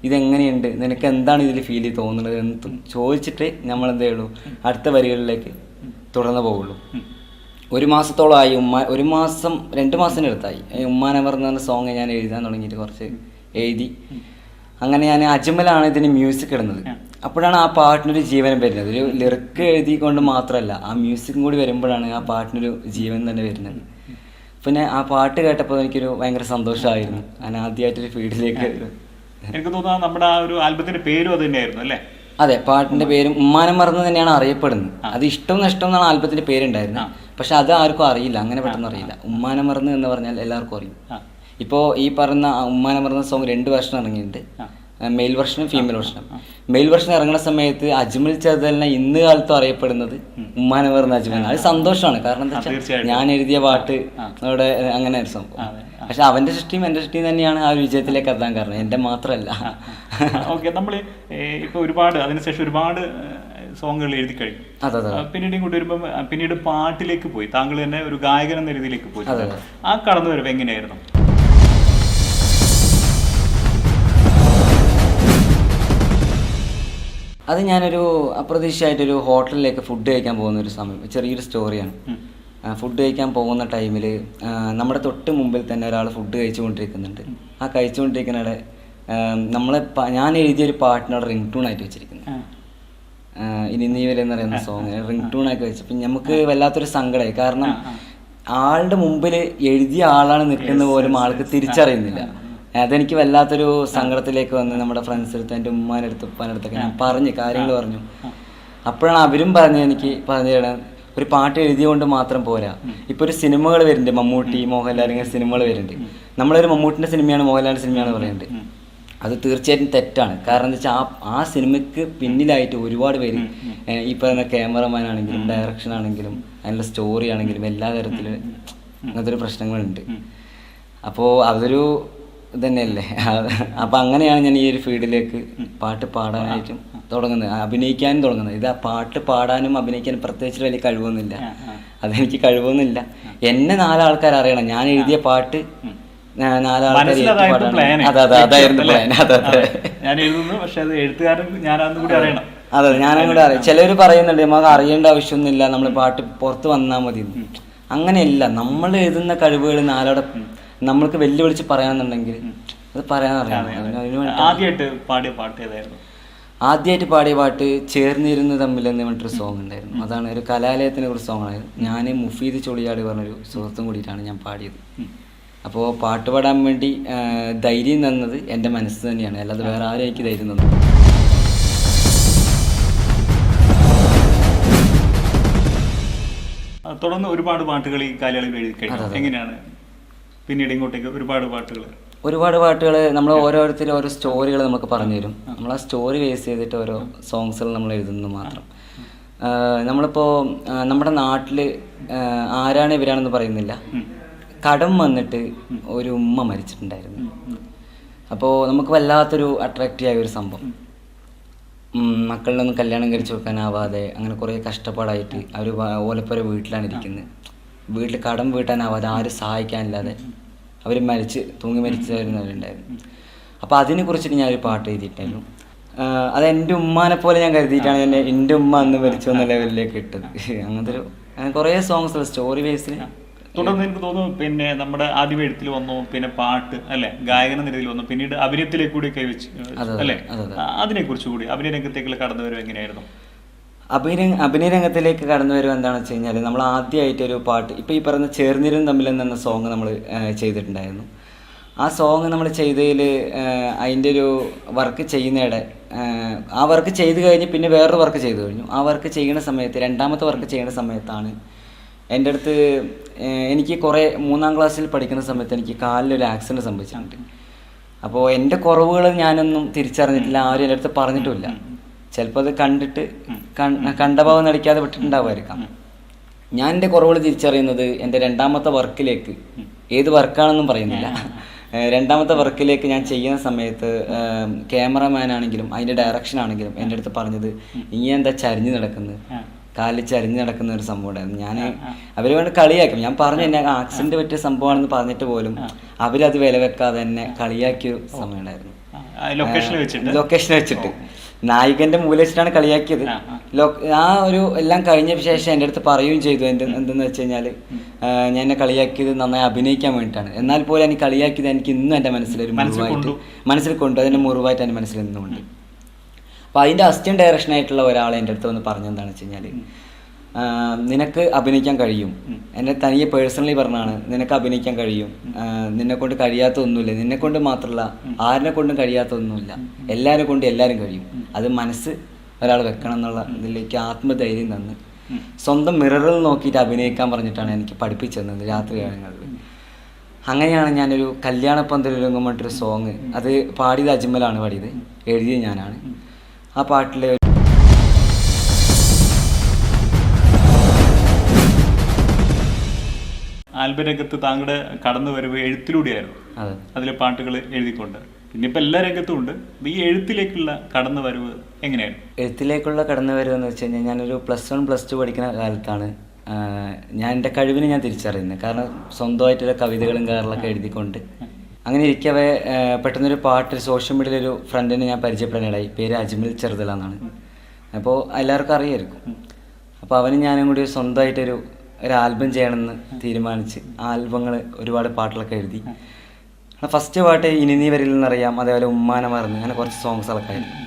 S2: ഇതെങ്ങനെയുണ്ട്, നിനക്ക് എന്താണ് ഇതിൽ ഫീൽ തോന്നുന്നത് എന്ന് ചോദിച്ചിട്ട് നമ്മൾ എന്തേ ഉള്ളൂ അടുത്ത വരികളിലേക്ക് തുടർന്ന് പോവുള്ളൂ. 1 മാസത്തോളമായി, 1 മാസം 2 മാസത്തിന് അടുത്തായി ഉമ്മാനെ മറന്ന സോങ് ഞാൻ എഴുതാൻ തുടങ്ങിയിട്ട് കുറച്ച് എഴുതി. അങ്ങനെ ഞാൻ അജ്മലാണ് ഇതിന് മ്യൂസിക് ഇടുന്നത്. അപ്പോഴാണ് ആ പാട്ടിനൊരു ജീവനം വരുന്നത്. ഒരു ലിറിക്ക് എഴുതിക്കൊണ്ട് മാത്രമല്ല, ആ മ്യൂസിക്കും കൂടി വരുമ്പോഴാണ് ആ പാട്ടിനൊരു ജീവൻ തന്നെ വരുന്നത്. പിന്നെ ആ പാട്ട് കേട്ടപ്പോൾ എനിക്കൊരു ഭയങ്കര സന്തോഷമായിരുന്നു. ഞാൻ ആദ്യമായിട്ടൊരു ഫീൽഡിലേക്ക്.
S1: എനിക്ക് തോന്നുന്നു നമ്മുടെ ആ ഒരു ആൽബത്തിന്റെ പേരും അത് തന്നെയായിരുന്നു അല്ലേ?
S2: അതെ, പാട്ടിന്റെ പേരും ഉമ്മാനം മറന്ന് തന്നെയാണ് അറിയപ്പെടുന്നത്. അത് ഇഷ്ടം നഷ്ടം എന്നാണ് ആൽബത്തിന്റെ പേരുണ്ടായിരുന്നത്. പക്ഷെ അത് ആർക്കും അറിയില്ല, അങ്ങനെ പെട്ടെന്ന് അറിയില്ല. ഉമ്മാനം മറന്ന് എന്ന് പറഞ്ഞാൽ എല്ലാവർക്കും അറിയും. ഇപ്പോൾ ഈ പറഞ്ഞ ഉമ്മാനം മറന്ന സോങ് 2 വെർഷൻ ഇറങ്ങിയിട്ടുണ്ട്, മെയിൽ വെർഷനും ഫീമെയിൽ വെർഷനും. മെയിൽ വെർഷൻ ഇറങ്ങുന്ന സമയത്ത് അജ്മൽ ചെറുതലിനെ ഇന്ന് കാലത്തും അറിയപ്പെടുന്നത് ഉമ്മാനം മറന്ന അജ്മൽ. അത് സന്തോഷമാണ്, കാരണം എന്താ വെച്ചാൽ ഞാൻ എഴുതിയ പാട്ട് അവിടെ അങ്ങനെ ഒരു സംഭവം. പക്ഷെ അവന്റെ സൃഷ്ടിയും എന്റെ സൃഷ്ടിയും തന്നെയാണ് ആ വിജയത്തിലേക്ക് എത്താൻ കാരണം, എന്റെ മാത്രമല്ല.
S1: ഓക്കെ, നമ്മൾ ഇപ്പൊ ഒരുപാട് അതിനുശേഷം ഒരുപാട് സോങ്ങുകൾ എഴുതി കഴിഞ്ഞു. പിന്നീട് ഇങ്ങോട്ട് വരുമ്പോൾ പിന്നീട് പാട്ടിലേക്ക് പോയി, താങ്കൾ തന്നെ ഒരു ഗായകൻ എന്ന രീതിയിലേക്ക് പോയി. ആ കടന്നു വരവ് എങ്ങനെയായിരുന്നു?
S2: അത് ഞാനൊരു അപ്രതീക്ഷിതമായിട്ടൊരു ഹോട്ടലിലേക്ക് ഫുഡ് കഴിക്കാൻ പോകുന്ന ഒരു സമയം, ചെറിയൊരു സ്റ്റോറിയാണ്. ഫുഡ് കഴിക്കാൻ പോകുന്ന ടൈമിൽ നമ്മുടെ തൊട്ട് മുമ്പിൽ തന്നെ ഒരാൾ ഫുഡ് കഴിച്ചുകൊണ്ടിരിക്കുന്നുണ്ട്. ആ കഴിച്ചുകൊണ്ടിരിക്കുന്നവിടെ ഞാൻ എഴുതിയൊരു പാട്ടിനോട് റിംഗ് ടൂൺ ആയിട്ട് വെച്ചിരിക്കുന്നത്. ഇനി നീ വരെ എന്ന് പറയുന്ന സോങ് റിംഗ് ടൂൺ ആക്കി വെച്ചപ്പോൾ നമുക്ക് വല്ലാത്തൊരു സങ്കടമായി. കാരണം ആളുടെ മുമ്പിൽ എഴുതിയ ആളാണ് നിൽക്കുന്ന പോലും ആൾക്ക് തിരിച്ചറിയുന്നില്ല. അതെനിക്ക് വല്ലാത്തൊരു സങ്കടത്തിലേക്ക് വന്ന് നമ്മുടെ ഫ്രണ്ട്സിനടുത്ത്, എൻ്റെ ഉമ്മാനടുത്ത്, ഉപ്പാനടുത്തൊക്കെ ഞാൻ കാര്യങ്ങൾ പറഞ്ഞു. അപ്പോഴാണ് അവരും എനിക്ക് പറഞ്ഞു തരാൻ, ഒരു പാട്ട് എഴുതിയോണ്ട് മാത്രം പോരാ. ഇപ്പൊ ഒരു സിനിമകൾ വരുന്നുണ്ട്, മമ്മൂട്ടി, മോഹൻലാൽ, ഇങ്ങനെ സിനിമകൾ വരുന്നുണ്ട്. നമ്മളൊരു മമ്മൂട്ടിന്റെ സിനിമയാണ്, മോഹൻലാലിന്റെ സിനിമയാണ് പറയുന്നുണ്ട്. അത് തീർച്ചയായിട്ടും തെറ്റാണ്. കാരണം എന്താ വെച്ചാൽ ആ സിനിമയ്ക്ക് പിന്നിലായിട്ട് ഒരുപാട് പേര്, ഈ പറയുന്ന ക്യാമറമാൻ ആണെങ്കിലും ഡയറക്ഷൻ ആണെങ്കിലും അതിനുള്ള സ്റ്റോറി ആണെങ്കിലും എല്ലാ തരത്തിലും അങ്ങനത്തെ ഒരു പ്രശ്നങ്ങളുണ്ട്. അപ്പോൾ അതൊരു ഇതന്നെയല്ലേ. അപ്പം അങ്ങനെയാണ് ഞാൻ ഈ ഒരു ഫീൽഡിലേക്ക് പാട്ട് പാടാനായിട്ടും തുടങ്ങുന്നത്, അഭിനയിക്കാനും തുടങ്ങുന്നത്. ഇത് പാട്ട് പാടാനും അഭിനയിക്കാനും പ്രത്യേകിച്ച് വലിയ കഴിവൊന്നുമില്ല, അതെനിക്ക് കഴിവൊന്നുമില്ല. എന്നെ 4 ആൾക്കാർ അറിയണം, ഞാൻ എഴുതിയ പാട്ട് 4 ആൾക്കാർ. അതെ, ഞാനും കൂടെ അറിയാം. ചിലർ പറയുന്നുണ്ട് നമുക്ക് അറിയേണ്ട ആവശ്യമൊന്നുമില്ല, നമ്മൾ പാട്ട് പുറത്ത് വന്നാൽ മതി. അങ്ങനെയല്ല, നമ്മൾ എഴുതുന്ന കഴിവുകൾ 4 നമ്മൾക്ക് വെല്ലുവിളിച്ച് പറയാന്നുണ്ടെങ്കിൽ അത് പറയാനറിയാം. ആദ്യമായിട്ട് പാടിയ പാട്ട് ചേർന്നിരുന്ന് തമ്മിലെന്ന് പറഞ്ഞിട്ടൊരു സോങ് ഉണ്ടായിരുന്നു. അതാണ് ഒരു കലാലയത്തിനെ കുറിച്ച് സോങ്ങായിരുന്നു. ഞാൻ മുഫീദ് ചൊളിയാട് പറഞ്ഞൊരു സുഹൃത്തും കൂടിയിട്ടാണ് ഞാൻ പാടിയത്. അപ്പോൾ പാട്ട് പാടാൻ വേണ്ടി ധൈര്യം തന്നത് എൻ്റെ മനസ്സ് തന്നെയാണ്, അല്ലാതെ വേറെ ആരും എനിക്ക് ധൈര്യം തന്നു.
S1: തുടർന്ന് ഒരുപാട് പാട്ടുകൾ ഈ കാലയളവിൽ എഴുതി കഴിഞ്ഞു. എങ്ങനെയാണ് പിന്നീട് ഇങ്ങോട്ടേക്ക് ഒരുപാട് പാട്ടുകൾ നമ്മൾ ഓരോരുത്തരും ഓരോ സ്റ്റോറികൾ നമുക്ക് പറഞ്ഞു തരും. നമ്മൾ ആ സ്റ്റോറി ബേസ് ചെയ്തിട്ട് ഓരോ സോങ്സുകൾ നമ്മൾ എഴുതുന്നു മാത്രം. നമ്മളിപ്പോൾ നമ്മുടെ നാട്ടിൽ ആരാണ് ഇവരാണെന്ന് പറയുന്നില്ല, കടം വന്നിട്ട് ഒരു ഉമ്മ മരിച്ചിട്ടുണ്ടായിരുന്നു. അപ്പോൾ നമുക്ക് വല്ലാത്തൊരു അട്രാക്റ്റീവായ ഒരു സംഭവം. മക്കളിലൊന്നും കല്യാണം കഴിച്ചു കൊടുക്കാനാവാതെ അങ്ങനെ കുറേ കഷ്ടപ്പാടായിട്ട് അവർ ഓലപ്പുര വീട്ടിലാണ് ഇരിക്കുന്നത്. വീട്ടിൽ കടം വീട്ടാനാവാതെ, ആരും സഹായിക്കാനില്ലാതെ അവർ തൂങ്ങി മരിച്ചു വരുന്നവരുണ്ടായിരുന്നു. അപ്പോൾ അതിനെ കുറിച്ചിട്ട് ഞാനൊരു പാട്ട് എഴുതിയിട്ടായിരുന്നു. അത് എൻ്റെ ഉമ്മാനെ പോലെ ഞാൻ കരുതിയിട്ടാണ് എൻ്റെ ഉമ്മ അന്ന് മരിച്ചു എന്ന ലെവലിലേക്ക് ഇട്ടത്. അങ്ങനത്തെ ഒരു കുറേ സോങ്സ് സ്റ്റോറി ബേസിൽ. തുടർന്ന് എനിക്ക് തോന്നുന്നു പിന്നെ നമ്മുടെ ആദ്യം എഴുത്തിൽ വന്നു, പിന്നെ പാട്ട് അല്ലെ, ഗായകന നിലയിൽ വന്നു, പിന്നീട് അഭിനയത്തിലേക്ക് കൂടി കൈവച്ചു അല്ലെ. അതിനെ കുറിച്ച് കൂടി അഭിനയ രംഗത്തേക്കുള്ള കടന്നു വരും എങ്ങനെയായിരുന്നു?
S2: അഭിനയ രംഗത്തിലേക്ക് കടന്നു വരും എന്താണെന്ന് വെച്ച് കഴിഞ്ഞാൽ, നമ്മൾ ആദ്യമായിട്ടൊരു പാട്ട്, ഇപ്പോൾ ഈ പറയുന്ന ചേർന്നിരും തമ്മിലെന്ന സോങ് നമ്മൾ ചെയ്തിട്ടുണ്ടായിരുന്നു. ആ സോങ് നമ്മൾ ചെയ്തതിൽ അതിൻ്റെ ഒരു വർക്ക് ചെയ്യുന്നതിടെ ആ വർക്ക് ചെയ്ത് കഴിഞ്ഞ് പിന്നെ വേറൊരു വർക്ക് ചെയ്തു കഴിഞ്ഞു. ആ വർക്ക് ചെയ്യുന്ന സമയത്ത്, 2ാമത്തെ വർക്ക് ചെയ്യുന്ന സമയത്താണ് എൻ്റെ അടുത്ത് എനിക്ക് 3ാം ക്ലാസ്സിൽ പഠിക്കുന്ന സമയത്ത് എനിക്ക് കാലിലൊരു ആക്സിഡൻറ്റ് സംഭവിച്ചിട്ടുണ്ട്. അപ്പോൾ എൻ്റെ കുറവുകൾ ഞാനൊന്നും തിരിച്ചറിഞ്ഞിട്ടില്ല, ആരും എൻ്റെ അടുത്ത് പറഞ്ഞിട്ടുമില്ല. ചിലപ്പോൾ അത് കണ്ടിട്ട് കണ്ട ഭാവം നടിക്കാതെ വിട്ടിട്ടുണ്ടാവുമായിരിക്കാം. ഞാൻ എൻ്റെ കുറവുകൾ തിരിച്ചറിയുന്നത് എൻ്റെ 2ാമത്തെ വർക്കിലേക്ക്, ഏത് വർക്കാണെന്നും പറയുന്നില്ല, 2ാമത്തെ വർക്കിലേക്ക് ഞാൻ ചെയ്യുന്ന സമയത്ത് ക്യാമറമാൻ ആണെങ്കിലും അതിൻ്റെ ഡയറക്ഷൻ ആണെങ്കിലും എൻ്റെ അടുത്ത് പറഞ്ഞത്, ഇനി എന്താ ചരിഞ്ഞ് നടക്കുന്നത്, കാലിൽ ചരിഞ്ഞ് നടക്കുന്ന ഒരു സംഭവം ഉണ്ടായിരുന്നു. ഞാൻ അവർ വേണ്ടി കളിയാക്കും. ഞാൻ പറഞ്ഞു എന്നെ ആക്സിഡന്റ് പറ്റിയ സംഭവമാണെന്ന് പറഞ്ഞിട്ട് പോലും അവരത് വില വെക്കാതെ എന്നെ കളിയാക്കിയൊരു സമയം ഉണ്ടായിരുന്നു. ലൊക്കേഷൻ വെച്ചിട്ട് നായികന്റെ മൂല വെച്ചിട്ടാണ് കളിയാക്കിയത്. ആ ഒരു എല്ലാം കഴിഞ്ഞ ശേഷം എൻ്റെ അടുത്ത് പറയുകയും ചെയ്തു, എന്തെന്ന് വെച്ച് കഴിഞ്ഞാൽ ഞാൻ എന്നെ കളിയാക്കിയത് നന്നായി അഭിനയിക്കാൻ വേണ്ടിയിട്ടാണ്. എന്നാൽ പോലും എനിക്ക് കളിയാക്കിയത് എനിക്ക് ഇന്നും എൻ്റെ മനസ്സിലൊരു മുറിവായിട്ട് മനസ്സിൽ കൊണ്ടു, അതിൻ്റെ മുറിവായിട്ട് എൻ്റെ മനസ്സിൽ നിന്നുകൊണ്ട്. അപ്പോൾ അതിൻ്റെ അസിസ്റ്റന്റ് ഡയറക്ഷനായിട്ടുള്ള ഒരാളെ എൻ്റെ അടുത്ത് വന്ന് പറഞ്ഞെന്താണെന്ന് വെച്ച് കഴിഞ്ഞാൽ, നിനക്ക് അഭിനയിക്കാൻ കഴിയും. എന്നെ തനിയെ പേഴ്സണലി പറഞ്ഞാണ്, നിനക്ക് അഭിനയിക്കാൻ കഴിയും, നിന്നെ കൊണ്ട് കഴിയാത്ത ഒന്നുമില്ല, നിന്നെ കൊണ്ട് മാത്രമല്ല ആരിനെ കൊണ്ടും കഴിയാത്ത ഒന്നുമില്ല, എല്ലാവരെ കൊണ്ട് എല്ലാവരും കഴിയും. അത് മനസ്സ് ഒരാൾ വെക്കണം എന്നുള്ള ഇതിലേക്ക് ആത്മധൈര്യം തന്ന് സ്വന്തം മിററിൽ നോക്കിയിട്ട് അഭിനയിക്കാൻ പറഞ്ഞിട്ടാണ് എനിക്ക് പഠിപ്പിച്ചു തന്നത് രാത്രി കാലങ്ങളിൽ. അങ്ങനെയാണ് ഞാനൊരു കല്യാണപ്പന്തലൊരുങ്ങും പറഞ്ഞിട്ടൊരു സോങ്, അത് പാടിയത് അജ്മലാണ് പാടിയത്, എഴുതിയത് ഞാനാണ്. ആ പാട്ടിലെ
S1: ആൽബം രംഗത്ത് താങ്കളുടെ കടന്നു വരവ് എഴുത്തിലൂടെയായിരുന്നു. അതിലെ പാട്ടുകൾ എഴുതിക്കൊണ്ട് പിന്നെ ഇപ്പം എല്ലാ രംഗത്തും ഉണ്ട്. ഈ എഴുത്തിലേക്കുള്ള കടന്നു വരവ് എങ്ങനെയാണ്?
S2: എഴുത്തിലേക്കുള്ള കടന്നു വരവ് എന്ന് വെച്ച് കഴിഞ്ഞാൽ ഞാനൊരു +1 +2 പഠിക്കുന്ന കാലത്താണ് ഞാൻ എൻ്റെ കഴിവിനെ ഞാൻ തിരിച്ചറിയുന്നത്. കാരണം സ്വന്തമായിട്ടുള്ള കവിതകളും കാര്യങ്ങളൊക്കെ എഴുതിക്കൊണ്ട് അങ്ങനെ ഇരിക്കവേ പെട്ടെന്നൊരു പാട്ട് സോഷ്യൽ മീഡിയയിൽ ഒരു ഫ്രണ്ടിനെ ഞാൻ പരിചയപ്പെടാനിടയായി. പേര് അജ്മൽ ചെറുതല എന്നാണ്. അപ്പോൾ എല്ലാവർക്കും അറിയായിരിക്കും. അപ്പോൾ അവനും ഞാനും കൂടി സ്വന്തമായിട്ടൊരു ആൽബം ചെയ്യണമെന്ന് തീരുമാനിച്ച് ആൽബങ്ങൾ ഒരുപാട് പാട്ടുകളൊക്കെ എഴുതി. ഫസ്റ്റ് പാട്ട് ഇനി നീ വരില്ല എന്നറിയാം, അതേപോലെ ഉമ്മാനെ മറന്ന്, അങ്ങനെ കുറച്ച് സോങ്സുകളൊക്കെ ആയിരുന്നു.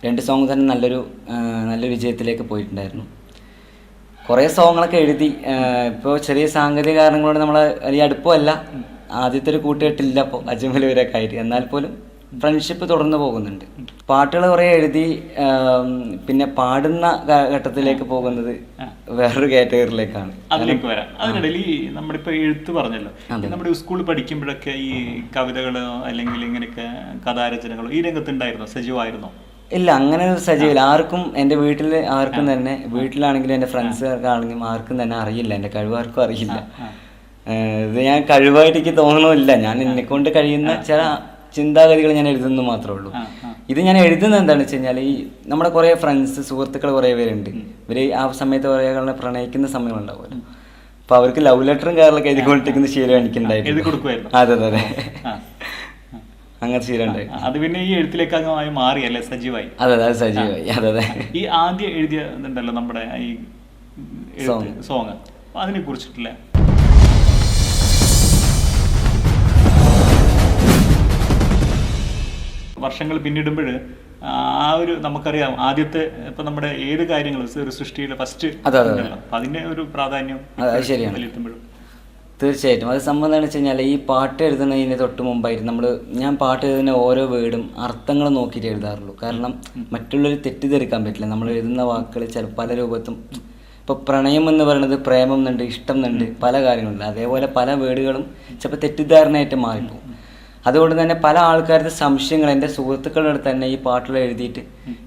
S2: 2 സോങ് തന്നെ നല്ല വിജയത്തിലേക്ക് പോയിട്ടുണ്ടായിരുന്നു. കുറേ സോങ്ങുകളൊക്കെ എഴുതി. ഇപ്പോൾ ചെറിയ സാങ്കേതിക കാരണങ്ങളോട് നമ്മൾ വലിയ അടുപ്പമല്ല, ആദ്യത്തെ ഒരു കൂട്ടുകെട്ടില്ല ഇപ്പോൾ അജ്മൽ വരെയൊക്കെ ആയിട്ട്. എന്നാൽ പോലും ഫ്രണ്ട്ഷിപ്പ് തുടർന്ന് പോകുന്നുണ്ട്. പാട്ടുകൾ കുറേ എഴുതി. പിന്നെ പാടുന്ന ഘട്ടത്തിലേക്ക് പോകുന്നത് വേറൊരു കാറ്റഗറിയിലേക്കാണ്.
S1: അതിലേക്ക് വരാം. അതിനിടയിൽ ഈ നമ്മളിപ്പോൾ എഴുത്ത് പറഞ്ഞല്ലോ, നമ്മുടെ സ്കൂളിൽ പഠിക്കുമ്പോഴൊക്കെ ഈ കവിതകളോ അല്ലെങ്കിൽ ഇങ്ങനെയൊക്കെ കഥാരചനകളോ ഈ രംഗത്തുണ്ടായിരുന്നോ? സജീവമായിരുന്നോ?
S2: ഇല്ല, അങ്ങനെ ഒരു സജീവമില്ല. ആർക്കും എൻ്റെ വീട്ടിൽ ആർക്കും തന്നെ, വീട്ടിലാണെങ്കിലും എൻ്റെ ഫ്രണ്ട്സുകാർക്കാണെങ്കിലും ആർക്കും തന്നെ അറിയില്ല, എൻ്റെ കഴിവ് ആർക്കും അറിയില്ല. ഇത് ഞാൻ കഴിവായിട്ട് എനിക്ക് തോന്നണമില്ല. ഞാൻ എന്നെക്കൊണ്ട് കഴിയുന്ന ചില ചിന്താഗതികൾ ഞാൻ എഴുതുന്നു മാത്രമേ ഉള്ളൂ. ഇത് ഞാൻ എഴുതുന്നത് എന്താണെന്ന് വെച്ച് കഴിഞ്ഞാൽ, ഈ നമ്മുടെ കുറേ ഫ്രണ്ട്സ് സുഹൃത്തുക്കൾ കുറേ പേരുണ്ട്. ഇവർ ആ സമയത്ത് കുറേ പ്രണയിക്കുന്ന സമയമുണ്ടാവുമല്ലോ. അപ്പോൾ അവർക്ക് ലവ് ലെറ്ററും കാര്യങ്ങളൊക്കെ എഴുതിക്കൊണ്ടിരിക്കുന്ന ശീലം എനിക്കുണ്ടായിരുന്നു. അതെ അതെ, അങ്ങനെ ശീലം ഉണ്ടായിരുന്നു.
S1: അത് പിന്നെ ഈ എഴുത്തിലേക്ക് അംഗമായി മാറിയല്ലേ, സജീവായി?
S2: അതെ അതെ, സജീവായി. അതെ അതെ.
S1: ഈ ആദ്യം എഴുതിയതുണ്ടല്ലോ നമ്മുടെ ഈ സോങ്, അതിനെ കുറിച്ചിട്ടില്ല വർഷങ്ങൾ പിന്നിടുമ്പോൾ ആ ഒരു നമുക്കറിയാം, ആദ്യത്തെ ഇപ്പൊ നമ്മുടെ ഏത് കാര്യങ്ങളും ഒരു സൃഷ്ടിയുടെ ഫസ്റ്റ് അപ്പൊ അതിന്റെ ഒരു പ്രാധാന്യം
S2: ശരിയാണ്. തീർച്ചയായിട്ടും അത് സംബന്ധം എന്താണെന്ന് വെച്ച് കഴിഞ്ഞാൽ, ഈ പാട്ട് എഴുതുന്നതിന് തൊട്ട് മുമ്പായിട്ട് ഞാൻ പാട്ട് എഴുതുന്ന ഓരോ വേർഡും അർത്ഥങ്ങൾ നോക്കിയിട്ട് എഴുതാറുള്ളൂ. കാരണം മറ്റുള്ളവർ തെറ്റിദ്ധരിക്കാൻ പറ്റില്ല. നമ്മൾ എഴുതുന്ന വാക്കുകൾ ചിലപ്പോൾ പല രൂപത്തും, ഇപ്പോൾ പ്രണയം എന്ന് പറയുന്നത് പ്രേമം എന്നുണ്ട്, ഇഷ്ടം എന്നുണ്ട്, പല കാര്യങ്ങളുണ്ട്. അതേപോലെ പല വേർഡുകളും ചിലപ്പോൾ തെറ്റിദ്ധാരണയായിട്ട് മാറിപ്പോകും. അതുകൊണ്ട് തന്നെ പല ആൾക്കാരുടെ സംശയങ്ങൾ എൻ്റെ സുഹൃത്തുക്കളുടെ അടുത്ത് തന്നെ ഈ പാട്ടുകൾ എഴുതിയിട്ട്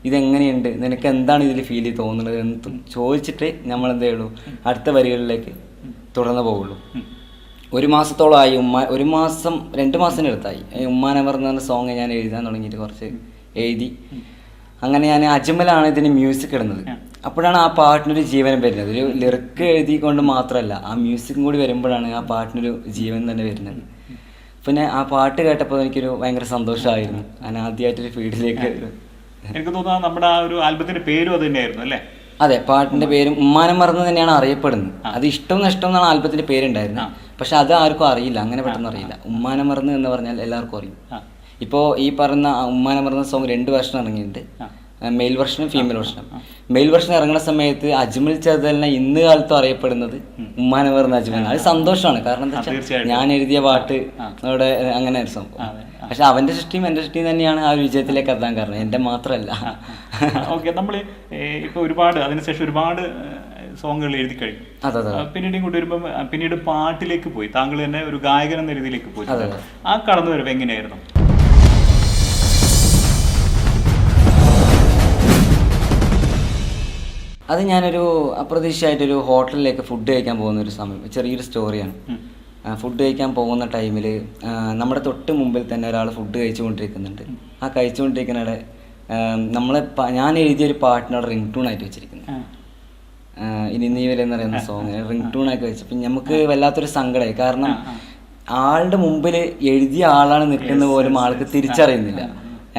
S2: ഇതെങ്ങനെയുണ്ട്, നിനക്ക് എന്താണ് ഇതിൽ ഫീൽ തോന്നുന്നത് എന്ന് ചോദിച്ചിട്ട് നമ്മൾ എന്തേ ഉള്ളൂ അടുത്ത വരികളിലേക്ക് തുടർന്ന് പോകുള്ളൂ. 1 മാസത്തോളമായി 1 മാസം 2 മാസത്തിനടുത്തായി ഉമ്മാനെ മറന്ന സോങ് ഞാൻ എഴുതാൻ തുടങ്ങിയിട്ട് കുറച്ച് എഴുതി. അങ്ങനെ ഞാൻ അജ്മലാണ് ഇതിന് മ്യൂസിക് ഇടുന്നത്. അപ്പോഴാണ് ആ പാട്ടിനൊരു ജീവൻ വരുന്നത്. ഒരു ലിറിക്ക് എഴുതിക്കൊണ്ട് മാത്രമല്ല, ആ മ്യൂസിക്കും കൂടി വരുമ്പോഴാണ് ആ പാട്ടിനൊരു ജീവൻ തന്നെ വരുന്നത്. പിന്നെ ആ പാട്ട് കേട്ടപ്പോൾ എനിക്കൊരു ഭയങ്കര സന്തോഷമായിരുന്നു. ഞാൻ ആദ്യമായിട്ടൊരു ഫീൽഡിലേക്ക്.
S1: എനിക്ക് തോന്നുന്നു നമ്മുടെ ആ ഒരു ആൽബത്തിന്റെ പേരും അത് തന്നെയായിരുന്നു അല്ലേ?
S2: അതെ, പാട്ടിന്റെ പേരും ഉമ്മാനെ മറന്ന് തന്നെയാണ് അറിയപ്പെടുന്നത്. അത് ഇഷ്ടം നഷ്ടം എന്നാണ് ആൽബത്തിന്റെ പേരുണ്ടായിരുന്നത്. പക്ഷെ അത് ആർക്കും അറിയില്ല, അങ്ങനെ പെട്ടെന്ന് അറിയില്ല. ഉമ്മാനെ മറന്ന് എന്ന് പറഞ്ഞാൽ എല്ലാവർക്കും അറിയും. ഇപ്പോൾ ഈ പറയുന്ന ഉമ്മാനെ മറന്ന സോങ് 2 വെർഷൻ ഇറങ്ങിയിട്ടുണ്ട്, മെയിൽ വെർഷനും ഫീമെയിൽ വെർഷനും. മെയിൽ വെർഷൻ ഇറങ്ങുന്ന സമയത്ത് അജ്മൽ ചെറുതലിനെ ഇന്ന് കാലത്തും അറിയപ്പെടുന്നത് ഉമ്മാനെ മറന്ന അജ്മൽ. അത് സന്തോഷമാണ്. കാരണം എന്താ വെച്ചാൽ ഞാൻ എഴുതിയ പാട്ട് അവിടെ അങ്ങനെ ഒരു സംഭവം. പക്ഷെ അവന്റെ സൃഷ്ടിയും എൻ്റെ സൃഷ്ടിയും തന്നെയാണ് ആ ഒരു വിജയത്തിലേക്ക് എത്താൻ കാരണം, എൻ്റെ മാത്രമല്ല.
S1: ഓക്കെ, നമ്മൾ ഇപ്പൊ ഒരുപാട് അതിനുശേഷം ഒരുപാട് സോങ്ങുകൾ എഴുതി കഴിഞ്ഞു. പിന്നീട് ഇങ്ങോട്ട് വരുമ്പോൾ പിന്നീട് പാട്ടിലേക്ക് പോയി, താങ്കൾ തന്നെ ഒരു ഗായകൻ എന്ന രീതിയിലേക്ക് പോയി. ആ കടന്നു വരവ് എങ്ങനെയായിരുന്നു?
S2: അത് ഞാനൊരു അപ്രതീക്ഷിതമായിട്ടൊരു ഹോട്ടലിലേക്ക് ഫുഡ് കഴിക്കാൻ പോകുന്ന ഒരു സമയം, ചെറിയൊരു സ്റ്റോറിയാണ്. ഫുഡ് കഴിക്കാൻ പോകുന്ന ടൈമിൽ നമ്മുടെ തൊട്ട് മുമ്പിൽ തന്നെ ഒരാൾ ഫുഡ് കഴിച്ചുകൊണ്ടിരിക്കുന്നുണ്ട്. ആ കഴിച്ചുകൊണ്ടിരിക്കുന്നവിടെ ഞാൻ എഴുതിയൊരു പാട്ടിനോട് റിംഗ് ടൂൺ ആയിട്ട് വെച്ചിരിക്കുന്നത്, ഇനി നീ വരെ എന്ന് പറയുന്ന സോങ് റിംഗ് ടൂൺ ആക്കി വെച്ചപ്പോൾ നമുക്ക് വല്ലാത്തൊരു സങ്കടമായി. കാരണം ആളുടെ മുമ്പിൽ എഴുതിയ ആളാണ് നിൽക്കുന്ന പോലും ആൾക്ക് തിരിച്ചറിയുന്നില്ല.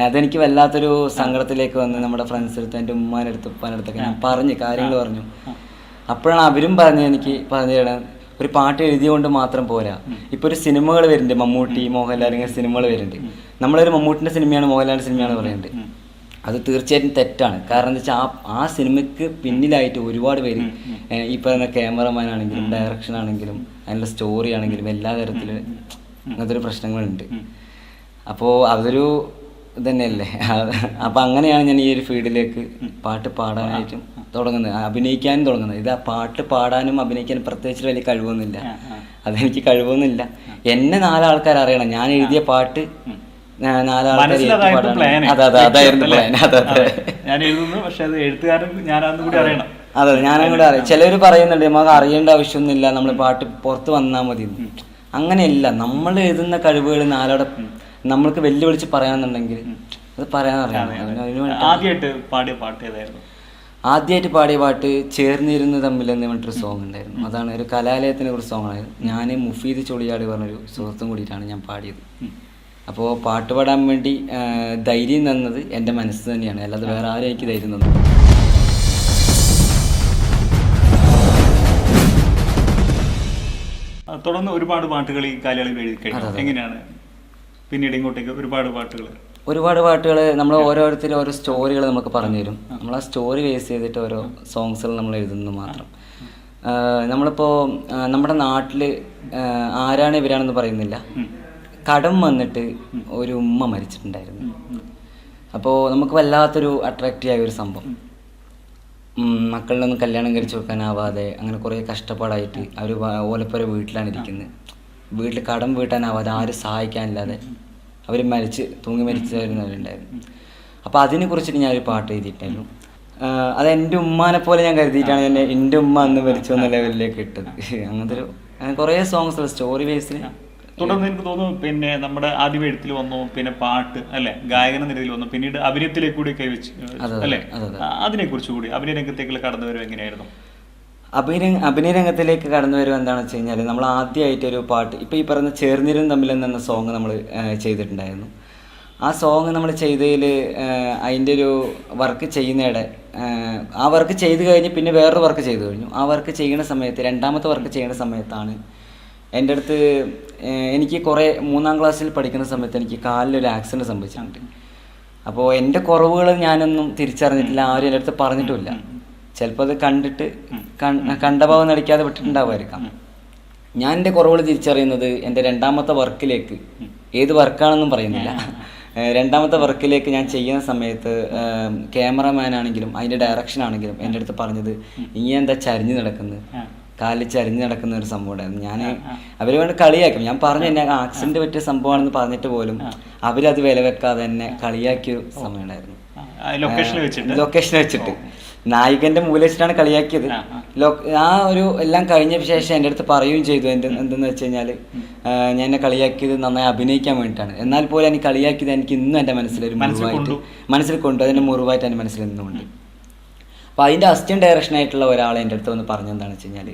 S2: അതെനിക്ക് വല്ലാത്തൊരു സങ്കടത്തിലേക്ക് വന്ന് നമ്മുടെ ഫ്രണ്ട്സ് അടുത്ത്, എൻ്റെ ഉമ്മാൻ്റെ അടുത്ത്, ഉപ്പാൻ്റെ അടുത്തൊക്കെ ഞാൻ കാര്യങ്ങൾ പറഞ്ഞു. അപ്പോഴാണ് അവരും എനിക്ക് പറഞ്ഞു തരാൻ, ഒരു പാട്ട് എഴുതിയോണ്ട് മാത്രം പോരാ. ഇപ്പോൾ ഒരു സിനിമകൾ വരുന്നുണ്ട്, മമ്മൂട്ടി, മോഹൻലാൽ, ഇങ്ങനെ സിനിമകൾ വരുന്നുണ്ട്. നമ്മളൊരു മമ്മൂട്ടിൻ്റെ സിനിമയാണ്, മോഹൻലാലിൻ്റെ സിനിമയാണ് പറയുന്നത്. അത് തീർച്ചയായിട്ടും തെറ്റാണ്. കാരണം എന്താ വെച്ചാൽ ആ സിനിമയ്ക്ക് പിന്നിലായിട്ട് ഒരുപാട് പേര് ഈ പറയുന്ന ക്യാമറമാൻ ആണെങ്കിലും ഡയറക്ഷൻ ആണെങ്കിലും അതിനുള്ള സ്റ്റോറി ആണെങ്കിലും എല്ലാ തരത്തിലും അങ്ങനത്തെ ഒരു പ്രശ്നങ്ങളുണ്ട്. അപ്പോൾ അതൊരു ഇതന്നെയല്ലേ. അപ്പം അങ്ങനെയാണ് ഞാൻ ഈ ഒരു ഫീൽഡിലേക്ക് പാട്ട് പാടാനായിട്ടും തുടങ്ങുന്നത്, അഭിനയിക്കാനും തുടങ്ങുന്നത്. ഇത് പാട്ട് പാടാനും അഭിനയിക്കാനും പ്രത്യേകിച്ച് വലിയ കഴിവൊന്നുമില്ല, അതെനിക്ക് കഴിവൊന്നുമില്ല. എന്നെ 4 ആൾക്കാർ അറിയണം, ഞാൻ എഴുതിയ പാട്ട് 4 ആൾക്കാർ അതായിരുന്നു പ്ലാൻ. അതെ, ഞാനങ്ങോട്ട് അറിയാം. ചിലർ പറയുന്നുണ്ട് നമുക്ക് അറിയേണ്ട ആവശ്യമൊന്നുമില്ല, നമ്മൾ പാട്ട് പുറത്ത് വന്നാൽ മതി. അങ്ങനെയല്ല, നമ്മൾ എഴുതുന്ന കഴിവുകൾ 4 നമ്മൾക്ക് വെല്ലുവിളിച്ച് പറയാന്നുണ്ടെങ്കിൽ അത് പറയാൻ അറിയാം.
S1: ആദ്യമായിട്ട് പാടിയ പാട്ട് ഏതായിരുന്നു?
S2: ആദ്യമായിട്ട് പാടിയ പാട്ട് ചേർന്നിരുന്ന് തമ്മിൽ എന്ന് പറഞ്ഞിട്ടൊരു സോങ് ഉണ്ടായിരുന്നു. അതാണ് ഒരു കലാലയത്തിനെ കുറിച്ച് സോങ്ങായിരുന്നു. ഞാൻ മുഫീദ് ചൊളിയാട് പറഞ്ഞൊരു സുഹൃത്തും കൂടിയിട്ടാണ് ഞാൻ പാടിയത്. അപ്പോൾ പാട്ട് പാടാൻ വേണ്ടി ധൈര്യം തന്നത് എൻ്റെ മനസ്സ് തന്നെയാണ്, അല്ലാതെ വേറെ ആരും എനിക്ക് ധൈര്യം തന്നു.
S1: തുടർന്ന് ഒരുപാട് പാട്ടുകൾ ഈ കാലയളവിൽ എഴുതി കഴിഞ്ഞു. എങ്ങനെയാണ് പിന്നീട് ഇങ്ങോട്ടേക്ക് ഒരുപാട് പാട്ടുകൾ നമ്മൾ ഓരോരുത്തരും ഓരോ സ്റ്റോറികൾ നമുക്ക് പറഞ്ഞു തരും. നമ്മൾ ആ സ്റ്റോറി ബേസ് ചെയ്തിട്ട് ഓരോ സോങ്സുകൾ നമ്മൾ എഴുതുന്നത് മാത്രം. നമ്മളിപ്പോൾ നമ്മുടെ നാട്ടിൽ ആരാണ് ഇവരാണെന്ന് പറയുന്നില്ല, കടം വന്നിട്ട് ഒരു ഉമ്മ മരിച്ചിട്ടുണ്ടായിരുന്നു. അപ്പോൾ നമുക്ക് വല്ലാത്തൊരു അട്രാക്റ്റീവ് ആയ ഒരു സംഭവം. മക്കളിലൊന്നും കല്യാണം കഴിച്ചു കൊടുക്കാനാവാതെ അങ്ങനെ കുറേ കഷ്ടപ്പാടായിട്ട് അവർ ഓലപ്പുര വീട്ടിലാണ് ഇരിക്കുന്നത്. വീട്ടിൽ കടം വീട്ടാനാവാതെ ആരും സഹായിക്കാനില്ലാതെ അവർ തൂങ്ങി മരിച്ചവരുന്നവരുണ്ടായിരുന്നു. അപ്പോൾ അതിനെക്കുറിച്ചിട്ട് ഞാനൊരു പാട്ട് എഴുതിയിട്ടായിരുന്നു. അത് എൻ്റെ ഉമ്മാനെ പോലെ ഞാൻ കരുതിയിട്ടാണ് എൻ്റെ ഉമ്മ അന്ന് മരിച്ചു എന്ന ലെവലിലേക്ക് ഇട്ടത്. അങ്ങനത്തെ അങ്ങനെ കുറേ സോങ്സ് സ്റ്റോറി ബേസിൽ. തുടർന്ന് എനിക്ക് തോന്നുന്നു പിന്നെ നമ്മുടെ ആദ്യം എഴുത്തിൽ വന്നു, പിന്നെ പാട്ട് അല്ലെ, ഗായകന നിലയിൽ വന്നു, പിന്നീട് അഭിനയത്തിലേക്ക് കൂടി കൈവച്ചു അല്ലെ. അതിനെ കുറിച്ച് കൂടി അഭിനയ രംഗത്തേക്കുള്ള കടന്നു വരും എങ്ങനെയായിരുന്നു?
S2: അഭിനയ രംഗത്തിലേക്ക് കടന്നു വരുക എന്താണെന്ന് വെച്ച് കഴിഞ്ഞാൽ, നമ്മൾ ആദ്യമായിട്ടൊരു പാട്ട് ഇപ്പോൾ ഈ പറയുന്ന ചേർന്നിരും തമ്മിൽ എന്ന സോങ് നമ്മൾ ചെയ്തിട്ടുണ്ടായിരുന്നു. ആ സോങ് നമ്മൾ ചെയ്തതിൽ അതിൻ്റെ ഒരു വർക്ക് ചെയ്യുന്നതിടെ ആ വർക്ക് ചെയ്ത് കഴിഞ്ഞ് പിന്നെ വേറൊരു വർക്ക് ചെയ്തു കഴിഞ്ഞു. ആ വർക്ക് ചെയ്യുന്ന സമയത്ത്, രണ്ടാമത്തെ വർക്ക് ചെയ്യുന്ന സമയത്താണ് എൻ്റെ അടുത്ത് എനിക്ക് 3-ാം ക്ലാസ്സിൽ പഠിക്കുന്ന സമയത്ത് എനിക്ക് കാലിലൊരു ആക്സിഡൻറ്റ് സംഭവിച്ചിട്ടുണ്ട്. അപ്പോൾ എൻ്റെ കുറവുകൾ ഞാനൊന്നും തിരിച്ചറിഞ്ഞിട്ടില്ല, ആരും എൻ്റെ അടുത്ത് പറഞ്ഞിട്ടുമില്ല. ചിലപ്പോൾ അത് കണ്ടിട്ട് കണ്ടഭാവം നടിക്കാതെ വിട്ടിട്ടുണ്ടാവുമായിരിക്കാം. ഞാൻ എൻ്റെ കുറവുകൾ തിരിച്ചറിയുന്നത് എൻ്റെ രണ്ടാമത്തെ വർക്കിലേക്ക്, ഏത് വർക്കാണെന്നും പറയുന്നില്ല, രണ്ടാമത്തെ വർക്കിലേക്ക് ഞാൻ ചെയ്യുന്ന സമയത്ത് ക്യാമറമാൻ ആണെങ്കിലും അതിൻ്റെ ഡയറക്ഷൻ ആണെങ്കിലും എൻ്റെ അടുത്ത് പറഞ്ഞത്, ഇനി എന്താ ചരിഞ്ഞ് നടക്കുന്നത്, കാലിൽ ചരിഞ്ഞ് നടക്കുന്ന ഒരു സംഭവം ഉണ്ടായിരുന്നു. ഞാൻ അവർ വേണ്ട കളിയാക്കും. ഞാൻ പറഞ്ഞു എന്നെ ആക്സിഡൻറ്റ് പറ്റിയ സംഭവമാണെന്ന് പറഞ്ഞിട്ട് പോലും അവരത് വില വെക്കാതെ എന്നെ കളിയാക്കിയ സമയം ഉണ്ടായിരുന്നു. ലൊക്കേഷൻ വെച്ചിട്ട് നായികന്റെ മൂല വെച്ചിട്ടാണ് കളിയാക്കിയത്. ആ ഒരു എല്ലാം കഴിഞ്ഞ ശേഷം എൻ്റെ അടുത്ത് പറയുകയും ചെയ്തു, എന്തെന്ന് വെച്ച് കഴിഞ്ഞാൽ ഞാൻ എന്നെ കളിയാക്കിയത് നന്നായി അഭിനയിക്കാൻ വേണ്ടിയിട്ടാണ്. എന്നാൽ പോലും എനിക്ക് കളിയാക്കിയത് എനിക്ക് ഇന്നും എൻ്റെ മനസ്സിലൊരു മനസ്സിൽ കൊണ്ടു, അതിൻ്റെ മുറിവായിട്ട് എൻ്റെ മനസ്സിൽ നിന്നുകൊണ്ട്. അപ്പോൾ അതിൻ്റെ അസിസ്റ്റന്റ് ഡയറക്ഷനായിട്ടുള്ള ഒരാളെ എൻ്റെ അടുത്ത് വന്ന് പറഞ്ഞെന്താണെന്ന് വെച്ച് കഴിഞ്ഞാൽ,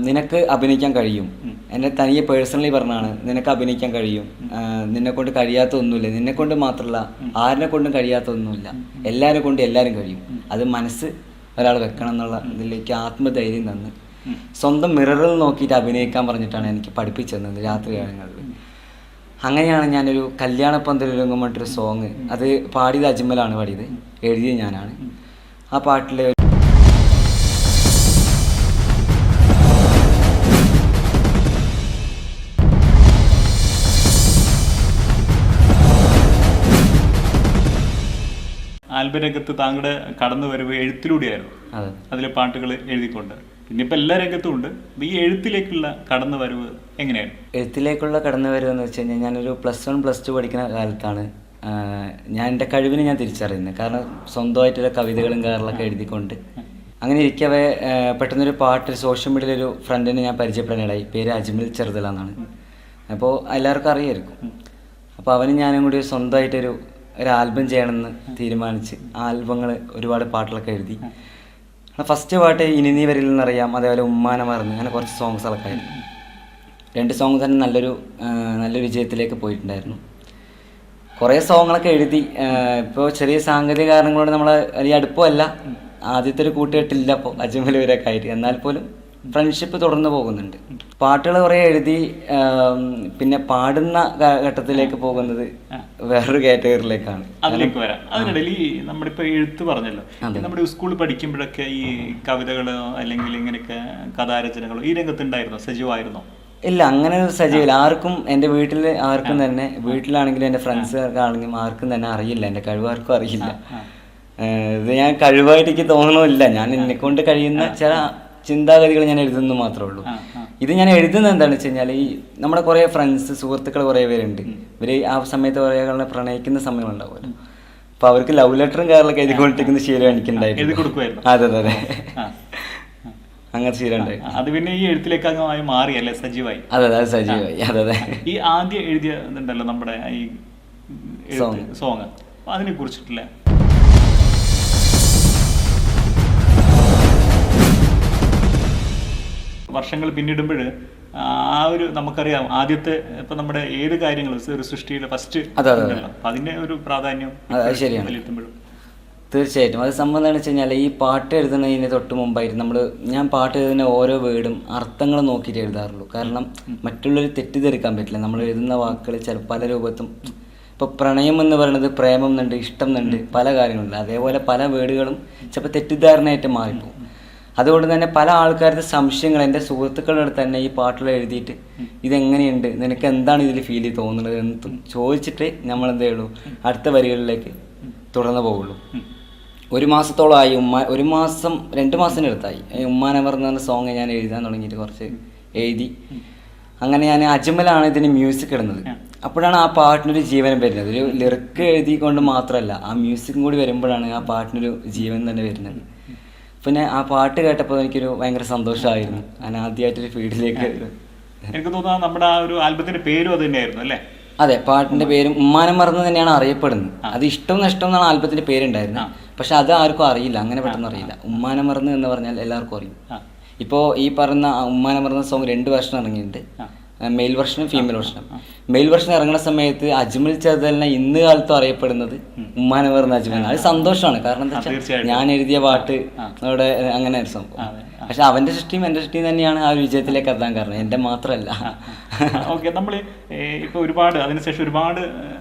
S2: നിനക്ക് അഭിനയിക്കാൻ കഴിയും. എന്നെ തനിയെ പേഴ്സണലി പറഞ്ഞാണ്, നിനക്ക് അഭിനയിക്കാൻ കഴിയും, നിന്നെക്കൊണ്ട് കഴിയാത്ത ഒന്നുമില്ല, നിന്നെക്കൊണ്ട് മാത്രമല്ല ആരിനെ കൊണ്ടും കഴിയാത്ത ഒന്നുമില്ല, എല്ലാവരെ കൊണ്ടും എല്ലാവരും കഴിയും. അത് മനസ്സ് ഒരാൾ വെക്കണം എന്നുള്ള ഇതിലേക്ക് ആത്മധൈര്യം തന്ന് സ്വന്തം മിററിൽ നോക്കിയിട്ട് അഭിനയിക്കാൻ പറഞ്ഞിട്ടാണ് എനിക്ക് പഠിപ്പിച്ചു തന്നത് രാത്രി കാലങ്ങളിൽ. അങ്ങനെയാണ് ഞാനൊരു കല്യാണപ്പന്തലൊരുങ്ങും പറഞ്ഞിട്ടൊരു സോങ്, അത് പാടിയത് അജ്മലാണ് പാടിയത്, എഴുതിയത് ഞാനാണ്. ആ പാട്ടിലെ
S1: ആൽബം രംഗത്ത് താങ്കളുടെ കടന്നു വരവ് എഴുത്തിലൂടെയായിരുന്നു. അതിലെ പാട്ടുകൾ എഴുതിക്കൊണ്ട്, പിന്നെ ഇപ്പം എല്ലാ രംഗത്തും ഉണ്ട്. ഈ എഴുത്തിലേക്കുള്ള കടന്നു വരവ് എങ്ങനെയാണ്?
S2: എഴുത്തിലേക്കുള്ള കടന്നു വരവ് എന്ന് വെച്ച് കഴിഞ്ഞാൽ, ഞാനൊരു +1 +2 പഠിക്കുന്ന കാലത്താണ് ഞാൻ എൻ്റെ കഴിവിനെ ഞാൻ തിരിച്ചറിയുന്നത്. കാരണം സ്വന്തമായിട്ടുള്ള കവിതകളും കാര്യങ്ങളൊക്കെ എഴുതിക്കൊണ്ട് അങ്ങനെ ഇരിക്കവേ പെട്ടെന്നൊരു പാട്ട് സോഷ്യൽ മീഡിയയിലൊരു ഫ്രണ്ടിനെ ഞാൻ പരിചയപ്പെടാനിടയായി. പേര് അജ്മൽ ചെറുതല എന്നാണ്. അപ്പോൾ എല്ലാവർക്കും അറിയായിരിക്കും. അപ്പോൾ അവനും ഞാനും കൂടി സ്വന്തമായിട്ടൊരു ആൽബം ചെയ്യണമെന്ന് തീരുമാനിച്ച് ആൽബങ്ങൾ ഒരുപാട് പാട്ടുകളൊക്കെ എഴുതി. ഫസ്റ്റ് പാട്ട് ഇനി നീ വരിൽ നിന്നറിയാം, അതേപോലെ ഉമ്മാനെ മറന്ന്, അങ്ങനെ കുറച്ച് സോങ്സുകളൊക്കെ ആയിരുന്നു. 2 സോങ് തന്നെ നല്ലൊരു വിജയത്തിലേക്ക് പോയിട്ടുണ്ടായിരുന്നു. കുറേ സോങ്ങുകളൊക്കെ എഴുതി. ഇപ്പോൾ ചെറിയ സാങ്കേതിക കാരണങ്ങളോട് നമ്മൾ വലിയ അടുപ്പമല്ല, ആദ്യത്തെ ഒരു കൂട്ടുകെട്ടില്ല ഇപ്പോൾ അജ്മൽ വരെയൊക്കെ ആയിട്ട്. എന്നാൽ പോലും ഫ്രണ്ട്ഷിപ്പ് തുടർന്ന് പോകുന്നുണ്ട്. പാട്ടുകൾ കുറേ എഴുതി പിന്നെ പാടുന്ന ഘട്ടത്തിലേക്ക് പോകുന്നത് വേറൊരു കാറ്റഗറിയിലേക്കാണ്.
S1: അതിലേക്ക് വരാം. അതിനിടയിൽ ഈ നമ്മളിപ്പോ എഴുത്ത് പറഞ്ഞല്ലോ, നമ്മുടെ സ്കൂളിൽ പഠിക്കുമ്പോഴൊക്കെ ഈ കവിതകളോ അല്ലെങ്കിൽ ഇങ്ങനെയൊക്കെ കഥാരചനകളോ ഈ രംഗത്തുണ്ടായിരുന്നോ, സജീവമായിരുന്നോ?
S2: ഇല്ല, അങ്ങനെ ഒരു സജീവില്ല. ആർക്കും എൻ്റെ വീട്ടിൽ ആർക്കും തന്നെ, വീട്ടിലാണെങ്കിലും എൻ്റെ ഫ്രണ്ട്സുകാർക്കാണെങ്കിലും ആർക്കും തന്നെ അറിയില്ല, എൻ്റെ കഴിവ് ആർക്കും അറിയില്ല. ഇത് ഞാൻ കഴിവായിട്ട് എനിക്ക് തോന്നണമില്ല. ഞാൻ എന്നെ കൊണ്ട് കഴിയുന്ന ചില ചിന്താഗതികൾ ഞാൻ എഴുതുന്നു മാത്രമേ ഉള്ളൂ. ഇത് ഞാൻ എഴുതുന്നത് എന്താണെന്ന് വെച്ച് കഴിഞ്ഞാൽ, ഈ നമ്മുടെ കുറേ ഫ്രണ്ട്സ് സുഹൃത്തുക്കൾ കുറേ പേരുണ്ട്. ഇവർ ആ സമയത്ത് കുറേ ആളുകളെ പ്രണയിക്കുന്ന സമയങ്ങളുണ്ടാവുമല്ലോ. അപ്പൊ അവർക്ക് ലവ് ലെറ്ററും കാര്യങ്ങളൊക്കെ എഴുതിക്കൊണ്ടിരിക്കുന്ന ശീലം എനിക്കുണ്ടായിരുന്നു. അതെ അതെ അതെ, അങ്ങനത്തെ ശീലം ഉണ്ടായി.
S1: അത് പിന്നെ ഈ എഴുത്തിലേക്ക് മാറിയല്ലേ, സജീവായി.
S2: അതെ അതെ, സജീവായി. അതെ അതെ.
S1: ഈ ആദ്യം എഴുതിയതുണ്ടല്ലോ നമ്മുടെ ഈ സോങ്, അതിനെ കുറിച്ചിട്ടില്ല വർഷങ്ങൾ പിന്നിടുമ്പോൾ ആ ഒരു നമുക്കറിയാം, ആദ്യത്തെ ഇപ്പൊ നമ്മുടെ ഏത് കാര്യങ്ങളും ഒരു സൃഷ്ടിയുടെ ഫസ്റ്റ് അതിന്റെ ഒരു പ്രാധാന്യം ശരിയാണ്.
S2: തീർച്ചയായിട്ടും അത് സംബന്ധം എന്താണെന്ന് വെച്ച് കഴിഞ്ഞാൽ, ഈ പാട്ട് എഴുതുന്നതിന് തൊട്ട് മുമ്പായിട്ട് ഞാൻ പാട്ട് എഴുതുന്ന ഓരോ വേർഡും അർത്ഥങ്ങൾ നോക്കിയിട്ട് എഴുതാറുള്ളൂ. കാരണം മറ്റുള്ളവർ തെറ്റിദ്ധരിക്കാൻ പറ്റില്ല. നമ്മൾ എഴുതുന്ന വാക്കുകൾ ചിലപ്പോൾ പല രൂപത്തും, ഇപ്പോൾ പ്രണയം എന്ന് പറയുന്നത് പ്രേമം എന്നുണ്ട്, ഇഷ്ടം എന്നുണ്ട്, പല കാര്യങ്ങളുണ്ട്. അതേപോലെ പല വേർഡുകളും ചിലപ്പോൾ തെറ്റിദ്ധാരണയായിട്ട് മാറിപ്പോകും. അതുകൊണ്ട് തന്നെ പല ആൾക്കാരുടെ സംശയങ്ങൾ എൻ്റെ സുഹൃത്തുക്കളുടെ അടുത്ത് തന്നെ ഈ പാട്ടുകൾ എഴുതിയിട്ട് ഇതെങ്ങനെയുണ്ട്, നിനക്ക് എന്താണ് ഇതിൽ ഫീൽ തോന്നുന്നത് എന്ന് ചോദിച്ചിട്ട് നമ്മൾ എന്തേ ഉള്ളൂ അടുത്ത വരികളിലേക്ക് തുടർന്ന് പോകുള്ളൂ. 1 മാസത്തോളമായി, 1 മാസം 2 മാസത്തിനടുത്തായി ഉമ്മാനവർ എന്ന് പറഞ്ഞ സോങ് ഞാൻ എഴുതാൻ തുടങ്ങിയിട്ട് കുറച്ച് എഴുതി. അങ്ങനെ ഞാൻ അജ്മലാണ് ഇതിന് മ്യൂസിക് ഇടുന്നത്. അപ്പോഴാണ് ആ പാട്ടിനൊരു ജീവനം വരുന്നത്. ഒരു ലിറിക്ക് എഴുതിക്കൊണ്ട് മാത്രമല്ല, ആ മ്യൂസിക്കും കൂടി വരുമ്പോഴാണ് ആ പാട്ടിനൊരു ജീവൻ തന്നെ വരുന്നത്. പിന്നെ ആ പാട്ട് കേട്ടപ്പോൾ എനിക്കൊരു ഭയങ്കര സന്തോഷമായിരുന്നു. ഞാൻ ആദ്യമായിട്ടൊരു ഫീൽഡിലേക്ക്,
S1: എനിക്ക് തോന്നുന്നു നമ്മുടെ ആ ഒരു ആൽബത്തിന്റെ പേരും അത് തന്നെയായിരുന്നു അല്ലേ?
S2: അതെ, പാട്ടിന്റെ പേരും ഉമ്മാനം മറന്ന് തന്നെയാണ് അറിയപ്പെടുന്നത്. അത് ഇഷ്ടം നഷ്ടം എന്നാണ് ആൽബത്തിന്റെ പേരുണ്ടായിരുന്നത്. പക്ഷെ അത് ആർക്കും അറിയില്ല, അങ്ങനെ പെട്ടെന്ന് അറിയില്ല. ഉമ്മാനം മറന്ന് എന്ന് പറഞ്ഞാൽ എല്ലാവർക്കും അറിയും. ഇപ്പോൾ ഈ പറഞ്ഞ ഉമ്മാനം മറന്ന സോങ് 2 വെർഷൻ ഇറങ്ങിയിട്ടുണ്ട്, മെയിൽ വെർഷനും ഫീമെയിൽ വെർഷനും. മെയിൽ വെർഷൻ ഇറങ്ങുന്ന സമയത്ത് അജ്മൽ ചെറുതലിനെ ഇന്ന് കാലത്തും അറിയപ്പെടുന്നത് ഉമ്മാനം മറന്ന അജ്മൽ. അത് സന്തോഷമാണ്. കാരണം എന്താ വെച്ചാൽ ഞാൻ എഴുതിയ പാട്ട് അവിടെ അങ്ങനെ ഒരു സംഭവം. പക്ഷെ അവന്റെ സൃഷ്ടിയും എൻ്റെ സൃഷ്ടിയും തന്നെയാണ് ആ ഒരു വിജയത്തിലേക്ക് എത്താൻ കാരണം, എൻ്റെ മാത്രമല്ല.
S1: ഓക്കെ, നമ്മൾ ഇപ്പൊ അതിനുശേഷം ഒരുപാട്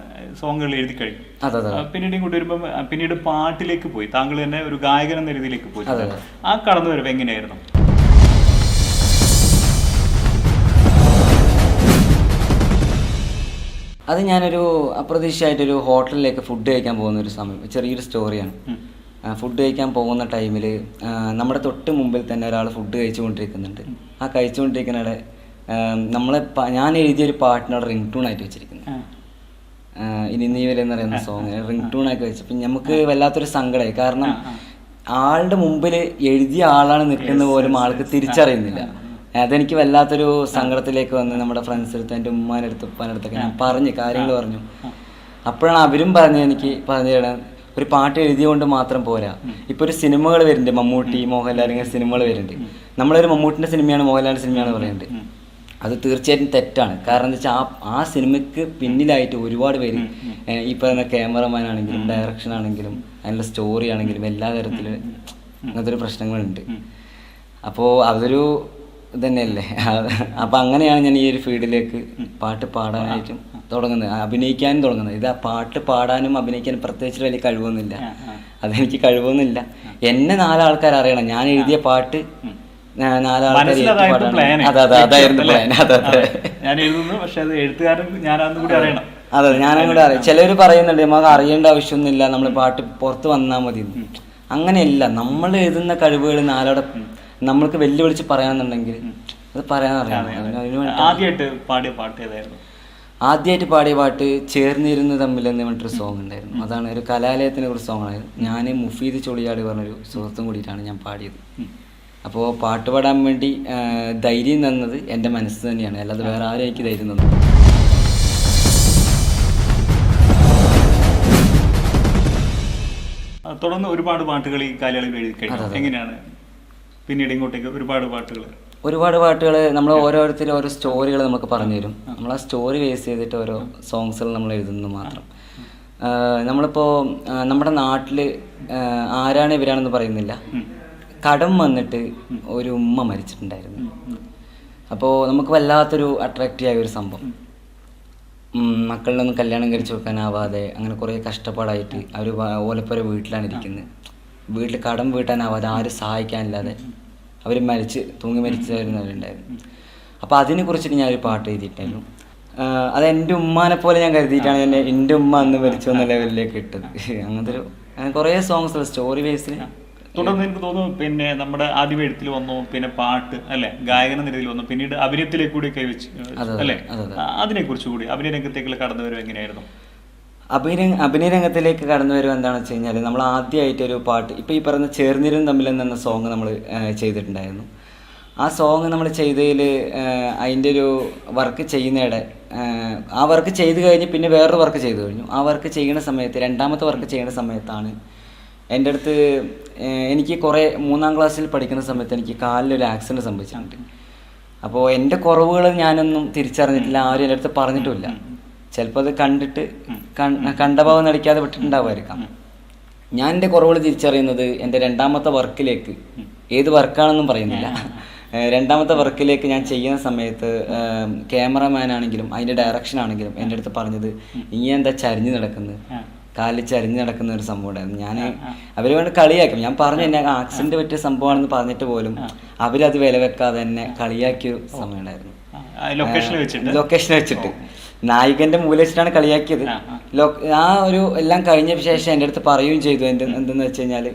S1: സോങ്ങുകൾ എഴുതി കഴിഞ്ഞു. പിന്നീട് ഇങ്ങോട്ട് വരുമ്പോൾ പിന്നീട് പാട്ടിലേക്ക് പോയി, താങ്കൾ തന്നെ ഒരു ഗായകൻ എന്ന രീതിയിലേക്ക് പോയി. ആ കടന്നു വരവ് എങ്ങനെയായിരുന്നു?
S2: അത് ഞാനൊരു അപ്രതീക്ഷിതമായിട്ടൊരു ഹോട്ടലിലേക്ക് ഫുഡ് കഴിക്കാൻ പോകുന്ന ഒരു സമയം, ചെറിയൊരു സ്റ്റോറിയാണ്. ഫുഡ് കഴിക്കാൻ പോകുന്ന ടൈമിൽ നമ്മുടെ തൊട്ട് മുമ്പിൽ തന്നെ ഒരാൾ ഫുഡ് കഴിച്ചുകൊണ്ടിരിക്കുന്നുണ്ട്. ആ കഴിച്ചുകൊണ്ടിരിക്കുന്നവിടെ ഞാൻ എഴുതിയൊരു പാട്ടിനോട് റിംഗ് ടൂൺ ആയിട്ട് വെച്ചിരിക്കുന്നത്, ഇനി നീ വരെന്ന് പറയുന്ന സോങ് റിംഗ് ടൂൺ ആയിട്ട് വെച്ചപ്പോൾ നമുക്ക് വല്ലാത്തൊരു സങ്കടമായി. കാരണം ആളുടെ മുമ്പിൽ എഴുതിയ ആളാണ് നിൽക്കുന്നത് പോലും ആൾക്ക് തിരിച്ചറിയുന്നില്ല. അതെനിക്ക് വല്ലാത്തൊരു സങ്കടത്തിലേക്ക് വന്ന് നമ്മുടെ ഫ്രണ്ട്സ് അടുത്ത്, എൻ്റെ ഉമ്മാനടുത്ത് ഉപ്പാനടുത്തൊക്കെ ഞാൻ കാര്യങ്ങൾ പറഞ്ഞു. അപ്പോഴാണ് അവരും എനിക്ക് പറഞ്ഞു തരാൻ, ഒരു പാട്ട് എഴുതിയോണ്ട് മാത്രം പോരാ. ഇപ്പൊ ഒരു സിനിമകൾ വരുന്നുണ്ട്, മമ്മൂട്ടി മോഹൻലാൽ ഇങ്ങനെ സിനിമകൾ വരുന്നുണ്ട്. നമ്മളൊരു മമ്മൂട്ടിന്റെ സിനിമയാണ് മോഹൻലാലിന്റെ സിനിമയാണ് പറയുന്നത്. അത് തീർച്ചയായിട്ടും തെറ്റാണ്. കാരണം എന്താ വെച്ചാൽ ആ സിനിമയ്ക്ക് പിന്നിലായിട്ട് ഒരുപാട് പേര്, ഈ പറയുന്ന ക്യാമറമാൻ ആണെങ്കിലും ഡയറക്ഷൻ ആണെങ്കിലും അതിനുള്ള സ്റ്റോറി ആണെങ്കിലും എല്ലാ തരത്തിലും അങ്ങനത്തെ ഒരു പ്രശ്നങ്ങളുണ്ട്. അപ്പോൾ അതൊരു ഇതന്നെയല്ലേ. അപ്പം അങ്ങനെയാണ് ഞാൻ ഈ ഒരു ഫീൽഡിലേക്ക് പാട്ട് പാടാനായിട്ടും തുടങ്ങുന്നത്, അഭിനയിക്കാനും തുടങ്ങുന്നത്. ഇത് പാട്ട് പാടാനും അഭിനയിക്കാനും പ്രത്യേകിച്ച് വലിയ കഴിവൊന്നുമില്ല, അതെനിക്ക് കഴിവൊന്നുമില്ല. എന്നെ 4 ആൾക്കാർ അറിയണം, ഞാൻ എഴുതിയ പാട്ട് 4 ആൾക്കാർ. അതെ, ഞാനും കൂടെ അറിയാം. ചിലർ പറയുന്നുണ്ട് നമുക്ക് അറിയേണ്ട ആവശ്യമൊന്നുമില്ല, നമ്മൾ പാട്ട് പുറത്ത് വന്നാൽ മതി. അങ്ങനെയല്ല, നമ്മൾ എഴുതുന്ന കഴിവുകൾ 4 നമ്മൾക്ക് വെല്ലുവിളിച്ച് പറയാന്നുണ്ടെങ്കിൽ അത് പറയാനറിയാം. ആദ്യമായിട്ട് പാടിയ പാട്ട് ചേർന്നിരുന്ന് തമ്മിലെന്ന് പറഞ്ഞിട്ടൊരു സോങ് ഉണ്ടായിരുന്നു. അതാണ് ഒരു കലാലയത്തിനെ കുറിച്ച് സോങ്ങായിരുന്നു. ഞാൻ മുഫീദ് ചൊളിയാട് പറഞ്ഞൊരു സുഹൃത്തും കൂടിയിട്ടാണ് ഞാൻ പാടിയത്. അപ്പോൾ പാട്ട് പാടാൻ വേണ്ടി ധൈര്യം തന്നത് എൻ്റെ മനസ്സ് തന്നെയാണ്, അല്ലാതെ വേറെ ആരും എനിക്ക് ധൈര്യം തന്നു.
S1: തുടർന്ന് ഒരുപാട് പാട്ടുകൾ ഈ കാലയളവിൽ എഴുതി കഴിഞ്ഞു. എങ്ങനെയാണ് പിന്നീട് ഇങ്ങോട്ടേക്ക് ഒരുപാട് പാട്ടുകൾ നമ്മൾ ഓരോരുത്തരും ഓരോ സ്റ്റോറികൾ നമുക്ക് പറഞ്ഞു തരും. നമ്മൾ ആ സ്റ്റോറി ബേസ് ചെയ്തിട്ട് ഓരോ സോങ്സുകൾ നമ്മൾ എഴുതുന്നു മാത്രം. നമ്മളിപ്പോൾ നമ്മുടെ നാട്ടിൽ ആരാണ് ഇവരാണെന്ന് പറയുന്നില്ല,
S2: കടം വന്നിട്ട് ഒരു ഉമ്മ മരിച്ചിട്ടുണ്ടായിരുന്നു. അപ്പോൾ നമുക്ക് വല്ലാത്തൊരു അട്രാക്റ്റീവ് ആയ ഒരു സംഭവം. മക്കളിലൊന്നും കല്യാണം കഴിച്ചു കൊടുക്കാനാവാതെ അങ്ങനെ കുറേ കഷ്ടപ്പാടായിട്ട് അവർ ഓലപ്പുര വീട്ടിലാണ് ഇരിക്കുന്നത്. വീട്ടിൽ കടം വീട്ടാനാവാതെ ആരും സഹായിക്കാനില്ലാതെ അവർ തൂങ്ങി മരിച്ചവരുന്നവരുണ്ടായിരുന്നു. അപ്പോൾ അതിനെ കുറിച്ചിട്ട് ഞാനൊരു പാട്ട് എഴുതിയിട്ടായിരുന്നു. അത് എൻ്റെ ഉമ്മാനെ പോലെ ഞാൻ കരുതിയിട്ടാണ് എന്നെ എൻ്റെ ഉമ്മ അന്ന് മരിച്ചു എന്ന ലെവലിലേക്ക് ഇട്ടത്. അങ്ങനത്തെ ഒരു അങ്ങനെ കുറേ സോങ്സ് സ്റ്റോറി ബേസിൽ.
S1: തുടർന്ന് എനിക്ക് തോന്നുന്നു പിന്നെ നമ്മുടെ ആദ്യം എഴുത്തിൽ വന്നു, പിന്നെ പാട്ട് അല്ലെ, ഗായകന നിലയിൽ വന്നു, പിന്നീട് അഭിനയത്തിലേക്ക് കൂടി കൈവച്ച് അല്ലെ. അതിനെ കുറിച്ച് കൂടി അഭിനയ രംഗത്തേക്കുള്ള കടന്നു വരും എങ്ങനെയായിരുന്നു?
S2: അഭിനയ രംഗത്തിലേക്ക് കടന്നു വരും എന്താണെന്ന് വെച്ച് കഴിഞ്ഞാൽ, നമ്മൾ ആദ്യമായിട്ടൊരു പാട്ട് ഇപ്പോൾ ഈ പറയുന്ന ചേർന്നിരും തമ്മിൽ എന്ന സോങ് നമ്മൾ ചെയ്തിട്ടുണ്ടായിരുന്നു. ആ സോങ് നമ്മൾ ചെയ്തതിൽ അതിൻ്റെ ഒരു വർക്ക് ചെയ്യുന്നതിടെ ആ വർക്ക് ചെയ്ത് കഴിഞ്ഞ് പിന്നെ വേറൊരു വർക്ക് ചെയ്തു കഴിഞ്ഞു. ആ വർക്ക് ചെയ്യുന്ന സമയത്ത്, രണ്ടാമത്തെ വർക്ക് ചെയ്യുന്ന സമയത്താണ് എൻ്റെ അടുത്ത് എനിക്ക് കുറേ 3ാം ക്ലാസ്സിൽ പഠിക്കുന്ന സമയത്ത് എനിക്ക് കാലിലൊരു ആക്സിഡൻറ്റ് സംഭവിച്ചിട്ടുണ്ട്. അപ്പോൾ എൻ്റെ കുറവുകൾ ഞാനൊന്നും തിരിച്ചറിഞ്ഞിട്ടില്ല, ആരും എൻ്റെ അടുത്ത് പറഞ്ഞിട്ടുമില്ല. ചിലപ്പോൾ അത് കണ്ടിട്ട് കണ്ട ഭാവം നടിക്കാതെ വിട്ടിട്ടുണ്ടാവുമായിരിക്കാം. ഞാൻ എൻ്റെ കുറവുകൾ തിരിച്ചറിയുന്നത് എൻ്റെ രണ്ടാമത്തെ വർക്കിലേക്ക്, ഏത് വർക്കാണെന്നും പറയുന്നില്ല, രണ്ടാമത്തെ വർക്കിലേക്ക് ഞാൻ ചെയ്യുന്ന സമയത്ത് ക്യാമറമാൻ ആണെങ്കിലും അതിൻ്റെ ഡയറക്ഷൻ ആണെങ്കിലും എൻ്റെ അടുത്ത് പറഞ്ഞത്, ഇനി എന്താ ചരിഞ്ഞ് നടക്കുന്നത്, കാലിൽ ചരിഞ്ഞ് നടക്കുന്ന ഒരു സംഭവം ഉണ്ടായിരുന്നു. ഞാൻ അവർ വേണ്ടി കളിയാക്കും. ഞാൻ പറഞ്ഞു എന്നെ ആക്സിഡന്റ് പറ്റിയ സംഭവമാണെന്ന് പറഞ്ഞിട്ട് പോലും അവരത് വില വെക്കാതെ എന്നെ കളിയാക്കിയ സമയം ഉണ്ടായിരുന്നു. ലൊക്കേഷൻ വെച്ചിട്ട് നായികന്റെ മൂല വെച്ചിട്ടാണ് കളിയാക്കിയത്. ആ ഒരു എല്ലാം കഴിഞ്ഞ ശേഷം എൻ്റെ അടുത്ത് പറയുകയും ചെയ്തു, എന്തെന്ന് വെച്ച് കഴിഞ്ഞാൽ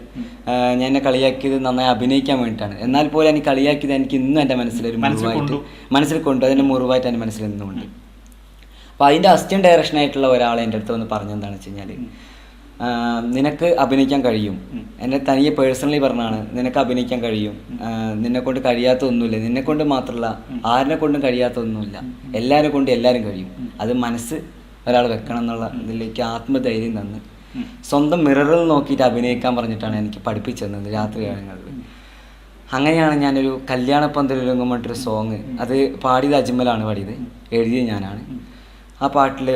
S2: ഞാൻ എന്നെ കളിയാക്കിയത് നന്നായി അഭിനയിക്കാൻ വേണ്ടിയിട്ടാണ്. എന്നാൽ പോലും എനിക്ക് കളിയാക്കിയത് എനിക്ക് ഇന്നും എൻ്റെ മനസ്സിലൊരു മുറിവായിട്ട് മനസ്സിൽ കൊണ്ടു, അതിൻ്റെ മുറിവായിട്ട് എൻ്റെ മനസ്സിൽ നിന്നുകൊണ്ട്. അപ്പോൾ അതിൻ്റെ അസിസ്റ്റന്റ് ഡയറക്ഷനായിട്ടുള്ള ഒരാളെ എൻ്റെ അടുത്ത് വന്ന് പറഞ്ഞെന്താണെന്ന് വെച്ച് കഴിഞ്ഞാൽ, നിനക്ക് അഭിനയിക്കാൻ കഴിയും. എന്നെ തനിയെ പേഴ്സണലി പറഞ്ഞാണ്, നിനക്ക് അഭിനയിക്കാൻ കഴിയും, നിന്നെക്കൊണ്ട് കഴിയാത്തൊന്നുമില്ല, നിന്നെക്കൊണ്ട് മാത്രമല്ല ആരിനെ കൊണ്ടും കഴിയാത്തൊന്നുമില്ല, എല്ലാവരെ കൊണ്ടും എല്ലാവരും കഴിയും. അത് മനസ്സ് ഒരാൾ വെക്കണം എന്നുള്ള ഇതിലേക്ക് ആത്മധൈര്യം തന്ന് സ്വന്തം മിററിൽ നോക്കിയിട്ട് അഭിനയിക്കാൻ പറഞ്ഞിട്ടാണ് എനിക്ക് പഠിപ്പിച്ചു തന്നത് രാത്രി കാലങ്ങളിൽ. അങ്ങനെയാണ് ഞാനൊരു കല്യാണപ്പന്തലൊരുങ്ങും പറഞ്ഞിട്ടൊരു സോങ്, അത് പാടിയത് അജ്മലാണ് പാടിയത്, എഴുതിയത് ഞാനാണ്. ആ പാട്ടിലെ